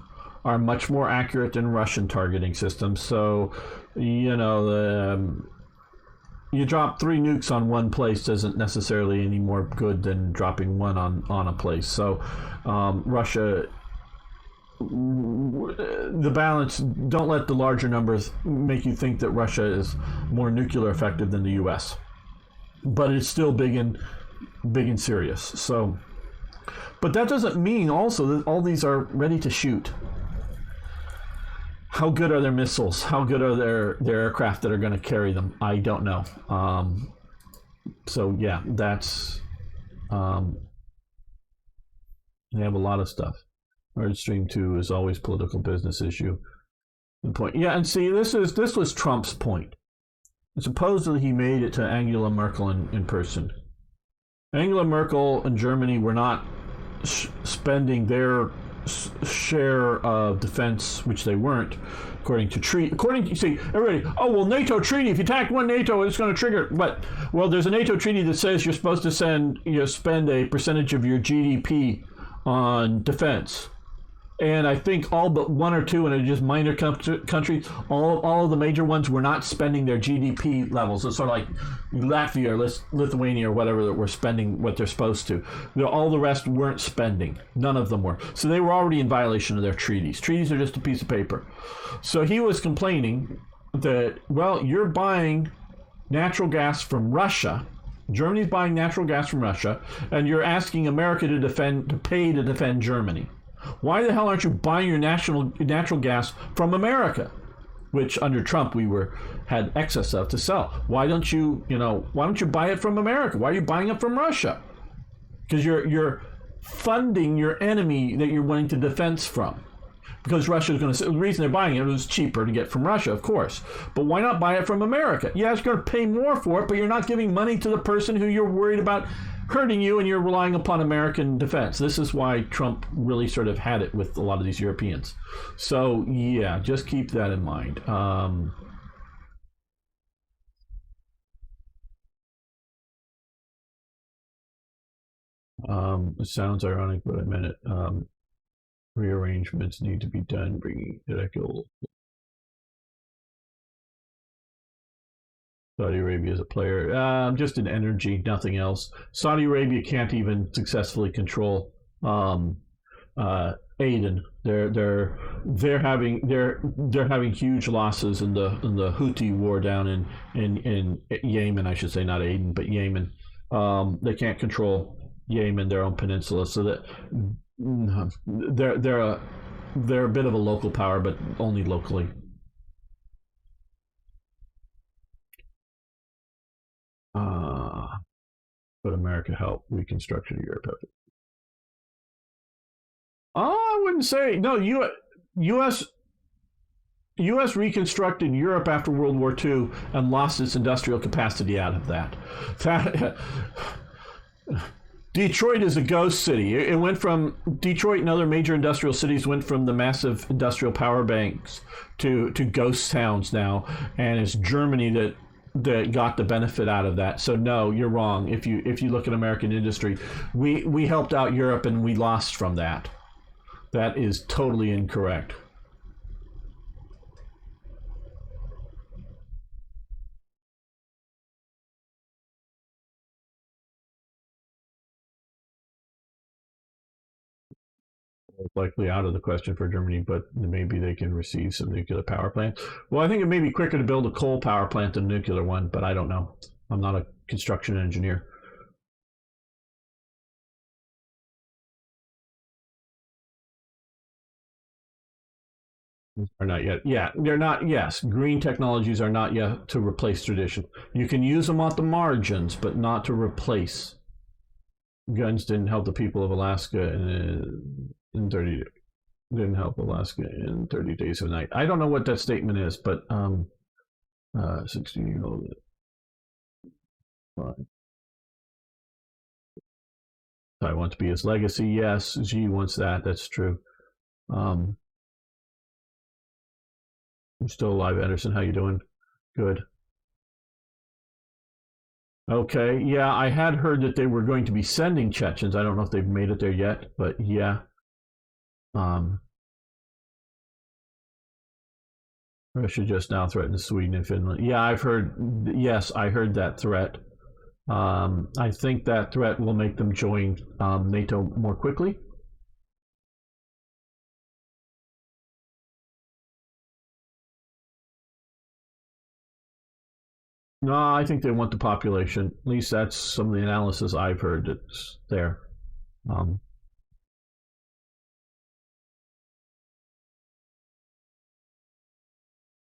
are much more accurate than Russian targeting systems. So, you drop 3 nukes on one place isn't necessarily any more good than dropping one on a place. So, Russia, the balance, don't let the larger numbers make you think that Russia is more nuclear effective than the U.S. But it's still big and serious. So, but that doesn't mean also that all these are ready to shoot. How good are their missiles? How good are their aircraft that are going to carry them? I don't know. So yeah, that's they have a lot of stuff. Nord Stream 2 is always political business issue. The point, yeah, and see, this was Trump's point. Supposedly he made it to Angela Merkel in person. Angela Merkel and Germany were not spending their share of defense, which they weren't, according to treaty. According to, see, everybody, oh well, NATO treaty. If you attack one NATO, it's going to trigger. But well, there's a NATO treaty that says you're supposed to spend a percentage of your GDP on defense. And I think all but one or two, and they're just minor countries, all of the major ones were not spending their GDP levels. It's sort of like Latvia or Lithuania or whatever that were spending what they're supposed to. All the rest weren't spending. None of them were. So they were already in violation of their treaties. Treaties are just a piece of paper. So he was complaining that, well, you're buying natural gas from Russia. Germany's buying natural gas from Russia, and you're asking America to pay to defend Germany. Why the hell aren't you buying your natural gas from America, which under Trump we had excess of to sell? Why don't you buy it from America? Why are you buying it from Russia? Because you're funding your enemy that you're wanting to defense from. Because Russia's going to say the reason they're buying it was cheaper to get from Russia, of course. But why not buy it from America? Yeah, it's going to pay more for it, but you're not giving money to the person who you're worried about hurting you, and you're relying upon American defense. This is why Trump really sort of had it with a lot of these Europeans. So yeah, just keep that in mind. It sounds ironic, but I meant it. Rearrangements need to be done, bringing political. Saudi Arabia is a player, just in energy, nothing else. Saudi Arabia can't even successfully control Aden. They're having huge losses in the Houthi war down in Yemen, I should say, not Aden, but Yemen. They can't control Yemen, their own peninsula, so that they're a bit of a local power, but only locally. But America help reconstruction of Europe. I wouldn't say no. U.S. reconstructed Europe after World War II and lost its industrial capacity out of that. Detroit is a ghost city. It went from Detroit and other major industrial cities went from the massive industrial power banks to ghost towns now, and it's Germany that got the benefit out of that. So no, you're wrong. If you look at American industry, we helped out Europe and we lost from that. That is totally incorrect. Likely out of the question for Germany, but maybe they can receive some nuclear power plants. Well, I think it may be quicker to build a coal power plant than a nuclear one, but I don't know. I'm not a construction engineer. Are not yet. Yeah, they're not. Yes, green technologies are not yet to replace tradition. You can use them at the margins, but not to replace. Guns didn't help the people of Alaska in 30. Didn't help Alaska in 30 days of night. I don't know what that statement is, but 16-year-old. I want to be his legacy. Yes, Xi wants that. That's true. I'm still alive, Anderson. How you doing? Good. Okay, yeah, I had heard that they were going to be sending Chechens. I don't know if they've made it there yet, but yeah. Um, Russia just now threatened Sweden and Finland. Yeah, I've heard. Yes, I heard that threat. I think that threat will make them join NATO more quickly. No, I think they want the population. At least that's some of the analysis I've heard that's there. Um,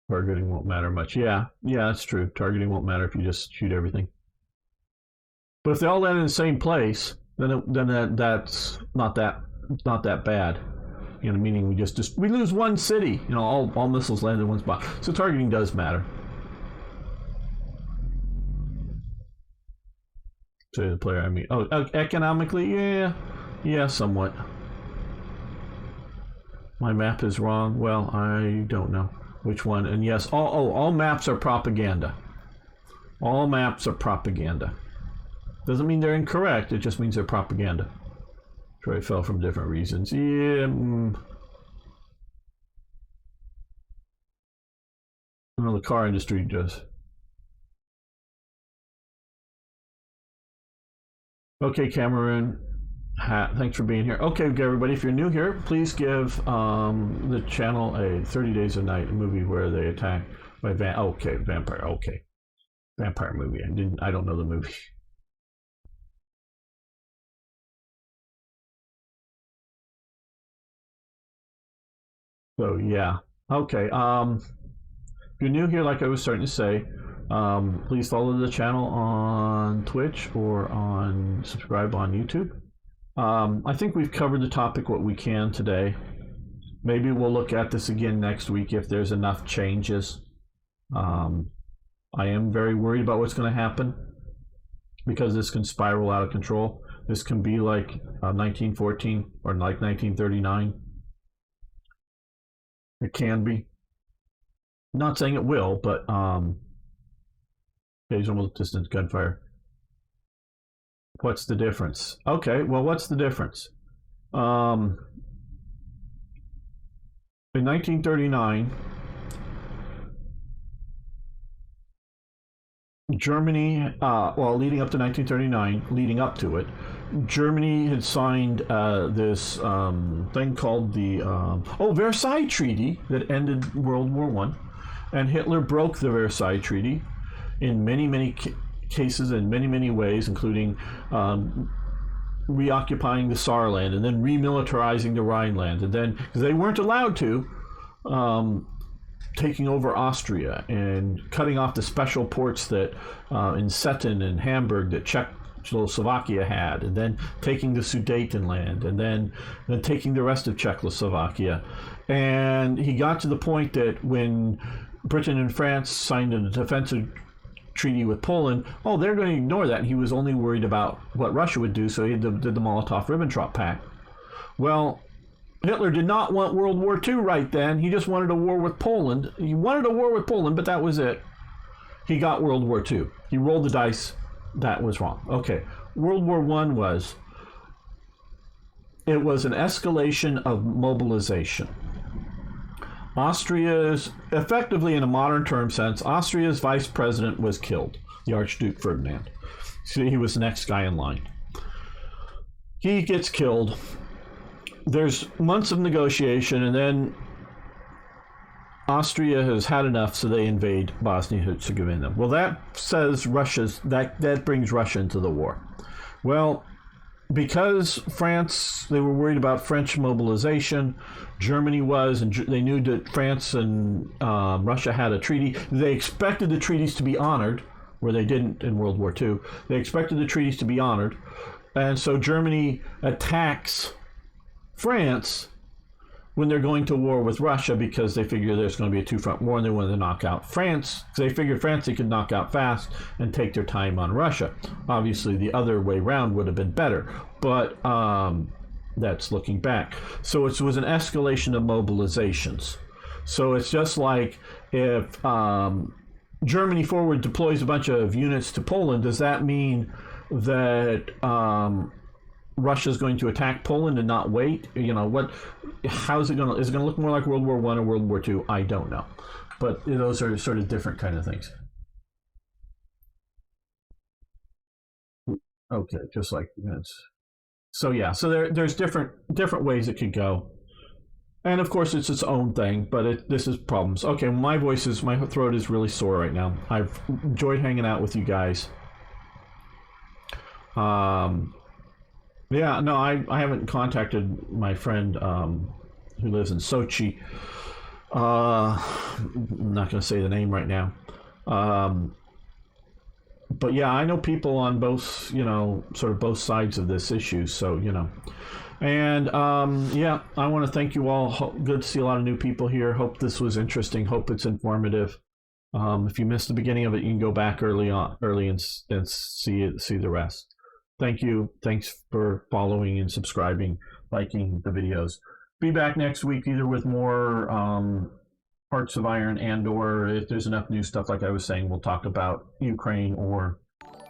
Targeting won't matter much. Yeah, yeah, that's true. Targeting won't matter if you just shoot everything. But if they all land in the same place, that's not that bad. You know, meaning we lose one city. You know, all missiles land in one spot. So targeting does matter. To the player, I mean, economically, yeah, somewhat. My map is wrong. Well, I don't know which one. And yes, all maps are propaganda. All maps are propaganda. Doesn't mean they're incorrect. It just means they're propaganda. Troy fell from different reasons. Yeah. Well, the car industry does. Okay, Cameroon. Thanks for being here. Okay, everybody, if you're new here, please give the channel a 30 Days a Night movie where they attack by vampire. Okay, vampire movie. I don't know the movie. So yeah, okay. If you're new here, like I was starting to say, please follow the channel on Twitch or subscribe on YouTube. I think we've covered the topic what we can today. Maybe we'll look at this again next week if there's enough changes. I am very worried about what's going to happen because this can spiral out of control. This can be like 1914 or like 1939. It can be. I'm not saying it will, but occasional distance gunfire. What's the difference? Okay, well, what's the difference? In 1939, Germany, leading up to 1939, leading up to it, Germany had signed this thing called the Versailles Treaty that ended World War I. And Hitler broke the Versailles Treaty in many cases in many ways, including reoccupying the Saarland and then remilitarizing the Rhineland, and then because they weren't allowed to, taking over Austria and cutting off the special ports that in Stettin and Hamburg that Czechoslovakia had, and then taking the Sudetenland, and then taking the rest of Czechoslovakia. And he got to the point that when Britain and France signed a defensive treaty with Poland, they're going to ignore that. And he was only worried about what Russia would do, so he did the Molotov-Ribbentrop Pact. Well, Hitler did not want World War II right then. He just wanted a war with Poland. He wanted a war with Poland, but that was it. He got World War II. He rolled the dice. That was wrong. Okay. World War I was an escalation of mobilization. Austria's, effectively in a modern term sense, Austria's vice president was killed, the Archduke Ferdinand. So he was the next guy in line. He gets killed. There's months of negotiation, and then Austria has had enough, so they invade Bosnia-Herzegovina. Well, that says that brings Russia into the war. Well, because France, they were worried about French mobilization. Germany was, and they knew that France and Russia had a treaty. They expected the treaties to be honored, where they didn't in World War II. They expected the treaties to be honored. And so Germany attacks France when they're going to war with Russia because they figure there's going to be a two-front war and they wanted to knock out France. Because they figured France they could knock out fast and take their time on Russia. Obviously, the other way around would have been better. But that's looking back. So it was an escalation of mobilizations. So it's just like if Germany forward deploys a bunch of units to Poland, does that mean that Russia's going to attack Poland and not wait? You know, what? How is it going to? Is it going to look more like World War I or World War II? I don't know, but those are sort of different kind of things. Okay, just like that's. So yeah, so there's different ways it could go, and of course it's its own thing. But this is problems. Okay, my throat is really sore right now. I've enjoyed hanging out with you guys. Yeah, no, I haven't contacted my friend who lives in Sochi. I'm not going to say the name right now. But yeah, I know people on both, sort of both sides of this issue. So, and yeah, I want to thank you all. Good to see a lot of new people here. Hope this was interesting. Hope it's informative. If you missed the beginning of it, you can go back early and see the rest. Thank you. Thanks for following and subscribing, liking the videos. Be back next week either with more Hearts of Iron or if there's enough new stuff, like I was saying, we'll talk about Ukraine or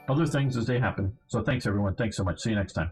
other things as they happen. So thanks, everyone. Thanks so much. See you next time.